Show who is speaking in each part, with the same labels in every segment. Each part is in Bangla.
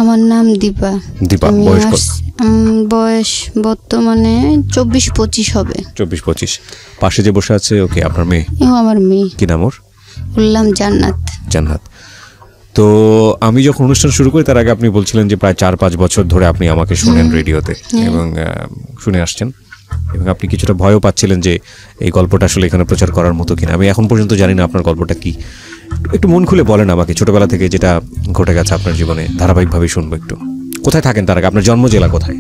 Speaker 1: আমার নাম দীপা।
Speaker 2: দীপা, বয়স কত?
Speaker 1: বয়স বর্তমানে 24-25 হবে।
Speaker 2: 24-25। পাশে যে বসে আছে ওকে আপনার মেয়ে?
Speaker 1: আমার মেয়ে।
Speaker 2: কি নাম ওর?
Speaker 1: বললাম জান্নাত।
Speaker 2: জান্নাত। তো আমি যখন অনুষ্ঠান শুরু করি তার আগে আপনি বলছিলেন যে প্রায় 4-5 বছর ধরে আপনি আমাকে শোনেন রেডিওতে এবং শুনে আসছেন, এবং আপনি কিছুটা ভয়ও পাচ্ছিলেন যে এই গল্পটা আসলে এখানে প্রচার করার মতো কিনা। আমি এখন পর্যন্ত জানি না আপনার গল্পটা কি, একটু মন খুলে বলেন আমাকে, ছোটবেলা থেকে যেটা ঘটে গেছে আপনার জীবনে ধারাবাহিকভাবে শুনবো একটু। কোথায় থাকেন তার আগে? আপনার জন্ম জেলা কোথায়?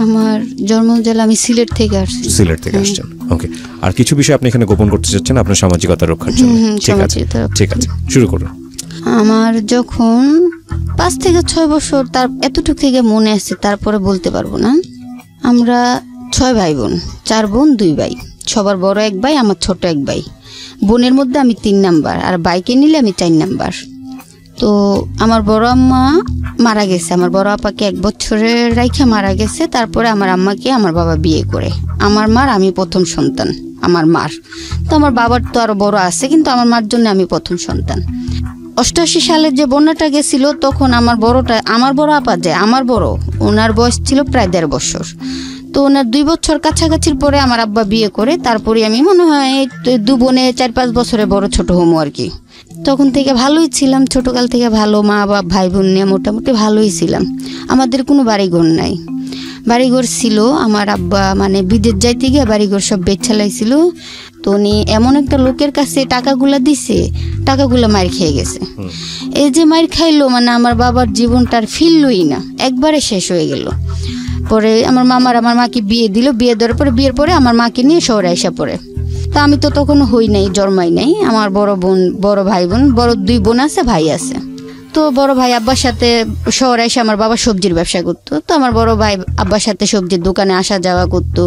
Speaker 1: আমার জন্ম জেলা, আমি সিলেট থেকে আসছি।
Speaker 2: সিলেট থেকে আসছেন, ওকে। আর কিছু বিষয় আপনি এখানে গোপন করতে চাচ্ছেন আপনার সামাজিকতা রক্ষার জন্য? ঠিক আছে, ঠিক আছে, শুরু করুন।
Speaker 1: আমার যখন 5 থেকে 6 বছর, তার এতটুকু থেকে মনে আছে, তারপরে বলতে পারবো না। আমরা 6 ভাই বোন, 4 বোন 2 ভাই। সবার বড় 1 ভাই, আমার ছোট 1 ভাই। বোনের মধ্যে আমি 3 নাম্বার, আর ভাইকে নিলে আমি 4 নাম্বার। তো আমার বড় আম্মা মারা গেছে, আমার বড় আপাকে 1 বছরের রাইখা মারা গেছে। তারপরে আমার আম্মাকে আমার বাবা বিয়ে করে। আমার মার আমি প্রথম সন্তান, আমার মার। তো আমার বাবার তো আরো বড় আছে, কিন্তু আমার মার জন্য আমি প্রথম সন্তান। 88 সালে যে বন্যাটা গেছিল, তখন আমার বড় আপা যে আমার বড়, ওনার বয়স ছিল প্রায় 1.5 বছর। তো ওনার 2 বছর কাছাকাছির পরে আমার আব্বা বিয়ে করে। তারপরে আমি মনে হয় 2 বোনে 4-5 বছরে বড় ছোট হমো আর কি। তখন থেকে ভালোই ছিলাম, ছোটকাল থেকে ভালো, মা বাবা ভাই বোন নিয়ে মোটামুটি ভালোই ছিলাম। আমাদের কোনো বাড়িঘর নাই। বাড়িঘর ছিল, আমার আব্বা মানে বিদেশ যাইতে গিয়ে বাড়িঘর সব বেচালাইছিল। তো উনি এমন একটা লোকের কাছে টাকাগুলা দিছে, টাকাগুলা মার খেয়ে গেছে। এই যে মার খাইলো, মানে আমার বাবার জীবনটার ফিরলই না, একবারে শেষ হয়ে গেল। পরে আমার মাকে বিয়ে দিল। বিয়ের পরে আমার মাকে নিয়ে শহরে আইসা পড়ে। তা আমি তো তখন হই নাই, জন্মাই নাই। আমার বড় ভাই বোন, বড় 2 বোন আছে, ভাই আছে। তো বড় ভাই আব্বার সাথে শহরে এসে, আমার বাবা সবজির ব্যবসা করতো। তো আমার বড় ভাই আব্বার সাথে সবজির দোকানে আসা যাওয়া করতো।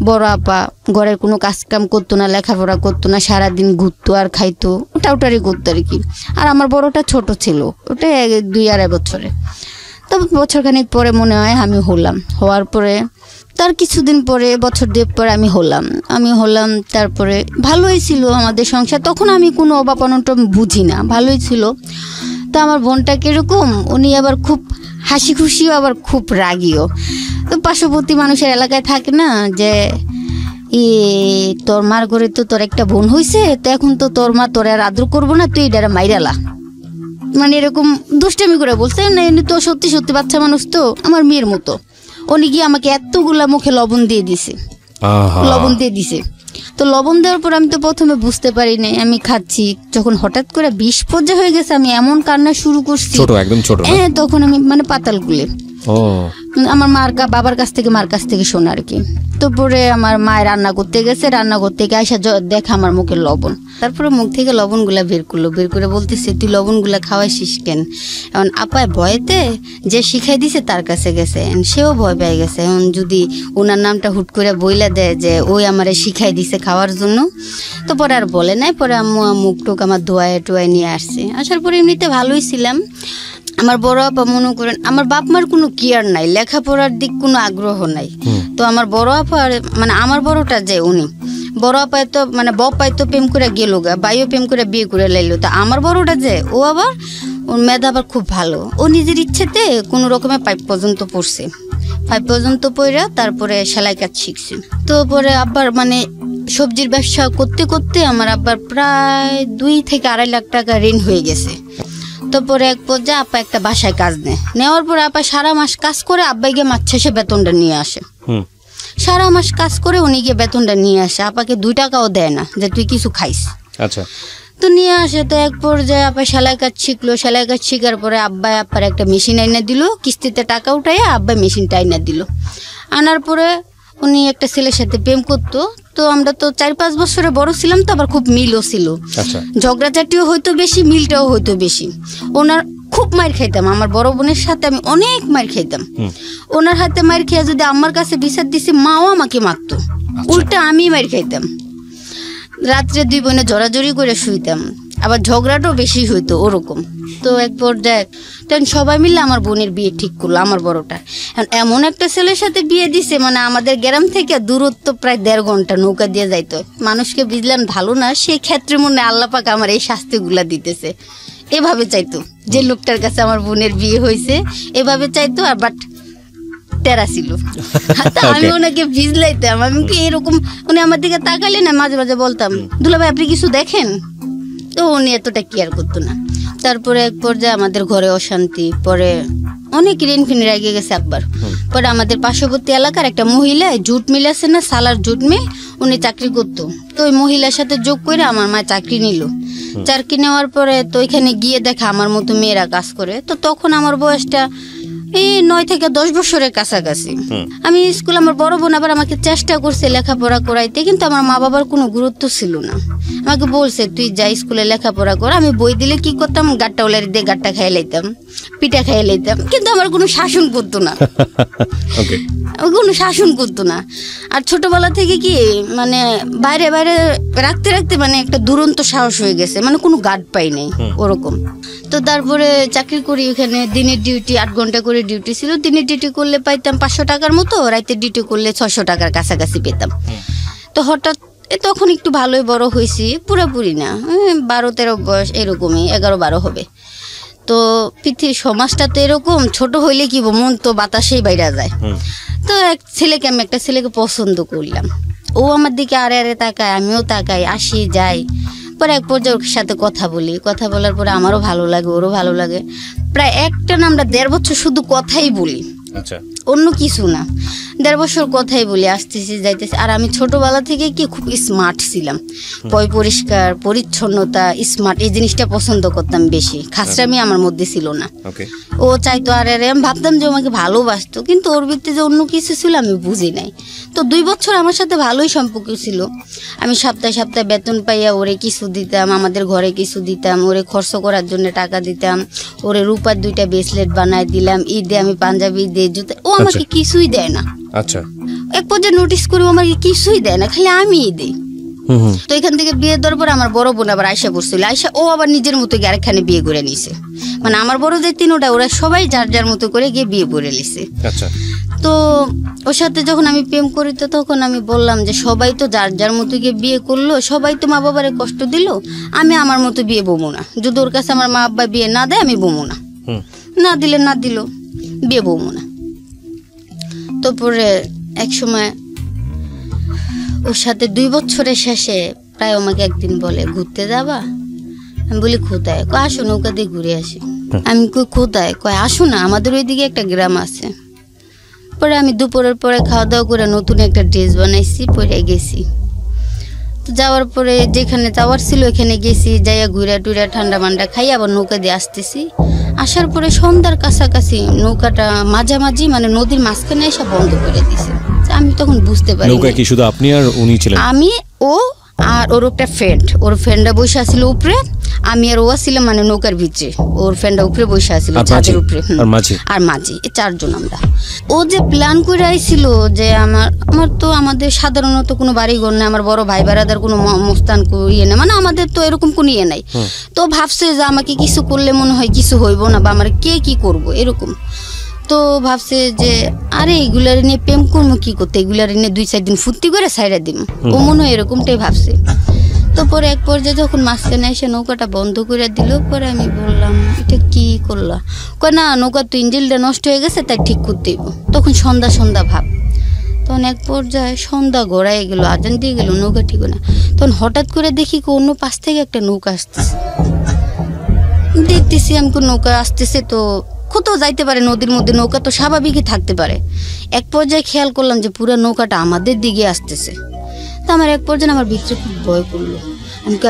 Speaker 1: বড় আপা ঘরের কোনো কাজ কাম করতো না, লেখাপড়া করতো না, সারাদিন ঘুরতো আর খাইতো, ওটাই করতো আর কি। আর আমার বড়টা ছোট ছিল, ওটা 2-2.5 বছরে। তো বছরখানেক পরে মনে হয় আমি হওয়ার পরে তার কিছুদিন পরে, বছর 2 পরে আমি হলাম। তারপরে ভালোই ছিল আমাদের সংসার। তখন আমি কোনো অভাব অনটন বুঝি না, ভালোই ছিল। তো আমার বোনটা কিরকম, উনি আবার খুব হাসি খুশিও, আবার খুব রাগিও। তো পার্শ্ববর্তী মানুষের এলাকায় থাকে না যে তোর মার ঘরে তো তোর একটা বোন হয়েছে, তো এখন তো তোর মা তোর আর আদর করবো না, তুই এটা মাইরালা, মানে এরকম দুষ্টামি করে বলছে। এমনি তো সত্যি সত্যি বাচ্চা মানুষ তো, আমার মেয়ের মতো। উনি গিয়ে আমাকে এতগুলা মুখে লবণ দিয়ে দিছে। তো লবণ দেওয়ার পর আমি তো প্রথমে বুঝতে পারি নাই, আমি খাচ্ছি। যখন হঠাৎ করে বিষ পর্যায়ে হয়ে গেছে, আমি এমন কান্না শুরু করছি, হ্যাঁ, তখন আমি মানে পাতাল গুলে আমার বাবার কাছ থেকে, মার কাছ থেকে শোনা আর কি। তো পরে আমার মায়ের রান্না করতে গেছে, রান্না করতে গিয়ে আইসা দেখা আমার মুখে লবণ। তারপরে মুখ থেকে লবণগুলা বের করে বলতেছে, তুই লবণগুলা খাওয়াইছিস কেন? এখন আপায় ভয়েতে যে শিখাই দিছে তার কাছে গেছে, সেও ভয় পেয়ে গেছে। এখন যদি ওনার নামটা হুট করে বইলা দেয় যে ওই আমারে শিখাই দিছে খাওয়ার জন্য, তো পরে আর বলে নাই। পরে আম্মু মুখ টুক আমার ধোয়ায় নিয়ে আসছে। আসার পরে এমনিতে ভালোই ছিলাম। আমার বড় আপা মনে করেন, আমার বাপ মার কোনো কেয়ার নাই, লেখাপড়ার দিক কোনো আগ্রহ নাই। তো আমার বড় আপা, মানে আমার বড়টা যে উনি বড় আপায় তো মানে বপায় তো প্রেম করে গেল গা, বাইও প্রেম করে বিয়ে করে লাইলো। তা আমার বড়টা যে ও আবার, ওর মেধা আবার খুব ভালো। ও নিজের ইচ্ছেতে কোনো রকমে 5 পর্যন্ত পড়ছে। 5 পর্যন্ত পড়া তারপরে সেলাই কাজ শিখছে। তো পরে আব্বার মানে সবজির ব্যবসা করতে করতে আমার আব্বার প্রায় 2 থেকে 2.5 লাখ টাকা ঋণ হয়ে গেছে। তো পরে এক পর্যায়ে আপা একটা বাসায় কাজ নেওয়ার পরে আপা সারা মাস কাজ করে আব্বাই গিয়ে মাস শেষে বেতনটা নিয়ে আসে। সারা মাস কাজ করে উনি গিয়ে বেতনটা নিয়ে আসে, আপাকে 2 টাকাও দেয় না যে তুই কিছু খাইস। আচ্ছা। তো নিয়ে আসে। তো এক পর্যায়ে আপা সেলাই কাজ শিখলো। সেলাই কাজ শিখার পরে আব্বাই আপার একটা মেশিন আইনা দিল, কিস্তিতে টাকা উঠাইয়া আব্বাই মেশিনটা আইনা দিল। আনার পরে উনি একটা ছেলের সাথে প্রেম করতো। তো আমরা তো 4-5 বছরে বড় ছিলাম, তো আবার খুব মিলও ছিল। ঝগড়াঝাটিও হয়তো বেশি, মিলটাও হয়তো বেশি। ওনার খুব মার খাইতাম, আমার বড় বোনের সাথে আমি অনেক মার খাইতাম। ওনার হাতে মার খেয়ে যদি আমার কাছে বিচার দিছি, মাও আমাকে মারতো, উল্টা আমি মার খাইতাম। রাত্রে 2 বোনে জড়াজড়ি করে শুইতাম, আবার ঝগড়াটাও বেশি হইতো ওরকম। তো এক পর্যায়ে তখন সবাই মিলে আমার বোনের বিয়ে ঠিক করলো, আমার বড়টা। এমন একটা ছেলের সাথে বিয়ে দিছে, মানে আমাদের গ্রাম থেকে দূরত্ব প্রায় 1.5 ঘন্টা নৌকা দিয়ে যাইতো। মানুষকে বুঝলাম ভালো না, সেই ক্ষেত্রে মনে আল্লাহ পাক আমার এই শাস্তিগুলা দিতেছে। এভাবে চাইতো, যে লোকটার কাছে আমার বোনের বিয়ে হয়েছে এভাবে চাইতো। আর বাট টেরা ছিল। আমি ওনাকে ভিজলাইতাম, আমি কি এরকম, উনি আমার দিকে তাকালে না মাঝে মাঝে বলতাম দুলাভাই আপনি কিছু দেখেন, তো উনি এতটা কেয়ার করতো না। তারপরে এক পর্যায়ে আমাদের ঘরে অশান্তি, পরে অনেক ঋণ ফিনে রেগে গেছে একবার। পরে আমাদের পার্শ্ববর্তী এলাকার একটা মহিলা, জুট মিল আছে না, সালার জুট মিল, উনি চাকরি করতো। তো ওই মহিলার সাথে যোগ করে আমার মা চাকরি নিল। চাকরি নেওয়ার পরে তো ওইখানে গিয়ে দেখা আমার মতো মেয়েরা কাজ করে। তো তখন আমার বয়সটা এই 9 থেকে 10 বছরের কাছাকাছি। আমি স্কুল, আমার বড় বোন আবার আমাকে চেষ্টা করছে লেখাপড়া করাইতে, কিন্তু আমার মা বাবার কোনো গুরুত্ব ছিল না। আমাকে বলছে তুই যাই স্কুলে লেখাপড়া কর। আমি বই দিলে কি করতাম, গাট্টা ওলারি দিয়ে গাট্টা খাইয়ে লাইতাম, পিঠা খাইয়ে লাইতাম, কিন্তু আমার কোনো শাসন করতো না। কোনো শাসন করতো না। আর ছোটবেলা থেকে কি মানে বাইরে বাইরে রাখতে রাখতে মানে একটা দুরন্ত সাহস হয়ে গেছে, মানে কোনো গার্ড পাই নাই ওরকম। তো তারপরে চাকরি করি, ওখানে দিনের ডিউটি 8 ঘন্টা করে ডিউটি ছিল। দিনের ডিউটি করলে পাইতাম 500 টাকার মতো, রাতের ডিউটি করলে 600 টাকার কাছাকাছি পেতাম। তো হঠাৎ তখন একটু ভালোই বড় হয়েছি, পুরোপুরি না, 12-13 বয়স এরকমই, 11-12 হবে। তো পৃথিবীর সমাজটা তো এরকম, ছোট হইলে কি মন তো বাতাসেই বাইরে যায়। তো আমি একটা ছেলেকে পছন্দ করলাম, ও আমার দিকে আরে আরে তাকায়, আমিও তাকাই, আসি যাই। পরে এক পর্যায়ে ওর সাথে কথা বলি, কথা বলার পরে আমারও ভালো লাগে, ওরও ভালো লাগে। প্রায় একটা না আমরা 1.5 বছর শুধু কথাই বলি, অন্য কিছু না, 1.5 বছর কথাই বলি, আসতেছি যাইতেছি। আর আমি ছোটবেলা থেকে কি খুব স্মার্ট ছিলাম, পরিষ্কার পরিচ্ছন্নতা, স্মার্ট, এই জিনিসটা পছন্দ করতাম বেশি। খাসরামি আমার মধ্যে ছিল না। ও চাইতো আরে আরে, আমি ভাবতাম যে আমাকে ভালোবাসতো, কিন্তু ওর ভিতরে যে অন্য কিছু ছিল আমি বুঝি নাই। তো 2 বছর আমার সাথে ভালোই সম্পর্ক ছিল। আমি সপ্তাহে সপ্তাহে বেতন পাইয়া ওরে কিছু দিতাম, আমাদের ঘরে কিছু দিতাম, ওরে খরচ করার জন্য টাকা দিতাম, ওরে রূপার 2টা ব্রেসলেট বানাই দিলাম, ঈদে আমি পাঞ্জাবি দিয়ে জুতা, ও আমাকে কিছুই দেয় না। আচ্ছা, এক পর্যায়ে নোটিস করি আমাকে কিছুই দেয় না, খালি আমিই দিই। তো এখান থেকে বিয়ে দেওয়ার পর আমার বড় বোন আবার আয়সা পড়ছিল। আয়সা ও আবার নিজের মতো গিয়ে আরেকখানে বিয়ে করে নিছে, মানে আমার বড় যে 3টা ওরা সবাই যার যার মতো করে গিয়ে বিয়ে করে নিছে। তো ওর সাথে যখন আমি প্রেম করি, তো তখন আমি বললাম যে সবাই তো যার যার মতো গিয়ে বিয়ে করলো, সবাই তো মা বাবারে কষ্ট দিল, আমি আমার মতো বিয়ে বমু না। যদি ওর কাছে আমার মা বাবা বিয়ে না দেয় আমি বমু না, না দিলে না দিল, বিয়ে বমু না। তো পরে এক সময় ওর সাথে 2 বছরের শেষে প্রায় আমাকে একদিন বলে ঘুরতে যাবা। আমি বলি কোথায়? কয় আসো নৌকা দিয়ে ঘুরে আসি। আমি কই কোথায়? কয় আসো না, আমাদের ওইদিকে একটা গ্রাম আছে। পরে আমি দুপুরের পরে খাওয়া দাওয়া করে নতুন একটা ড্রেস বানাইছি, পরে গেছি। তো যাওয়ার পরে যেখানে যাওয়ার ছিল ওখানে গেছি, যাইয়া ঘুরে টুরে ঠান্ডা মান্ডা খাই আবার নৌকা দিয়ে আসতেছি। আসার পরে সন্ধ্যার কাছাকাছি নৌকাটা মাঝামাঝি মানে নদীর মাঝখানে এসে বন্ধ করে দিছে। আমি তখন বুঝতে পারি
Speaker 2: নৌকা কি শুধু আপনি আর উনি ছিলেন?
Speaker 1: আমি, ও আর ওর একটা ফ্রেন্ড, ওর ফ্রেন্ডরা বসে আছিল উপরে, আমি আর ও ছিলাম মানে নৌকার ভিতরে, ওর ফ্রেন্ডরা উপরে বসে আছিল ছাদের উপরে, আর মাঝি, 4 জন আমরা। ও যে প্ল্যান করে আইছিল যে আমার তো আমাদের সাধারণত কোনো বাড়ি ঘর নেই, আমার বড় ভাই বারাদার কোনো মস্তান ইয়ে নেই, মানে আমাদের তো এরকম কোনো ইয়ে নাই। তো ভাবছে যে আমাকে কিছু করলে মনে হয় কিছু হইব না, বা আমার কে কি করব এরকম। তো ভাবছে যে আরে এগুলার নিয়ে প্রেম করবো কি করতে, এগুলার নিয়ে 2-4 দিন ফুর্তি করে সাইরা দিম, ও মনে হয় এরকমটাই ভাবছে। তো পরে এক পর্যায়ে যখন মাঝখানে এসে নৌকাটা বন্ধ করে দিল, পরে আমি বললাম এটা কি করলা? কয় না, নৌকার তো ইঞ্জিনটা নষ্ট হয়ে গেছে, তাই ঠিক করতে হইব। তখন সন্ধ্যা সন্ধ্যা ভাব। তখন এক পর্যায়ে সন্ধ্যা গড়াই গেল, আজান দিয়ে গেল, নৌকা ঠিক না। তখন হঠাৎ করে দেখি অন্য পাশ থেকে একটা নৌকা আসতেছে। দেখতেছি আমি নৌকা আসতেছে, তো কোথাও যাইতে পারে, নদীর মধ্যে নৌকা তো স্বাভাবিকই থাকতে পারে। এক পর্যায়ে খেয়াল করলাম যে পুরো নৌকাটা আমাদের দিকে আসতেছে। তো আমার এক পর্যায়ে আমার ভিতরে খুব ভয় করলো।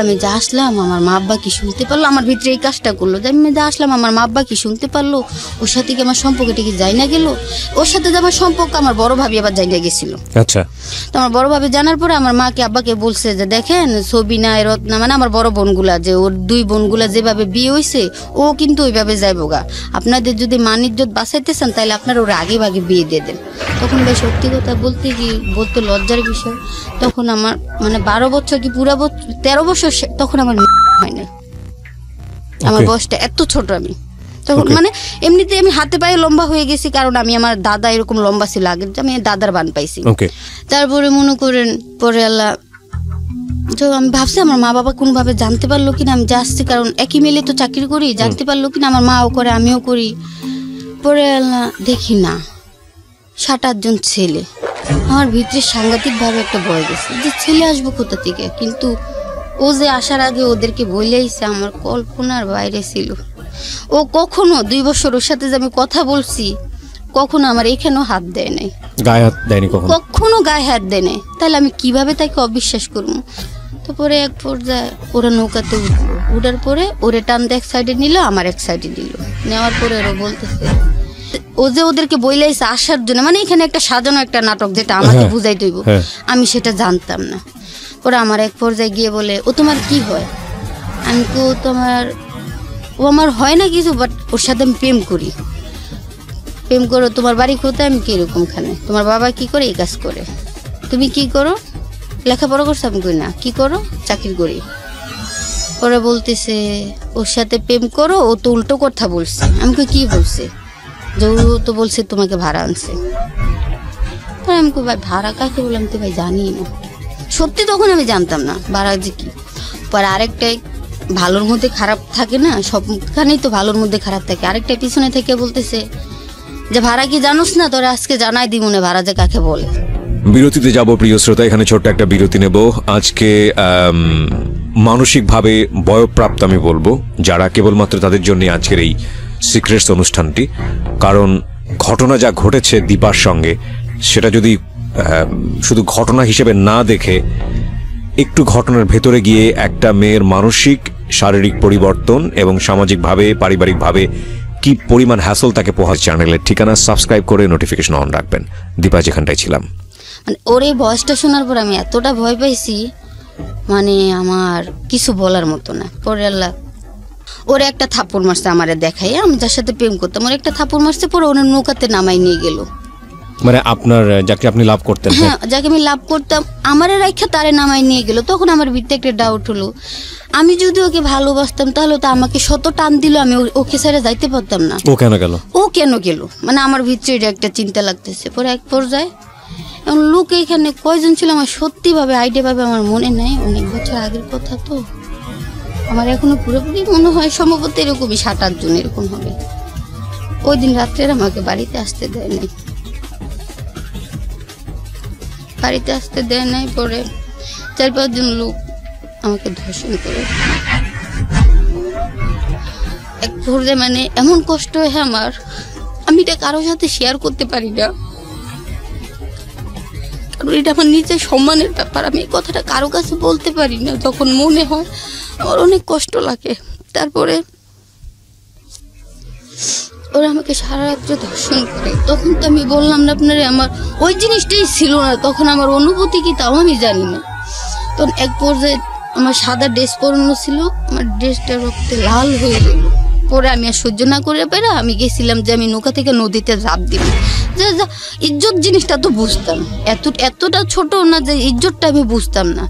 Speaker 1: আমি যা আসলাম আমার মা আব্বা কি শুনতে পারলো, আমার ভিতরে এই কাজটা করলো যে আমি যা আসলাম আমার মা আব্বা কি শুনতে পারলো, ওর সাথে কি আমার সম্পর্কটা কি যাই না গেল, ওর সাথে যে আমার সম্পর্ক আমার বড় ভাবি আবার যাই না গেছিল। আচ্ছা, তো আমার বড় ভাবি জানার পরে আমার মাকে আব্বাকে বলছে যে দেখেন সবিনা রত্না মানে আমার বড় বোনগুলা, যে ওর 2 বোনগুলা যেভাবে বিয়ে হয়েছে ও কিন্তু ওইভাবে যাইব গা, আপনাদের যদি মান ইজ্জত বাঁচাইতে চান তাহলে আপনারা ওর আগে ভাগে বিয়ে দিয়ে দেন। তখন ভাই সত্যি কথা বলতে লজ্জার বিষয়, তখন আমার মানে 12 বছর কি পুরা 13 বছর তখন আমার হয় নাই, আমার বয়সটা এত ছোট। আমি তখন মানে এমনিতে আমি হাতে পায়ে লম্বা হয়ে গেছি, কারণ আমি আমার দাদা এরকম লম্বা ছিল আগে, আমি দাদার বান পাইছি। তারপরে মনে করেন পরে আল্লাহ তো আমি ভাবছি আমার মা বাবা কোনোভাবে জানতে পারলো কিনা আমি যাচ্ছি, কারণ একই মেলে তো চাকরি করি, জানতে পারলো কিনা, আমার মাও করে আমিও করি। পরে দেখি না 7-8 জন ছেলে, আমার ভিতরে সাংঘাতিকভাবে একটা ভয় গেছে যে ছেলে আসবো কোথা থেকে। কিন্তু ও যে আসার আগে ওদেরকে বলেইছে আমার কল্পনার বাইরে ছিল। ও কখনো 2 বছর ওর সাথে যে আমি কথা বলছি, কখনো আমার এখানেও হাত দেয় নাই,
Speaker 2: গায়ে হাত দেয়নি,
Speaker 1: কখনো গায়ে হাত দেয় নাই। তাহলে আমি কিভাবে তাকে অবিশ্বাস করবো? তারপরে এক পর্যায়ে ওরা নৌকাতে উঠলো, উঠার পরে ওরে টানতে এক সাইডে নিল, আমার এক সাইডে নিল, নেওয়ার পরে ওরা বলতেছে ও যে ওদেরকে বইলাইছে আসার জন্য, মানে এখানে একটা সাজানো একটা নাটক যেটা আমাকে বুঝাই দইব, আমি সেটা জানতাম না। ওরা আমার এক পর্যায়ে গিয়ে বলে ও তোমার কি হয়? আমি তো ও আমার হয় না কিছু, বাট ওর সাথে আমি প্রেম করি। প্রেম করো, তোমার বাড়ি কোথায়? আমি কিরকম খানে, তোমার বাবা কি করে? এই কাজ করে। তুমি কি করো? লেখাপড়া করছো? আমি করি না। কি করো? চাকরি করি। ওরা বলতেছে ওর সাথে প্রেম করো, ও তো উল্টো কথা বলছে। আমি কি বলছে? যে ও তো বলছে তোমাকে ভাড়া আনছে। আমি ভাই ভাড়া কাকে বললাম তো ভাই জানি না, সত্যি তখন আমি জানতাম না ভাড়া যে কি। পরে আরেকটাই ভালোর মধ্যে খারাপ থাকে না, সবখানেই তো ভালোর মধ্যে খারাপ থাকে। আরেকটা পিছনে থেকে বলতেছে যে ভাড়া কি জানোস না, তোরা আজকে জানাই দিব না ভাড়া যে কাকে বলে।
Speaker 2: বিরতিতে যাব প্রিয় শ্রোতা, এখানে ছোট্ট একটা বিরতি নেব। আজকে মানসিকভাবে বয়ঃপ্রাপ্ত আমি বলবো যারা, কেবলমাত্র তাদের জন্য আজকের এই সিক্রেটস অনুষ্ঠানটি। কারণ ঘটনা যা ঘটেছে দীপার সঙ্গে, সেটা যদি শুধু ঘটনা হিসেবে না দেখে একটু ঘটনার ভেতরে গিয়ে একটা মেয়ের মানসিক শারীরিক পরিবর্তন এবং সামাজিকভাবে পারিবারিকভাবে কি পরিমাণ হ্যাসল তাকে পোহাচ্ছে, চ্যানেলের ঠিকানা সাবস্ক্রাইব করে নোটিফিকেশন অন রাখবেন। দীপা যেখানটায় ছিলাম,
Speaker 1: মানে ওর এই ভয়েসটা শোনার পর আমি এতটা ভয় পাইছি, মানে আমার কিছু বলার মতো না। পরে আল্লাহ ওর একটা থাপ্পড় মারছে আমারে দেখাই, আমি যার সাথে প্রেম করতাম, ওর একটা থাপ্পড় মারছে, পরে ওনার নৌকাতে নামাই নিয়ে গেল।
Speaker 2: মানে আপনার যাকে আপনি লাভ করতেন?
Speaker 1: হ্যাঁ, যাকে আমি লাভ করতাম আমারে রাইখা তারে নামাই নিয়ে গেল। তখন আমার ভিতরে একটা ডাউট হলো, আমি যদি ওকে ভালোবাসতাম তাহলে তো আমাকে শত টান দিল, আমি ওকে ছেড়ে যাইতে পারতাম না।
Speaker 2: ও কেন গেল?
Speaker 1: মানে আমার ভিতরে এটা একটা চিন্তা লাগতেছে। পরে এক পর্যায়ে এখন লোক এখানে কয়জন ছিল আমার সত্যি ভাবে আইডিয়া ভাবে আমার মনে নাই, অনেক বছর আগের কথা তো, আমার এখনো পুরোপুরি মনে হয় সম্ভবত এরকমই 7-8 জন এরকম হবে। ওই দিন রাত্রে আমাকে বাড়িতে আসতে দেয় নাই, পরে 4-5 জন লোক আমাকে ধর্ষণ করে। এক পর্যায়ে মানে এমন কষ্ট হয় আমার, আমি এটা কারোর সাথে শেয়ার করতে পারি না, কারণ এটা আমার নিজের সম্মানের ব্যাপার। আমি এই কথাটা কারো কাছে বলতে পারি না, যখন মনে হয় আমার অনেক কষ্ট লাগে। তারপরে ওরা আমাকে সারা রাত্রে ধর্ষণ করে। তখন তো আমি বললাম না আপনারে, আমার ওই জিনিসটাই ছিল না, তখন আমার অনুভূতি কি তাও আমি জানি না। তখন এক পর্যায়ে আমার সাদা ড্রেস পরানো ছিল, আমার ড্রেসটা রক্তে লাল হয়ে গেল। পরে আমি আর সহ্য না করে পেরে আমি গেছিলাম যে আমি নৌকা থেকে নদীতে ঝাঁপ দিব। যে ইজ্জত জিনিসটা তো বুঝতাম, এতটা ছোট না যে ইজ্জতটা আমি বুঝতাম না,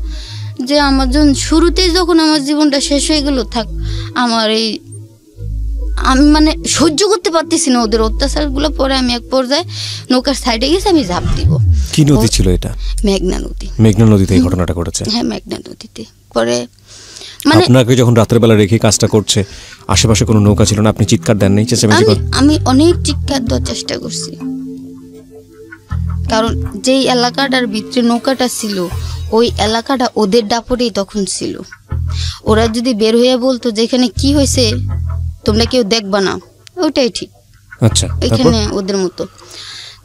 Speaker 1: যে আমার যখন শুরুতেই যখন আমার জীবনটা শেষ হয়ে গেল, থাক আমার আমি মানে সহ্য করতে পারতেছি না ওদের অত্যাচারগুলো। পরে আমি এক পর্যায়ে নৌকার সাইডে গেছি, আমি ঝাঁপ দিব।
Speaker 2: কি নদী ছিল এটা?
Speaker 1: মেঘনা নদী।
Speaker 2: মেঘনা নদীতে এই ঘটনাটা ঘটেছে?
Speaker 1: হ্যাঁ, মেঘনা নদীতে। পরে মানে
Speaker 2: আপনাকে যখন রাতের বেলা রেখে কাজটা করছে, আশেপাশে কোনো নৌকা ছিল না, আপনি চিৎকার দেন নাই?
Speaker 1: আমি অনেক চিৎকার দেওয়ার চেষ্টা করছি, কারণ যেই এলাকাটার ভিতরে নৌকাটা ছিল ওই এলাকাটা ওদের দাপটেই তখন ছিল। ওরা যদি বের হয়ে বলতো যেখানে কি হয়েছে তোমরা কেউ দেখবা না, ওইটাই ঠিক।
Speaker 2: আচ্ছা,
Speaker 1: এখানে ওদের মতো।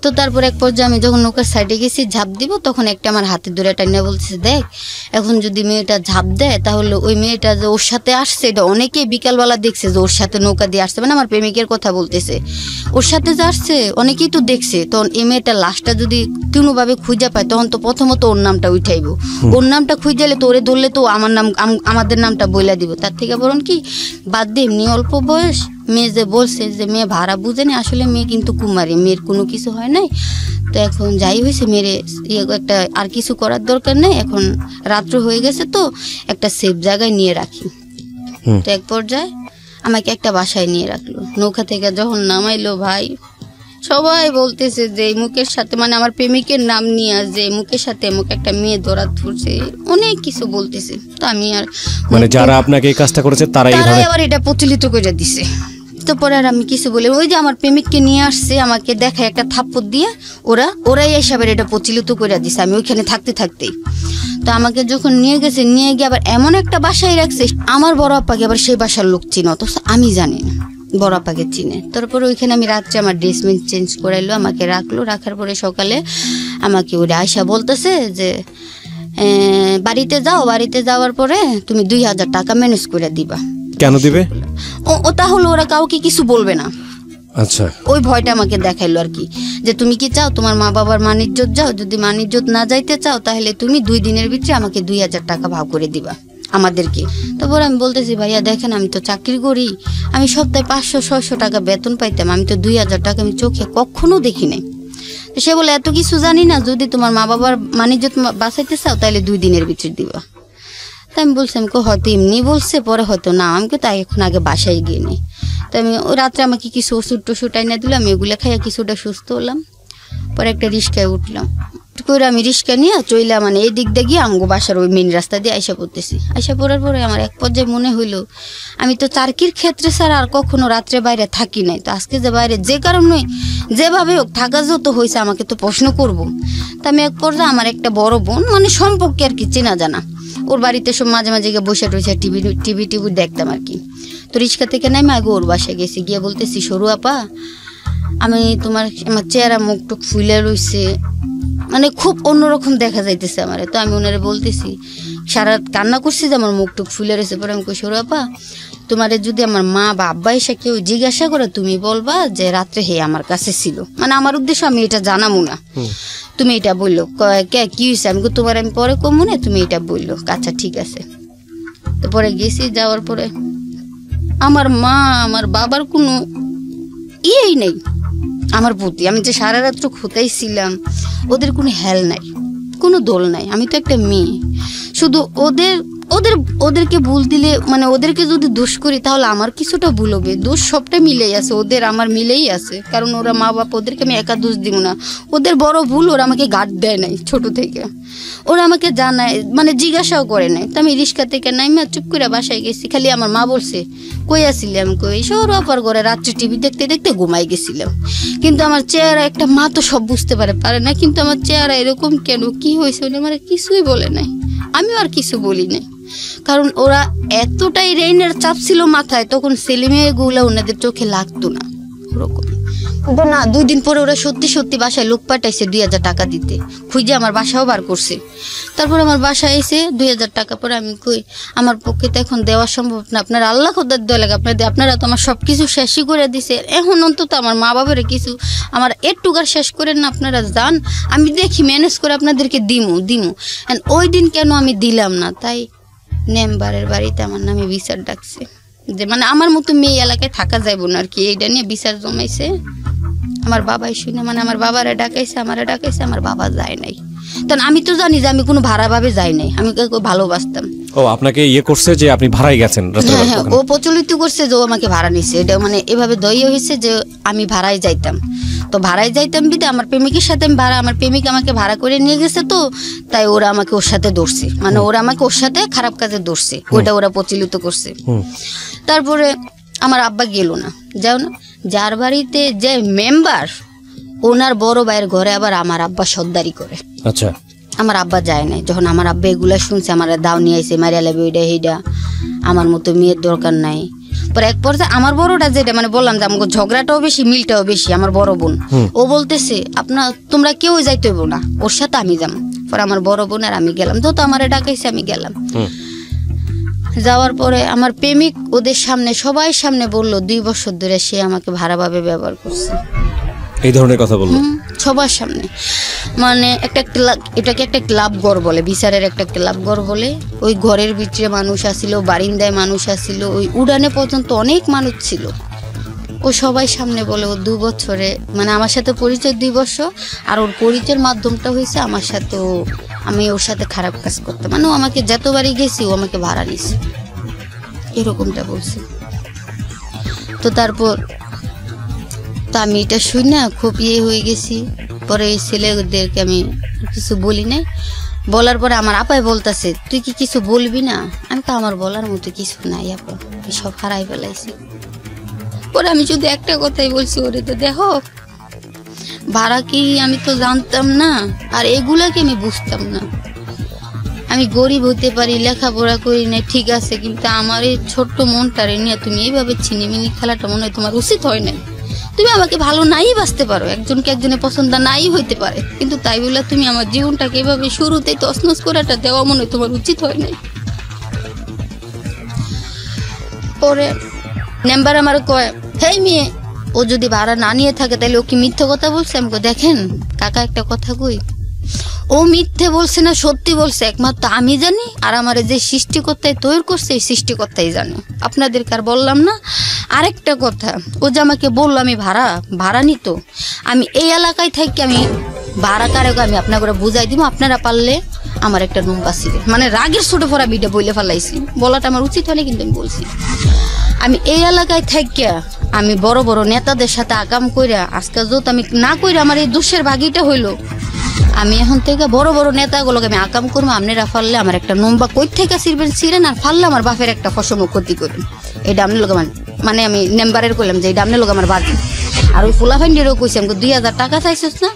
Speaker 1: তো তারপর এক পর্যায়ে আমি যখন নৌকার সাইডে গেছি ঝাঁপ দিব, তখন একটা আমার হাতে ধরে টাইনা বলতেছে, দেখ এখন যদি মেয়েটা ঝাঁপ দেয় তাহলে ওই মেয়েটা যে ওর সাথে আসছে, এটা অনেকেই বিকালবেলা দেখছে যে ওর সাথে নৌকা দিয়ে আসছে, মানে আমার প্রেমিকের কথা বলতেছে, ওর সাথে যে আসছে অনেকেই তো দেখছে। তখন এই মেয়েটার লাশটা যদি কোনোভাবে খুঁজে পায়, তখন তো প্রথমত ওর নামটা উঠাইব, ওর নামটা খুঁজালে তো ওরে ধরলে তো আমাদের নামটা বইলা দিব। তার থেকে বরং কি বাদ দিয়ে, এমনি অল্প বয়স মেয়ে যে বলছে যে মেয়ে ভাড়া বুঝেনি, আসলে মেয়ে কিন্তু কুমারী, মেয়ের কোনো কিছু হয় নাই। তো এখন যাই হয়েছে, মেয়ের একটা আর কিছু করার দরকার নেই, এখন রাত্র হয়ে গেছে তো একটা সেফ জায়গায় নিয়ে রাখি। তো এক পর্যায়ে আমাকে একটা বাসায় নিয়ে রাখলো। নৌকা থেকে যখন নামাইলো ভাই, সবাই বলতেছে যে এই মুখের সাথে মানে আমার প্রেমিকের নাম নিয়ে যে মুখের সাথে মুখ একটা মেয়ে ধরা ধরছে, অনেক কিছু বলতেছে। তো আমি আর
Speaker 2: মানে যারা আপনাকে এই কাজটা করেছে তারাই
Speaker 1: আবার এটা প্রচলিত করে দিছে। তো পরে আর আমি কিছু বলি, ওই যে আমার প্রেমিককে নিয়ে আসছে আমাকে দেখায় একটা থাপ্পড় দিয়ে ওরাই এসবের এটা প্রচলিত করে দিছে আমি ওইখানে থাকতেই। তো আমাকে যখন নিয়ে গেছে, নিয়ে গিয়ে আবার এমন একটা বাসায় রাখছে, আমার বড় আপাকে আবার সেই বাসার লোক চিনে, অথচ আমি জানি না বড় আপাকে চিনে। তারপরে ওইখানে আমি রাত্রে আমার ড্রেস চেঞ্জ করাইলো, আমাকে রাখার পরে সকালে আমাকে ওরা আয়সা বলতেছে যে বাড়িতে যাওয়ার পরে তুমি 2000 টাকা ম্যানেজ করে দিবা।
Speaker 2: কেন দিবে?
Speaker 1: ও তাহলে ওরা কাউকে কিছু বলবে না।
Speaker 2: আচ্ছা,
Speaker 1: ওই ভয়টা আমাকে দেখাইলো আর কি, যে তুমি কি চাও তোমার মা বাবার মানিজ্জত যাও, যদি মানিজ্জত না যাইতে চাও তাহলে তুমি 2 দিনের ভিতরে আমাকে 2000 টাকা ভাগ করে দিবা আমাদেরকে। তারপর আমি বলতেছি ভাইয়া দেখেন আমি তো চাকরি করি, আমি সপ্তাহে 500-600 টাকা বেতন পাইতাম, আমি তো 2000 টাকা আমি চোখে কখনো দেখি নাই। সে বলে এত কিছু জানি না, যদি তোমার মা বাবার মানিজ্জত বাঁচাইতে চাও তাহলে 2 দিনের ভিতরে দিবা। তাই আমি বলছি আমাকে হয়তো এমনি বলছে, পরে হয়তো না, আমাকে তাই এখন আগে বাসায় গিয়ে নিই। তো আমি ওই রাত্রে আমাকে কিছু ওষুধ আইনা দিলাম, আমি ওগুলো খাইয়া কিছুটা সুস্থ হলাম। পরে একটা রিক্সায় উঠলাম, করে আমি রিক্সা নিয়ে চইলা মানে এই দিক দিয়ে গিয়ে আমগো বাসার ওই মেন রাস্তা দিয়ে আইসা পড়তেছি। আইসা পড়ার পরে আমার এক পর্যায়ে মনে হইলো আমি তো চারকির ক্ষেত্রে ছাড়া আর কখনো রাত্রে বাইরে থাকি নাই, তো আজকে যে বাইরে যে কারণে যেভাবে হোক থাকা যত হয়েছে আমাকে তো প্রশ্ন করব। তা আমি এক পর্যায়ে আমার একটা বড় বোন মানে সম্পর্কে আর কি চেনা জানা, ওর বাড়িতে সব মাঝে মাঝে গিয়ে বসে টসে টিভি দেখতাম আর কি। তো রিক্সা থেকে নেমে আগে ওর বাসায় গেছি, গিয়ে বলতেছি সরু আপা আমি আমার চেহারা মুখ টুক ফুলে রয়েছে, মানে খুব অন্যরকম দেখা যাইতেছে আমার। তো আমি ওনারে বলতেছি, সারা কান্না করছি যে আমার মুখ টুক ফুলে রয়েছে। পরে আমি কই সরু আপা তোমারে যদি আমার মা বা আব্বা এসে কেউ জিজ্ঞাসা করে তুমি বলবা যে রাত্রে হে আমার কাছে ছিল, মানে আমার উদ্দেশ্য আমি এটা জানাবো না, তুমি এটা বললো কি হয়েছে, আমি তোমার আমি পরে কমু না, তুমি এটা বললো। আচ্ছা ঠিক আছে। তো পরে গেছি, যাওয়ার পরে আমার মা আমার বাবার কোনো ইয়েই নেই আমার প্রতি, আমি যে সারা রাত্র খোঁতাইছিলাম ওদের কোনো হেল নাই, কোনো দোল নাই। আমি তো একটা মেয়ে, শুধু ওদেরকে ভুল দিলে মানে ওদেরকে যদি দোষ করি তাহলে আমার কিছুটা ভুল হবে, দোষ সবটা মিলেই আছে, ওদের আমার মিলেই আছে, কারণ ওরা মা বাবা, ওদেরকে আমি একা দোষ দিব না। ওদের বড় ভুল ওরা আমাকে গার্ড দেয় নাই ছোট থেকে, ওরা আমাকে জানায় মানে জিজ্ঞাসাও করে নাই। তো আমি রিক্সা থেকে নাইমা চুপ করে বাসায় গেছি। খালি আমার মা বলছে কই আসিলি, আমি কই সৌর আপার ঘরে রাত্রে টিভি দেখতে দেখতে ঘুমাই গেছিলাম। কিন্তু আমার চেহারা, একটা মা তো সব বুঝতে পারে না, কিন্তু আমার চেহারা এরকম কেন, কি হয়েছে উনি আমার কিছুই বলে নাই, আমিও আর কিছু বলি নাই, কারণ ওরা এতটাই রেইনের চাপ ছিল মাথায়, তখন ছেলে মেয়েগুলো ওনাদের চোখে লাগতো না ওরকম। কিন্তু না, 2 দিন পরে ওরা সত্যি বাসায় লোক পাঠাইছে 2000 টাকা দিতে, খুঁজে আমার বাসাও বার করছে। তারপর আমার বাসায় এসে 2000 টাকা পরে আমি কই আমার পক্ষে তো এখন দেওয়া সম্ভব না, আপনারা আল্লাহ খোদার দেওয়া লাগে, আপনারা তো আমার সব কিছু শেষই করে দিছে, এখন অন্তত আমার মা বাবার কিছু আমার একটুকার শেষ করেন না, আপনারা যান, আমি দেখি ম্যানেজ করে আপনাদেরকে দিমু। ওই দিন কেন আমি দিলাম না, তাই মেম্বারের বাড়িতে আমার নামে বিচার ডাকছে, যে মানে আমার মতো মেয়ে এলাকায় থাকা যাইব না আর কি, এইটা নিয়ে বিচার জমাইছে। আমার বাবাই শুনে মানে আমার বাবারা ডাকাইছে, আমার বাবা যায় নাই। তখন আমি তো জানি যে আমি কোনো ভাড়া ভাবে যাই নাই, আমি ভালোবাসতাম।
Speaker 2: ও আপনাকে ইয়ে করছে যে আপনি ভাড়াই গেছেন?
Speaker 1: হ্যাঁ, ও প্রচলিত করছে যে ও আমাকে ভাড়া নিচ্ছে, এটা মানে এভাবে দই হয়েছে যে আমি ভাড়ায় যাইতাম। তো ভাড়ায় যাইতাম বিদে আমার প্রেমিকের সাথে আমার প্রেমিক আমাকে ভাড়া করে নিয়ে গেছে, তো তাই ওরা আমাকে ওর সাথে ধরছে, মানে ওরা আমাকে ওর সাথে খারাপ কাজে ধরছে, ওরা প্রচলিত করছে। তারপরে আমার আব্বা গেল না, যাও না, যার বাড়িতে যে মেম্বার ওনার বড় ভাইয়ের ঘরে আবার আমার আব্বা সর্দারি করে।
Speaker 2: আচ্ছা,
Speaker 1: আমার আব্বা যায় নাই। যখন আমার আব্বা এগুলা শুনছে, আমার দাও নিয়ে আইসে, মারিয়া লাগবে ওইটা এইটা, আমার মতো মেয়ের দরকার নাই। পরে এক পর্যায়ে আমার বড়টা যেটা মানে বললাম যে আমাকে ঝগড়াটাও বেশি মিলটাও বেশি, আমার বড় বোন ও বলতেছে তোমরা কেউ যাইতে হইব না, ওর সাথে আমি যাম। পরে আমার বড় বোন আর আমি গেলাম, তো আমার ডাকাইছে, আমি গেলাম। যাওয়ার পরে আমার প্রেমিক ওদের সামনে সবাই সামনে বললো 2 বছর ধরে সে আমাকে ভাড়াভাবে ব্যবহার করছে,
Speaker 2: এই ধরনের কথা বললো
Speaker 1: সবার সামনে। মানে এটাকে একটা ক্লাব ঘর বলে, বিচারের একটা ক্লাব ঘর বলে। ওই ঘরের ভিতরে মানুষ আসিল, বারিন্দায় মানুষ আসিল, ওই উড়ানে পর্যন্ত অনেক মানুষ ছিল। ও সবাই সামনে বলে ও 2 বছরে মানে আমার সাথে পরিচয় 2 বছর, আর ওর পরিচয়ের মাধ্যমটা হয়েছে আমার সাথে, আমি ওর সাথে খারাপ কাজ করতাম, মানে ও আমাকে যতবারই গেছি ও আমাকে ভাড়া নিছে, এরকমটা বলছে। তো তারপর তো আমি এটা শুনি না খুব হয়ে গেছি। পরে এই ছেলেদেরকে আমি কিছু বলি নাই। বলার পরে আমার আপাই বলতেছে তুই কি কিছু বলবি না? আমি তো আমার বলার মতো কিছু নাই আপা, সব হারাই ফেলাইছি। পরে আমি শুধু একটা কথাই বলছি, ওরে তো দেখো ভাড়া কি আমি তো জানতাম না, আর এগুলাকে আমি বুঝতাম না। আমি গরিব হতে পারি, লেখাপড়া করি না, ঠিক আছে, কিন্তু আমার এই ছোট্ট মনটারে নিয়ে তুমি এইভাবে ছিনিমিনি খেলাটা মনে হয় তোমার উচিত হয় না। তুমি আমাকে ভালো নাই বাঁচতে পারো, একজনকে একজনের পছন্দ নাই হইতে পারে, কিন্তু তাই বলে তুমি আমার জীবনটাকে এইভাবে শুরুতেই তছনছ করাটা দেওয়া মনে হয় তোমার উচিত হয় নাই। পরে নাম্বার আমার কয়, হেই মেয়ে, ও যদি ভাড়া না নিয়ে থাকে তাহলে ও কি মিথ্যে কথা বলছে? আমি দেখেন কাকা একটা কথা কই, ও মিথ্যে বলছে না সত্যি বলছে একমাত্র আমি জানি, আর আমার যে সৃষ্টিকর্তায় তৈরি করছে এই সৃষ্টিকর্তাই জানে। আপনাদেরকে আর বললাম না। আরেকটা কথা, ও যে আমাকে বললো আমি ভাড়া নিত, আমি এই এলাকায় থাকি, আমি ভাড়া কারেগো আমি আপনাকে বুঝাই দিব, আপনারা পারলে আমার একটা নম্বর ছিল। মানে রাগের ছোট ফোরা বিটা বইলে ফেলাইছি, বলাটা আমার উচিত হয়নি, কিন্তু আমি বলছি আমি এই এলাকায় থাকিয়া আমি বড় বড় নেতাদের সাথে আকাম কইরা আজকে যত আমি না কইরা আমার এই দুঃখের ভাগিটা হইলো, আমি এখন থেকে বড় বড় নেতাগুলোকে আমি আকাম করবো, আপনারা ফাললে আমার একটা নম্বা কই থেকে ছিলেন, আর ফাললে আমার বাপের একটা ফসল ক্ষতি করেন। এটা আপনার লোক মানে আমি নেম্বারের করলাম যে এটা আপনার লোক আমার বাড়ি। আর ওই ফুলাফাইন্ডিরও কইছি আমাকে 2000 টাকা চাইছিস না,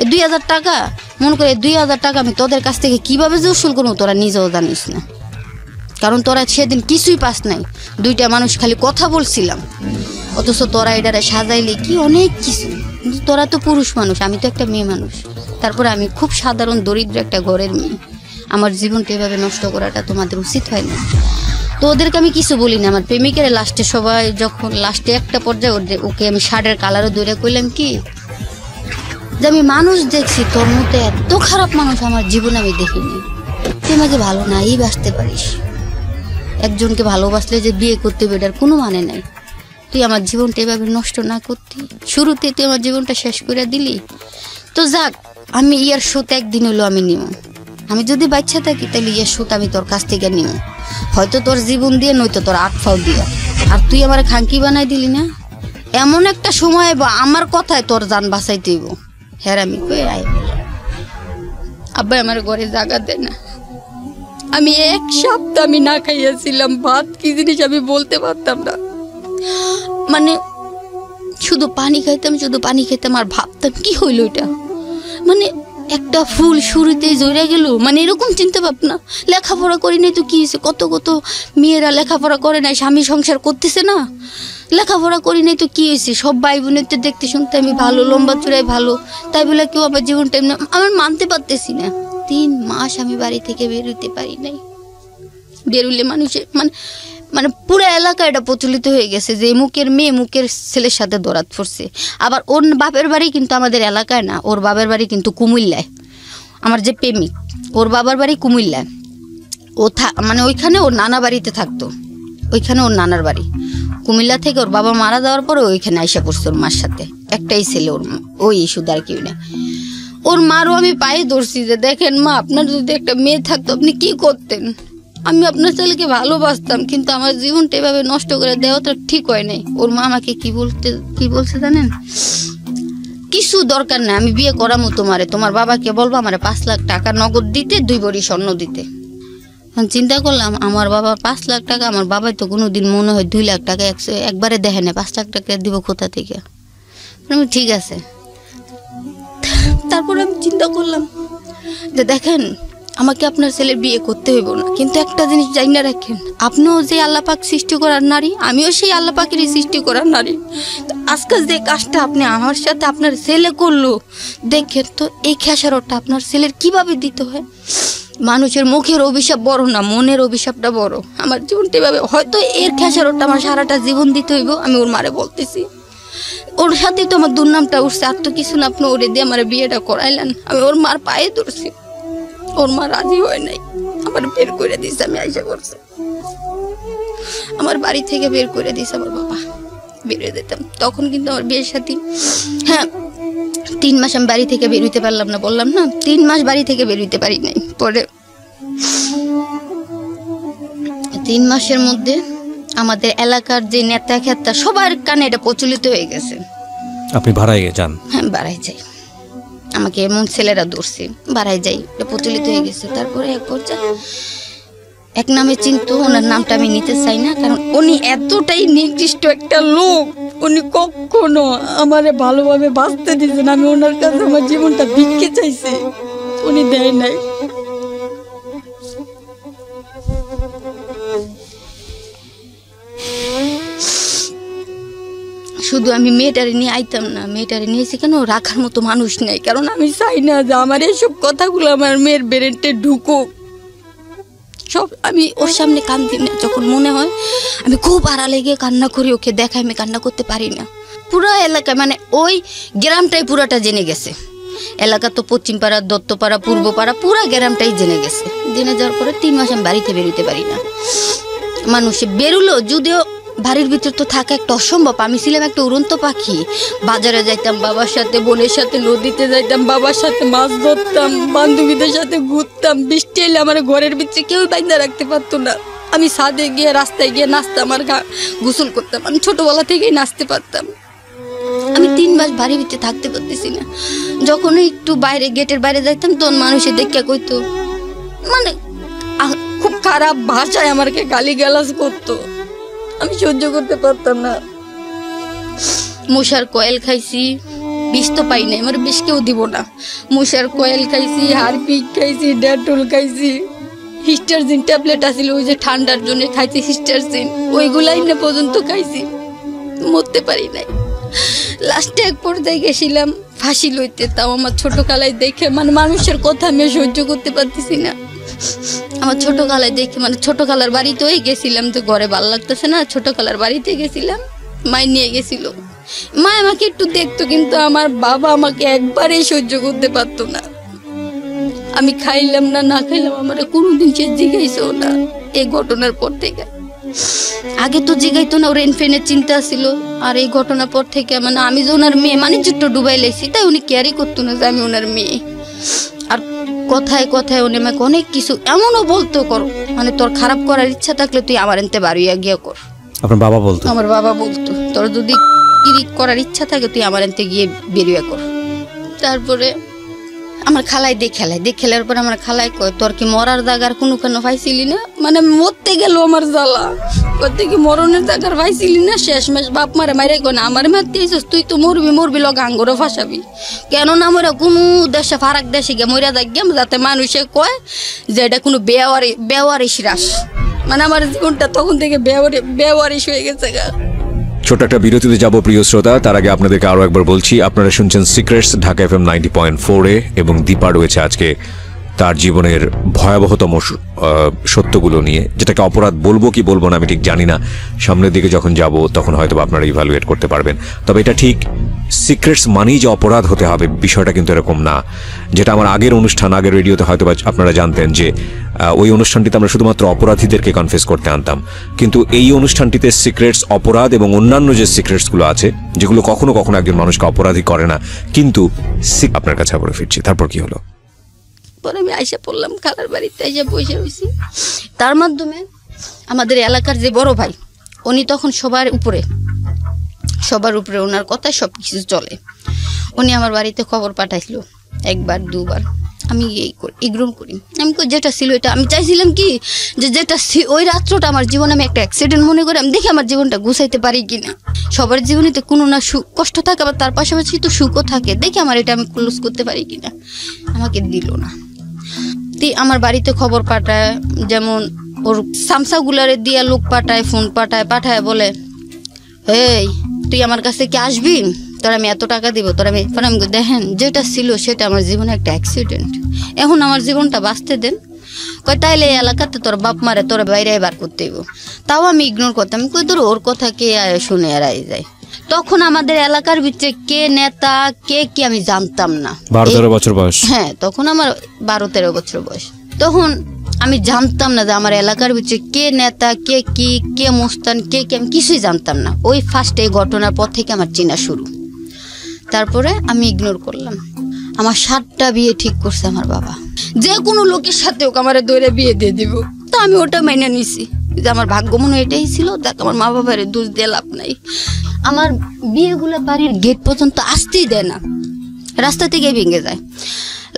Speaker 1: এই 2000 টাকা মনে করে 2000 টাকা আমি তোদের কাছ থেকে কিভাবে যে উসুল করবো তোরা নিজেও জানিস না, কারণ তোরা সেদিন কিছুই পাস নাই, দুইটা মানুষ খালি কথা বলছিলাম, অথচ তোরা এটারে সাজাইলে কি অনেক কিছু। কিন্তু তোরা তো পুরুষ মানুষ, আমি তো একটা মেয়ে মানুষ। তারপরে আমি খুব সাধারণ দরিদ্র একটা ঘরের মেয়ে, আমার জীবনটা এভাবে নষ্ট করাটা তোমাদের উচিত হয় না। তো ওদেরকে আমি কিছু বলি না। আমার প্রেমিকের লাস্টে সবাই যখন লাস্টে একটা পর্যায়ে ওকে আমি শার্টের কালারও দৌড়ে কইলাম কি যে আমি মানুষ দেখছি, তোর মতো এত খারাপ মানুষ আমার জীবনে আমি দেখিনি। তুই আমাকে ভালো নাই বাসতে পারিস, একজনকে ভালোবাসলে যে বিয়ে করতে হবে এটার কোনো মানে নাই। তুই আমার জীবনটা এভাবে নষ্ট না করতি, শুরুতে তুই আমার জীবনটা শেষ করে দিলি। তো যাক, আমি ইয়ার শোতে একদিন হলো আমি নিব, আমি যদি বাচ্চা থাকি তাহলে ইয়ার শোত আমি তোর কাছ থেকে নিব, হয়তো তোর জীবন দিয়ে নয়তো তোর আটফাও দিয়ে। আর তুই আমার খাঙ্কি বানাই দিলি না, এমন একটা সময় আমার কথায় তোর জান বাঁচাইতে হইব। হ্যাঁ আমি কই আই আব্বা আমার ঘরে জায়গা দেয় না, আমি এক সপ্তাহ আমি না খাইয়াছিলাম, ভাত কি জিনিস আমি বলতে পারতাম না, মানে শুধু পানি খাইতাম আর ভাবতাম কি হইল এটা, মানে একটা ফুল শুরুতেই জড়ে গেল, মানে এরকম চিন্তা ভাবনা। লেখাপড়া করি নাই তো কি হয়েছে, কত মেয়েরা লেখাপড়া করে নাই, স্বামী সংসার করতেছে না, লেখাপড়া করি নাই তো কি হয়েছে, সব ভাই বোনের তো দেখতে শুনতে আমি ভালো, লম্বা চূড়াই ভালো, তাই বলে কেউ আমার জীবনটা আমার মানতে পারতেছি না। 3 মাস আমি বাড়ি থেকে বেরোতে পারি নাই, বেরোলে মানুষের মানে পুরো এলাকা এটা প্রচলিত হয়ে গেছে যে মুখের মেয়ে মুখের ছেলের সাথে দৌড়াত পড়ছে। আবার ওর বাপের বাড়ি কিন্তু আমাদের এলাকায় না, ওর বাবার বাড়ি কিন্তু কুমিল্লায়। আমার যে প্রেমিক ওর বাবার বাড়ি কুমিল্লায়, ও মানে ওইখানে ওর নানা বাড়িতে থাকতো, ওইখানে ওর নানার বাড়ি। কুমিল্লা থেকে ওর বাবা মারা যাওয়ার পরে ওইখানে আইসা পড়ছে ওর মার সাথে, একটাই ছেলে ওর, ওই শুধু আর কেউ না। ওর মারও আমি পায়ে ধরছি যে দেখেন মা, আপনার যদি একটা মেয়ে থাকতো আপনি কি করতেন, আমি আপনার ছেলেকে ভালোবাসতাম, কিন্তু আমার জীবনটা এভাবে নষ্ট করে দেওয়াটা ঠিক হয় নাই। ওর মা আমাকে কি বলছে জানেন, কিছু দরকার নাই, আমি বিয়ে করামো তোমারে, তোমার বাবাকে বলবো আমার 5 লাখ টাকা নগদ দিতে, 2 ভরি স্বর্ণ দিতে। চিন্তা করলাম আমার বাবা 5 লাখ টাকা, আমার বাবাই তো কোনোদিন মনে হয় 2 লাখ টাকা একবারে দেখে না, 5 লাখ টাকা দিব কোথা থেকে। ঠিক আছে। তারপর আমি চিন্তা করলাম যে দেখেন আমাকে আপনার ছেলের বিয়ে করতে হইব না, কিন্তু একটা জিনিস জানিনা রাখেন, আপনিও যে আল্লাহ পাক সৃষ্টি করার নারী, আমিও সেই আল্লাহ পাকেরই সৃষ্টি করার নারী। আজকাল যে কাজটা আপনি আমার সাথে আপনার ছেলে করলো, দেখেন তো এই খেসারতটা আপনার ছেলের কিভাবে দিতে হয়। মানুষের মুখের অভিশাপ বড় না, মনের অভিশাপটা বড়। আমার জীবনটা এভাবে হয়তো এর খেসারতটা আমার সারাটা জীবন দিতে হইব। আমি ওর মারে বলতেছি, ওর সাথে তো আমার দুর্নামটা উঠছে, আর তো কিছু না, আপনি ওরে দিয়ে আমার বিয়েটা করাইলেন। আমি ওর মার পায়ে ধরছি, ওর মা রাজি হয় নাই, আমার বের করে দিছে। আমি আইসা করছি, আমার বাড়ি থেকে বের করে দিছে আমার বাবা, বেরিয়ে দিতাম তখন কিন্তু আমার বিয়ের সাথে। হ্যাঁ 3 মাস আমি বাড়ি থেকে বেরোতে পারলাম না, বললাম না 3 মাস বাড়ি থেকে বেরোতে পারি নাই। পরে 3 মাসের মধ্যে আমাদের এলাকার যে নেতা খেতা সবার কানে এটা প্রচলিত হয়ে গেছে
Speaker 2: আপনি ভাড়ায় যান?
Speaker 1: হ্যাঁ, বাড়াই যাই। আমাকে এমন ছেলেরা ধরছে, বাড়াই যাই, এটা প্রচলিত হয়ে গেছে। তারপরে এক পর্যায়ে এক নামে চিনতো, ওনার নামটা আমি নিতে চাই না, কারণ উনি এতটাই নিকৃষ্ট একটা লোক। উনি কখনো আমারে ভালোভাবে বাঁচতে দিয়েছেন। আমি ওনার কাছে আমার জীবনটা ভিক্ষে চাইছি, উনি দেয় নাই। শুধু আমি মেয়েটারে নিয়ে আইতাম না, মেয়েটারে নিয়েছি কেন, রাখার মতো মানুষ নেই। কারণ আমি চাই না যে আমার এইসব কথাগুলো আমার মেয়ের ব্রেনটে ঢুকুক। সব আমি ওর সামনে কান্দি না, যখন মনে হয় আমি খুব আড়ালে গিয়ে কান্না করি, ওকে দেখাই আমি কান্না করতে পারি না। পুরো এলাকায় মানে ওই গ্রামটাই পুরাটা জেনে গেছে। এলাকা তো পশ্চিমপাড়া, দত্তপাড়া, পূর্বপাড়া, পুরা গ্রামটাই জেনে গেছে। জেনে যাওয়ার পরে 3 মাস আমি বাড়িতে বেরোতে পারি না। মানুষে বেরোলো, যদিও বাড়ির ভিতর তো থাকা একটা অসম্ভব। আমি ছিলাম একটা উড়ন্ত পাখি। বাজারে যাইতাম বাবার সাথে, বোনের সাথে, নদীতে যাইতাম বাবার সাথে, মাছ ধরতাম, বান্ধবীদের সাথে ঘুরতাম। বৃষ্টি এলে আমার ঘরের ভিতরে কেউ বাইন্দা রাখতে পারতো না। আমি ছাদে গিয়ে, রাস্তায় গিয়ে নাচতাম আর গোসল করতাম। আমি ছোটবেলা থেকেই নাচতে পারতাম। আমি 3 মাস বাড়ির ভিতরে থাকতে পারতেছি না। যখন একটু বাইরে, গেটের বাইরে যাইতাম, তখন মানুষে দেখে কইতো, মানে খুব খারাপ ভাষায় আমাকে গালিগালাজ করতো। আমি সহ্য করতে পারতাম না। মশার কয়েল খাইছি, বিষ তো পাই নাই, আমার বিষ কেউ দিব না। মশার কয়েল খাইছি, হারপিক খাইছি, ডেটল খাইছি, হিস্টারজিন ট্যাবলেট আছিল ওই যে ঠান্ডার জন্য খাইছি, হিস্টারজিন, ওইগুলাই না পর্যন্ত খাইছি, মরতে পারি নাই। লাস্টে এক পর্যায়ে গেছিলাম ফাঁসি লইতে, তাও আমার ছোট কালাই দেখে, মানে মানুষের কথা আমি সহ্য করতে পারতেছি না। আমার ছোট খালায় দেখে, মানে ছোট খালার বাড়িতেই গেছিলাম, তো ঘরে ভালো লাগতেছে না, ছোট খালার বাড়িতে গেছিলাম, মাই নিয়ে গেছিল। মা আমাকে একটু দেখতো, কিন্তু আমার বাবা আমাকে একবারেই সহ্য করতে পারতো না। আমি খাইলাম না, না খাইলাম, আমার কোনোদিন সে জিগাইছো না। এই ঘটনার পর থেকে, আগে তো জিগাইতো না, ওর রেনফেনের চিন্তা ছিল। আর এই ঘটনার পর থেকে, মানে আমি যে ওনার মেয়ে, মানে যুদ্ধ ডুবাই লাইছি, তাই উনি ক্যারি করতো না যে আমি ওনার মেয়ে। আর কথায় কথায় উনি আমাকে অনেক কিছু এমনও বলতো, কর মানে তোর খারাপ করার ইচ্ছা থাকলে তুই আমার এনতে বাড়িয়া গিয়ে কর।
Speaker 2: আপনার বাবা বলতো?
Speaker 1: আমার বাবা বলতো, তোর যদি কিরি করার ইচ্ছা থাকে তুই আমার এনতে গিয়ে বেরিয়ে কর। তারপরে আমার খালাই খেলার পর আমার খালাই কয়, তোর কি মরার জায়গার কোনো পাইছিলি না? মানে মরতে গেল আমার জ্বালা, করতে কি মরণের জায়গার পাইছিলি না? শেষমেশ বাপ মারে মারে গো না, আমার মারতে আইছিস, তুই তো মরবি লগ আঙ্গুরও ফাঁসাবি। কেন না মরা কোনো দেশে, ফারাক দেশে গিয়ে মরা যাক গেম, যাতে মানুষে কয় যে এটা কোনো বেওয়ারিশ রাস। মানে আমার জীবনটা তখন থেকে বেওয়ারিশ হয়ে গেছে গা।
Speaker 2: ছোট একটা বিরতিতে যাব প্রিয় শ্রোতা। তার আগে আপনাদেরকে আরো একবার বলছি, আপনারা শুনছেন সিক্রেটস ঢাকা FM 90.4-এ, এবং দীপা রয়েছে আজকে তার জীবনের ভয়াবহতম সত্যগুলো নিয়ে, যেটাকে অপরাধ বলবো কি বলবো না আমি ঠিক জানি না। সামনের দিকে যখন যাব তখন হয়তো আপনারা ইভ্যালুয়েট করতে পারবেন। তবে এটা ঠিক, সিক্রেটস মানেই যে অপরাধ হতে হবে বিষয়টা কিন্তু এরকম না। যেটা আমার আগের অনুষ্ঠান, আগের রেডিওতে হয়তো আপনারা জানতেন যে ওই অনুষ্ঠানটিতে আমরা শুধুমাত্র অপরাধীদেরকে কনফেস করতে আনতাম, কিন্তু এই অনুষ্ঠানটিতে সিক্রেটস, অপরাধ এবং অন্যান্য যে সিক্রেটসগুলো আছে, যেগুলো কখনো কখনো একজন মানুষকে অপরাধী করে না, কিন্তু আপনার কাছে আবার ফিরছি। তারপর কি হলো?
Speaker 1: পরে আমি আইসা পড়লাম খালার বাড়িতে, আইসা বসে রয়েছি। তার মাধ্যমে আমাদের এলাকার যে বড় ভাই, উনি তখন সবার উপরে ওনার কথায় সব কিছু চলে। উনি আমার বাড়িতে খবর পাঠাইছিল 1বার 2বার, আমি ইগনোর করি। আমি যেটা ছিল এটা আমি চাইছিলাম কি, যে যেটা ওই রাত্রটা আমার জীবনে আমি একটা অ্যাক্সিডেন্ট মনে করি, আমি দেখি আমার জীবনটা গুছাইতে পারি কিনা। সবার জীবনে তো কোনো না কষ্ট থাকে, আবার তার পাশাপাশি তো সুখও থাকে, দেখি আমার এটা আমি ক্লোজ করতে পারি কিনা। আমাকে দিল না। আমার বাড়িতে খবর পাঠায়, যেমন ওর সামসাগুলারে দিয়া লোক পাঠায়, ফোন পাঠায় বলে, এই তুই আমার কাছে কি আসবি, তোর আমি এত টাকা দিব, তোর আমি দেখেন যেটা ছিল সেটা আমার জীবনে একটা অ্যাক্সিডেন্ট, এখন আমার জীবনটা বাঁচতে দেন। কয় তাইলে এই এলাকাতে তোর বাপ মারে তোর বাইরে বার করতে হইব। তাও আমি ইগনোর করতাম, কই তোর ওর কথা কে শুনে এড়াই যায়। তখন আমাদের এলাকার ভিতরে কে নেতা কে কি আমি জানতাম না।
Speaker 2: 12-13 বছর বয়স।
Speaker 1: হ্যাঁ, তখন আমার 12-13 বছর বয়স। তখন আমি জানতাম না যে আমার এলাকার ভিতরে কে নেতা, কে কি, কে মুস্তান, কে কি, আমি কিছুই জানতাম না। ওই ফার্স্ট এই ঘটনার পর থেকে আমার চেনা শুরু। তারপরে আমি ইগনোর করলাম। আমার 7টা বিয়ে ঠিক করছে আমার বাবা, যে কোনো লোকের সাথে ওকে আমার দৌড়ে বিয়ে দিয়ে দিব। তো আমি ওটা মেনে নিছি, যে আমার ভাগ্য মনে হয় এটাই ছিল। দেখ আমার মা বাবার দোষ দিয়ে লাভ নাই। আমার বিয়েগুলো বাড়ির গেট পর্যন্ত আসতেই দেয় না, রাস্তা থেকে ভেঙে যায়।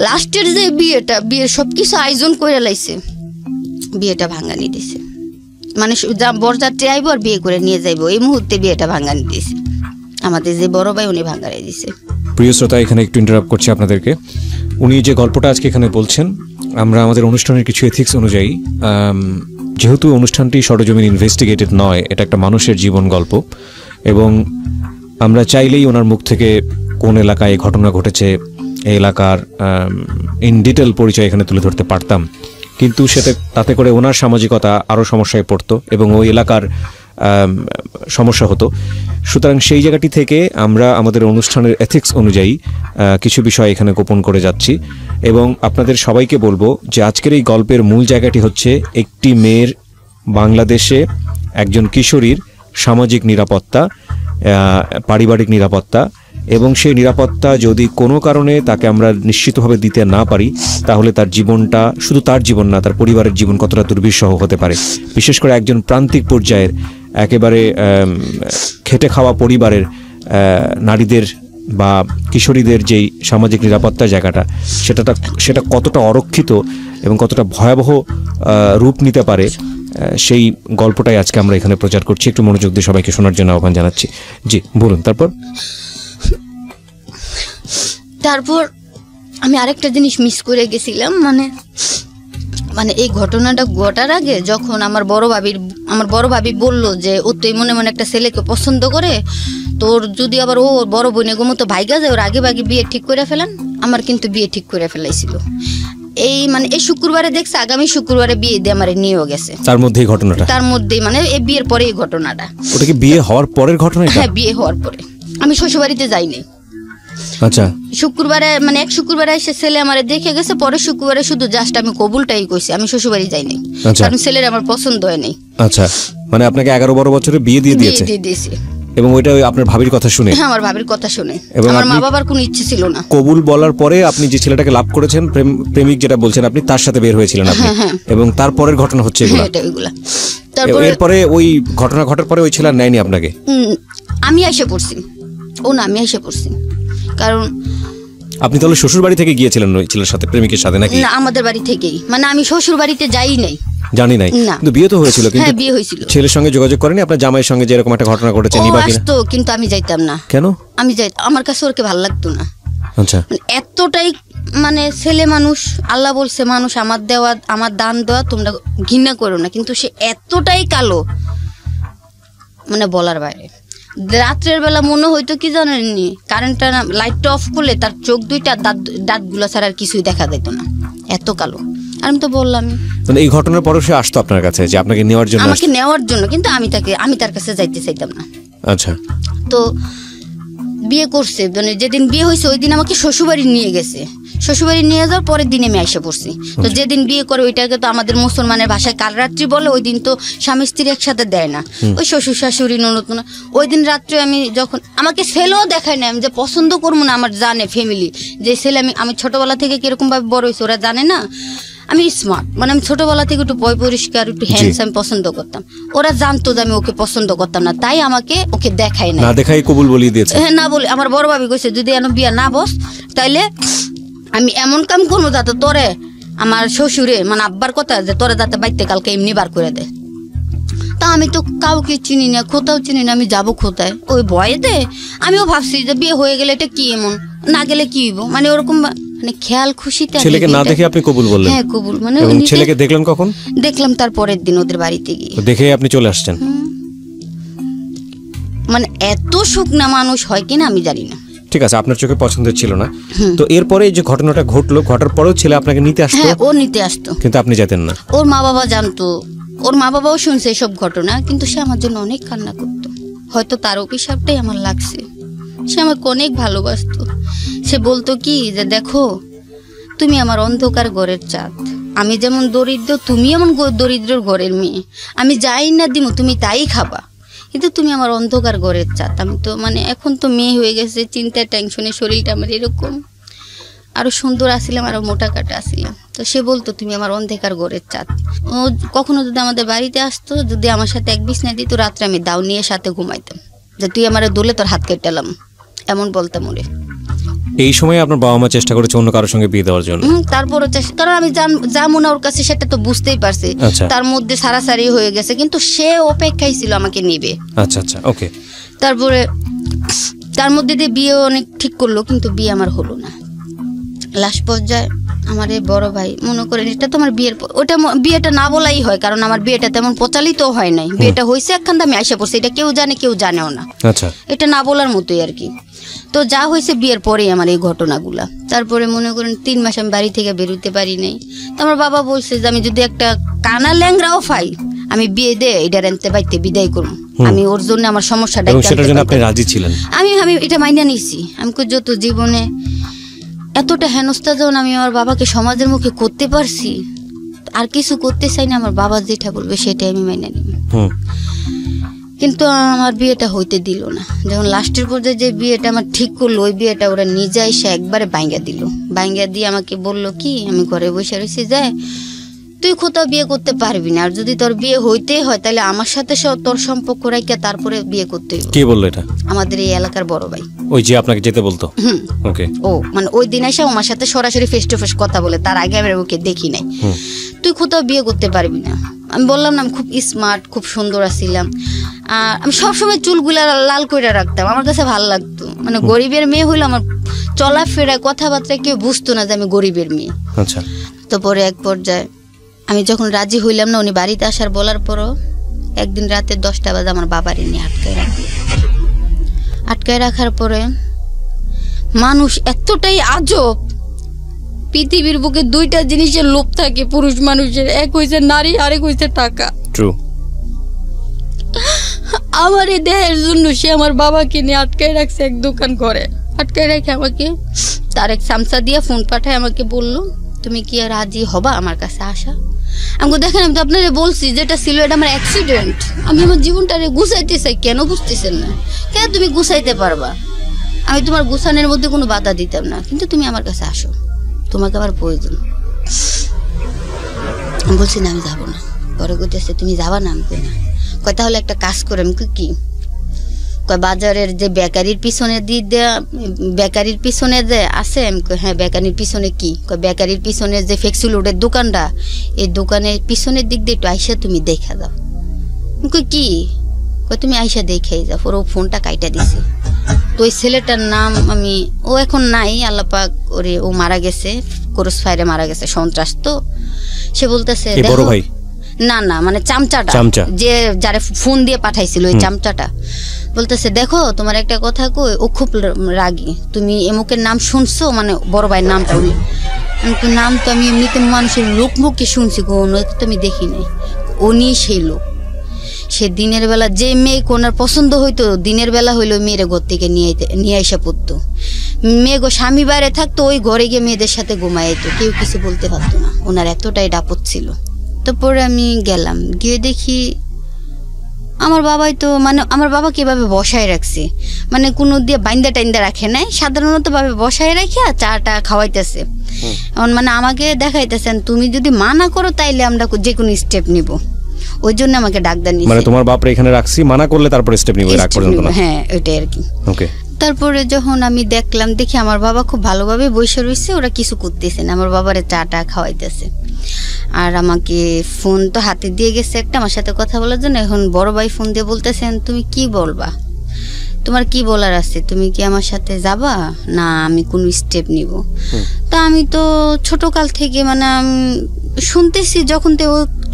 Speaker 1: লাস্টের যে বিয়ের সব কিছু আয়োজন করে লাইছে, বিয়েটা ভাঙানি দিছে। মানে বরযাত্রী আইব আর বিয়ে করে নিয়ে যাইব, এই মুহূর্তে বিয়েটা ভাঙানি দিছে। আমাদের যে বড় ভাই উনি ভাঙাই দিছে।
Speaker 2: প্রিয় শ্রোতা, এখানে একটু ইন্টারাপ্ট করছি আপনাদেরকে। উনি যে গল্পটা আজকে এখানে বলছেন, আমরা আমাদের অনুষ্ঠানের কিছু এথিক্স অনুযায়ী, যেহেতু অনুষ্ঠানটি সরজমিন ইনভেস্টিগেটেড নয়, এটা একটা মানুষের জীবন গল্প, এবং আমরা চাইলেই ওনার মুখ থেকে কোন এলাকায় ঘটনা ঘটেছে, এই এলাকার ইন ডিটেল পরিচয় এখানে তুলে ধরতে পারতাম, কিন্তু তাতে করে ওনার সামাজিকতা আরও সমস্যায় পড়তো এবং ওই এলাকার সমস্যা হতো। সুতরাং সেই জায়গাটি থেকে আমরা আমাদের অনুষ্ঠানের এথিক্স অনুযায়ী কিছু বিষয় এখানে গোপন করে যাচ্ছি, এবং আপনাদের সবাইকে বলবো যে আজকের এই গল্পের মূল জায়গাটি হচ্ছে একটি মেয়ের, বাংলাদেশে একজন কিশোরীর সামাজিক নিরাপত্তা, পারিবারিক নিরাপত্তা, এবং সেই নিরাপত্তা যদি কোনো কারণে তাকে আমরা নিশ্চিতভাবে দিতে না পারি, তাহলে তার জীবনটা, শুধু তার জীবন না, তার পরিবারের জীবন কতটা দুর্বিষহ হতে পারে। বিশেষ করে একজন প্রান্তিক পর্যায়ের একেবারে খেটে খাওয়া পরিবারের নারীদের বা কিশোরীদের যেই সামাজিক নিরাপত্তার জায়গাটা, সেটা কতটা অরক্ষিত এবং কতটা ভয়াবহ রূপ নিতে পারে, সেই গল্পটাই আজকে আমরা এখানে প্রচার করছি। একটু মনোযোগ দিয়ে সবাইকে শোনার জন্য আহ্বান জানাচ্ছি। জি বলুন।
Speaker 1: তারপর আমি আরেকটা জিনিস মিস করে গেছিলাম, মানে এই ঘটনাটা ঘটার আগে যখন আমার বড় ভাবি বলল যে ও তুই মনে মনে একটা ছেলেকে পছন্দ করে, তোর যদি আবার ও বড় বোনে মতো ভাইগা যায়, ওর আগে বিয়ে ঠিক করে ফেলান। আমার কিন্তু বিয়ে ঠিক করে ফেলাইছিল। এই শুক্রবারে দেখছে, আগামী শুক্রবারে বিয়ে দিয়ে আমার নিয়েও গেছে। তার মধ্যেই মানে এই বিয়ের পরে এই ঘটনাটা।
Speaker 2: ওটা কি বিয়ে হওয়ার পরের ঘটনা?
Speaker 1: হ্যাঁ, বিয়ে হওয়ার পরে। আমি শ্বশুরবাড়িতে যাইনি।
Speaker 2: আচ্ছা,
Speaker 1: শুক্রবারে মানে এক শুক্রবারে এসে ছেলে আমারে দেখে গেছে, পরে শুক্রবারে শুধু জাস্ট আমি কবুলটাই কইছি, আমি শ্বশুরবাড়ি যাইনি, কারণ ছেলের আমার পছন্দ হয় নাই।
Speaker 2: আচ্ছা, মানে আপনাকে 11-12 বছরে বিয়ে দিয়ে দিয়েছে? এবং ওইটা আপনার ভাবির কথা শুনে?
Speaker 1: হ্যাঁ, আমার ভাবির কথা শুনে। আমার মা বাবার কোনো ইচ্ছে ছিল না।
Speaker 2: কবুল বলার পরে আপনি যে ছেলেটাকে লাভ করেছেন, প্রেমিক যেটা বলছেন আপনি, তার সাথে বের হয়েছিলেন আপনি, এবং তারপরের ঘটনা হচ্ছে এগুলা। এরপরে ওই ঘটনা ঘটার পরে ওই ছেলে নেয়নি আপনাকে?
Speaker 1: আমি এসে পড়ছি। আমি এসে পড়ছি, কারণ
Speaker 2: আপনি তাহলে শ্বশুর বাড়ি থেকে গিয়েছিলেন ওই ছেলের সাথে, প্রেমিকের সাথে নাকি?
Speaker 1: না, আমাদের বাড়ি থেকেই। মানে আমি শ্বশুর বাড়িতে যাই নাই,
Speaker 2: জানি নাই। কিন্তু বিয়ে তো হয়েছিল?
Speaker 1: হ্যাঁ, বিয়ে হয়েছিল।
Speaker 2: ছেলের সঙ্গে যোগাযোগ করেনি আপনার জামাইয়ের সঙ্গে যে এরকম একটা ঘটনা ঘটেছে? নিবা কিনা?
Speaker 1: আসতো, কিন্তু আমি যাইতাম না।
Speaker 2: কেন?
Speaker 1: আমার কাছে ওরকে ভালো লাগতো না।
Speaker 2: আচ্ছা,
Speaker 1: এতটাই মানে ছেলে মানুষ, আল্লাহ বলছে মানুষ আমার দেওয়া, আমার দান দেওয়া, তোমরা ঘৃণা করো না, কিন্তু সে এতটাই কালো, মানে বলার বাইরে। রাত্রের বেলা মনে হইতো কি জানেননি, কারেন্টটা লাইটটা অফ করলে তার চোখ দুইটা দাঁতগুলো ছাড়া আর কিছুই দেখা যেত না, এত কালো। আমি তো বললাম,
Speaker 2: মানে এই ঘটনার পরে সে আসতো আপনার কাছে যে আপনাকে নেওয়ার জন্য?
Speaker 1: আমাকে নেওয়ার জন্য, কিন্তু আমি তার কাছে যাইতে চাইতাম না।
Speaker 2: আচ্ছা,
Speaker 1: তো বিয়ে করছে, মানে যেদিন বিয়ে হয়েছে ওই দিন আমাকে শ্বশুরবাড়ি নিয়ে গেছে। শ্বশুরবাড়ি নিয়ে যাওয়ার পরের দিনে আমি আইসা পড়ছি। তো যেদিন বিয়ে করে, ওইটাকে তো আমাদের মুসলমানের ভাষায় কাল রাত্রি বলে, ওই দিন তো স্বামী স্ত্রী একসাথে দেয় না, ওই শ্বশুর শাশুড়ি ননদ। ওই দিন রাত্রে আমি যখন, আমাকে ছেলেও দেখায় না, আমি যে পছন্দ করবো না, আমার জানে ফ্যামিলি যে ছেলে, আমি ছোটবেলা থেকে কিরকম ভাবে বড় হয়েছি ওরা জানে না, আমি স্মার্ট, মানে আমি ছোটবেলা থেকে একটু পয় পরিষ্কার, একটু হ্যান্ডসাম পছন্দ করতাম। ওরা জানতো যে আমি ওকে পছন্দ করতাম না, তাই আমাকে ওকে দেখায় না,
Speaker 2: দেখাই কবুল বলিয়ে দিয়েছে।
Speaker 1: হ্যাঁ, না বলে আমার বড় ভাবি কইছে যদি এমন বিয়া না বস, তাইলে আমি এমন কাম করবো যাতে তোরে আমার শ্বশুরে, মানে আব্বার কথা, যে তোরে যাতে বাইতে কালকে এমনি বার করে দেয়। তা আমি তো কাউকে চিনি না, কোথাও চিনি না, আমি যাবো কোথায়? ওই ভয়েতে আমিও ভাবছি যে বিয়ে হয়ে গেলে এটা কি এমন, না গেলে কি হইব, মানে ওরকম, মানে খেয়াল খুশিতে।
Speaker 2: ছেলেকে না দেখে আপনি কবুল বললেন?
Speaker 1: হ্যাঁ, কবুল। মানে
Speaker 2: ছেলেকে দেখলেন কখন?
Speaker 1: দেখলাম তার পরের দিন ওদের বাড়িতে গিয়ে।
Speaker 2: দেখে আপনি চলে আসছেন?
Speaker 1: মানে এত শুকনা মানুষ হয় কিনা আমি জানি না।
Speaker 2: ঠিক আছে, আপনার চোখে পছন্দের ছিল না। তো এরপরে যে ঘটনাটা ঘটলো, ঘটার পরেও ছেলে আপনাকে নিতে আসতো?
Speaker 1: হ্যাঁ, ও নিতে আসতো,
Speaker 2: কিন্তু আপনি যেতেন না?
Speaker 1: ওর মা বাবা জানতো, ওর মা বাবাও শুনছে এসব ঘটনা, কিন্তু সে আমার জন্য অনেক কান্না করতো। হয়তো তার অভিশাপটাই আমার লাগছে। সে আমাকে অনেক ভালোবাসতো। সে বলতো কি যে দেখো, তুমি আমার অন্ধকার ঘরের চাঁদ, আমি যেমন দরিদ্র, তুমি এমন দরিদ্রর ঘরের মেয়ে, আমি যাই না দিব তুমি তাই খাবা, কিন্তু তুমি আমার অন্ধকার ঘরের চাঁদ। আমি তো মানে এখন তো মেয়ে হয়ে গেছে, চিন্তায় টেনশনে শরীরটা আমার এরকম, আরো সুন্দর আসছিলাম, আরো মোটা কাটা আসছিলাম। তো সে বলতো তুমি আমার অন্ধকার ঘরের চাঁদ। ও কখনো যদি আমাদের বাড়িতে আসতো, যদি আমার সাথে এক বিছনা দিত, রাত্রে আমি দাও নিয়ে সাথে ঘুমাইতাম, যে তুই আমার দোলে তোর হাত কেটেলাম, এমন বলতাম ওরে।
Speaker 2: এই সময় আপনার বাবা মা চেষ্টা করেছে অন্য কারোর সঙ্গে বিয়ে দেওয়ার জন্য?
Speaker 1: তারপরও কারণ আমি যাবো না ওর কাছে সেটা তো বুঝতেই পারছি। তার মধ্যে সারাসারি হয়ে গেছে, কিন্তু সে অপেক্ষায় ছিল আমাকে নিবে।
Speaker 2: আচ্ছা আচ্ছা, ওকে।
Speaker 1: তারপরে তার মধ্যে দিয়ে বিয়ে অনেক ঠিক করলো, কিন্তু বিয়ে আমার হলো না। লাস্ট পর্যায়ে আমার এই বড় ভাই মনে করেন এটা তো আমার বিয়েটা না বলাই হয়, কারণ আমার বিয়েটা তেমন প্রচালিত হয় নাই। বিয়েটা হয়েছে একখান আমি আইসা পড়ছি, এটা কেউ জানে কেউ জানেও না।
Speaker 2: আচ্ছা,
Speaker 1: এটা না বলার মতোই আর কি। তো যা হয়েছে বিয়ের পরেই আমার এই ঘটনাগুলা। তারপরে মনে করেন 3 মাস আমি বাড়ি থেকে বেরোতে পারি নাই। তো আমার বাবা বলছে যে আমি যদি একটা কানা ল্যাংরাও পাই আমি বিয়ে দে এটা রেনতে বাইতে বিদায় করবো। আমি ওর জন্য আমার সমস্যাটা
Speaker 2: রাজি ছিলেন? আমি
Speaker 1: এটা মাইনা নিছি। আমি যত জীবনে এতটা হেনস্থা যখন আমি আমার বাবাকে সমাজের মুখে করতে পারছি, আর কিছু করতে চাই না, আমার বাবা যেটা বলবে সেটাই আমি মাইনা নিব। কিন্তু আমার বিয়েটা হইতে দিল না। যখন লাস্টের পর্যায়ে যে বিয়েটা আমার ঠিক করলো, ওই বিয়েটা ওরা নিজে এসে একবারে ভাঙ্গা দিল। ভাঙ্গা দিয়ে আমাকে বললো কি, আমি ঘরে বসে রয়েছি, যায় তুই কোথাও বিয়ে করতে পারবি না, আর যদি তোর বিয়ে হইতেই হয় তাহলে আমার সাথে তোর সম্পর্ক রাখা তারপরে বিয়ে করতে হবে।
Speaker 2: কে বললো এটা?
Speaker 1: আমাদের এই এলাকার বড় ভাই।
Speaker 2: ওই যে আপনাকে যেতে বলতো? ওকে।
Speaker 1: ও মানে ওই দিন এসে আমার সাথে সরাসরি ফেস টু ফেস কথা বলে, তার আগে আমি ওকে দেখি নাই। তুই কোথাও বিয়ে করতে পারবি না। আমি বললাম না আমি খুব স্মার্ট, খুব সুন্দর আছিলাম, আর আমি সবসময় চুলগুলা লাল করে রাখতাম, আমার কাছে ভালো লাগতো। মানে গরিবের মেয়ে হইলো, আমার চলাফেরা কথাবার্তা কেউ বুঝতো না যে আমি গরিবের মেয়ে।
Speaker 2: আচ্ছা।
Speaker 1: তো পরে এক পর্যায়ে আমি যখন রাজি হইলাম না, উনি বাড়িতে আসার বলার পরও একদিন রাতে 10টা বাজে আমার বাবার এনে আটকায় রাখার পরে মানুষ এতটাই আজব। পৃথিবীর বুকে 2টা জিনিসের লোভ থাকে পুরুষ মানুষের, এক হইছে নারী, আরেক হইছে টাকা।
Speaker 2: ট্রু।
Speaker 1: আমার এই দেহের জন্য সে আমার বাবাকে নিয়ে আটকায় রাখছে এক দোকান ঘরে। আটকায় রেখে আমাকে তার এক সামসা দিয়ে ফোন পাঠায়, আমাকে বললো তুমি কি রাজি হবা আমার কাছে আসা? আমি দেখেন আমি তো আপনারা বলছি যেটা ছিল এটা আমার অ্যাক্সিডেন্ট, আমি আমার জীবনটারে গুছাইতে চাই, কেন বুঝতেছেন না? কেন তুমি গুছাইতে পারবা? আমি তোমার গুছানোর মধ্যে কোনো বাধা দিতাম না, কিন্তু তুমি আমার কাছে আসো, তোমাকে আমার প্রয়োজন। আমি বলছি না আমি যাবো না। পরে কইতেছে তুমি যাবা না? আমি কই না। কয় তাহলে একটা কাজ করে। আমি কি? কয় বাজারের যে বেকারির পিছনে বেকারির পিছনে যে আছে। আমি কই হ্যাঁ বেকারির পিছনে কি? কয় বেকারির পিছনে যে ফ্লেক্সিলোডের দোকানটা, এই দোকানের পিছনের দিক দিয়ে একটু আইসা তুমি দেখা যাও। আমি কই কি? কয় তুমি আইসা দেখেই যাও। ওর ফোনটা কাইটা দিছে। তো ওই ছেলেটার নাম ও এখন নাই, আল্লাহ পাক ওরে, ও মারা গেছে, ক্রস ফায়ারে মারা গেছে, সন্ত্রাস। তো সে বলতেছে দেখো, না না মানে চামচাটা, যে যারে ফোন দিয়ে পাঠাইছিল ওই চামচাটা, বলতেছে দেখো তোমার একটা কথা কই, ও খুব রাগী, তুমি এমুকের নাম শুনছো? মানে বড় ভাইয়ের নামটা। নাম তো আমি এমনিতে মানুষের লোক মুখে শুনছি, কোনো তো আমি দেখি নাই। উনি সেই লোক। সে দিনের বেলা যে মেয়ে কোনার পছন্দ হইতো, দিনের বেলা হইলো মেয়ের ঘর থেকে নিয়ে এসে পড়তো। মেয়ে স্বামী বাইরে থাকতো, ওই ঘরে গিয়ে মেয়েদের সাথে ঘুমাইতো, কেউ কিছু বলতে পারতো না। ওনার এতটাই ডাপত ছিল। তো পরে আমি গেলাম, গিয়ে দেখি আমার বাবাই তো মানে আমার বাবা কিভাবে বসায় রাখছে, মানে কোনো দিয়ে বাইন্দা টাইন্দা রাখে নাই, সাধারণত ভাবে বসায় রাখে চাটা খাওয়াইতেছে। এখন মানে আমাকে দেখাইতেছেন তুমি যদি মানা করো তাইলে আমরা যে কোনো স্টেপ নিব। ওই জন্য আমাকে ডাক্তার নিয়েছে।
Speaker 2: মানে তোমার বাপরে এখানে রাখছি, মানা করলে তারপর স্টেপ নিব, রাখ পর্যন্ত না।
Speaker 1: হ্যাঁ ওইটাই আর কি।
Speaker 2: ওকে।
Speaker 1: তারপরে যখন আমি দেখি আমার বাবা খুব ভালোভাবে বসে রয়েছে, ওরা কিছু করতেছে না, আমার বাবারে চাটা খাওয়াইতেছে। আর আমাকে ফোন তো হাতে দিয়ে গেছে একটা আমার সাথে কথা বলার জন্য। এখন বড় ভাই ফোন দিয়ে বলতেছেন তুমি কি বলবা, তোমার কি বলার আছে, তুমি কি আমার সাথে যাবা না আমি কোন স্টেপ নিব? তা আমি তো ছোটকাল থেকে মানে শুনতেছি, যখন তো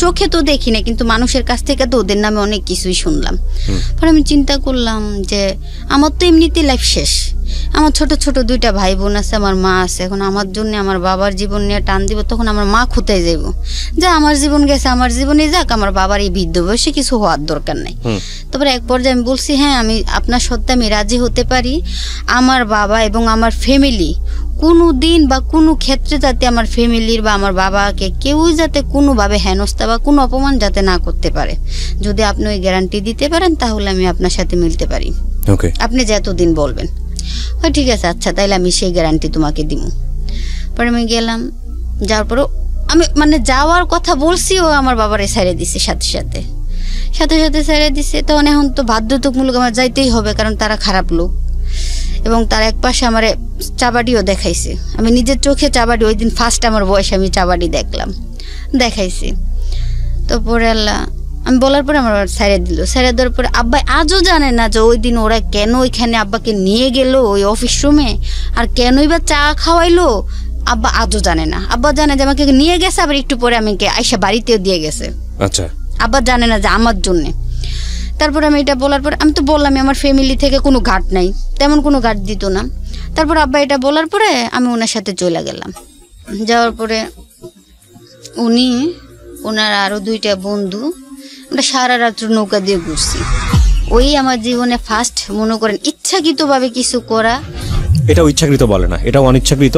Speaker 1: চোখে তো দেখি না, কিন্তু মানুষের কাছ থেকে তো ওদের নামে অনেক কিছুই শুনলাম। পরে আমি চিন্তা করলাম যে আমার তো এমনিতে লাইফ শেষ, আমার ছোট ছোট 2টা ভাই বোন আছে, আমার মা আছে, এখন আমার জন্য আমার বাবার জীবন নিয়ে টান দিব, তখন আমার মা খুঁতে যাইব। যা আমার জীবন গেছে আমার জীবনে যাক, আমার বাবার এই বৃদ্ধ বয়সে কিছু হওয়ার দরকার নাই। তারপরে এক পর্যায়ে আমি বলছি হ্যাঁ আমি আপনার সত্ত্বে আমি রাজি হতে পারি, আমার বাবা এবং আমার ফ্যামিলি কোনো দিন বা কোনো ক্ষেত্রে যাতে আমার ফ্যামিলির বা আমার বাবাকে কেউই যাতে কোনোভাবে হেনস্থা বা কোনো অপমান যাতে না করতে পারে, যদি আপনি ওই গ্যারান্টি দিতে পারেন তাহলে আমি আপনার সাথে মিলতে পারি, আপনি যতদিন বলবেন। ঠিক আছে আচ্ছা তাইলে আমি সেই গ্যারান্টি তোমাকে দিব। পরে আমি গেলাম, যাওয়ার পরও আমি মানে যাওয়ার কথা বলছি, ও আমার বাবারে ছেড়ে দিছে সাথে সাথে ছেড়ে দিছে। তখন এখন তো বাধ্যতামূলক আমার যাইতেই হবে, কারণ তারা খারাপ লোক। এবং তার এক পাশে আমার চাবাডিও দেখাইছে, আমি নিজের চোখে চাবাডি, ওই দিন ফার্স্ট আমার বয়সে আমি চাবাডি দেখাইছি। তো পরে আল্লাহ আমি বলার পরে আমার ছেড়ে দিল। ছেড়ে দেওয়ার পরে আব্বা আজও জানে না যে ওই দিন ওরা কেন ওইখানে আব্বাকে নিয়ে গেল ওই অফিস রুমে, আর কেনই বা চা খাওয়াইলো আব্বা আজও জানে না। আব্বা জানে যে আমাকে নিয়ে গেছে, আবার একটু পরে আমাকে আইসা বাড়িতেও দিয়ে গেছে।
Speaker 2: আচ্ছা,
Speaker 1: আব্বা জানে না যে আমার জন্যে। তারপরে আমি এটা বলার পর আমি তো বললাম আমার ফ্যামিলি থেকে কোনো ঘাট নাই, তেমন কোনো ঘাট দিত না। তারপর আব্বা এটা বলার পরে আমি ওনার সাথে চলে গেলাম। যাওয়ার পরে ওনার আরও 2টা বন্ধু, আমরা সারা রাত্র নৌকা দিয়ে ঘুরছি। ওই আমার জীবনে ফার্স্ট মনে করেন ইচ্ছাকৃতভাবে কিছু করা।
Speaker 2: এটা ইচ্ছাকৃত বলে না, এটা অনিচ্ছাকৃত,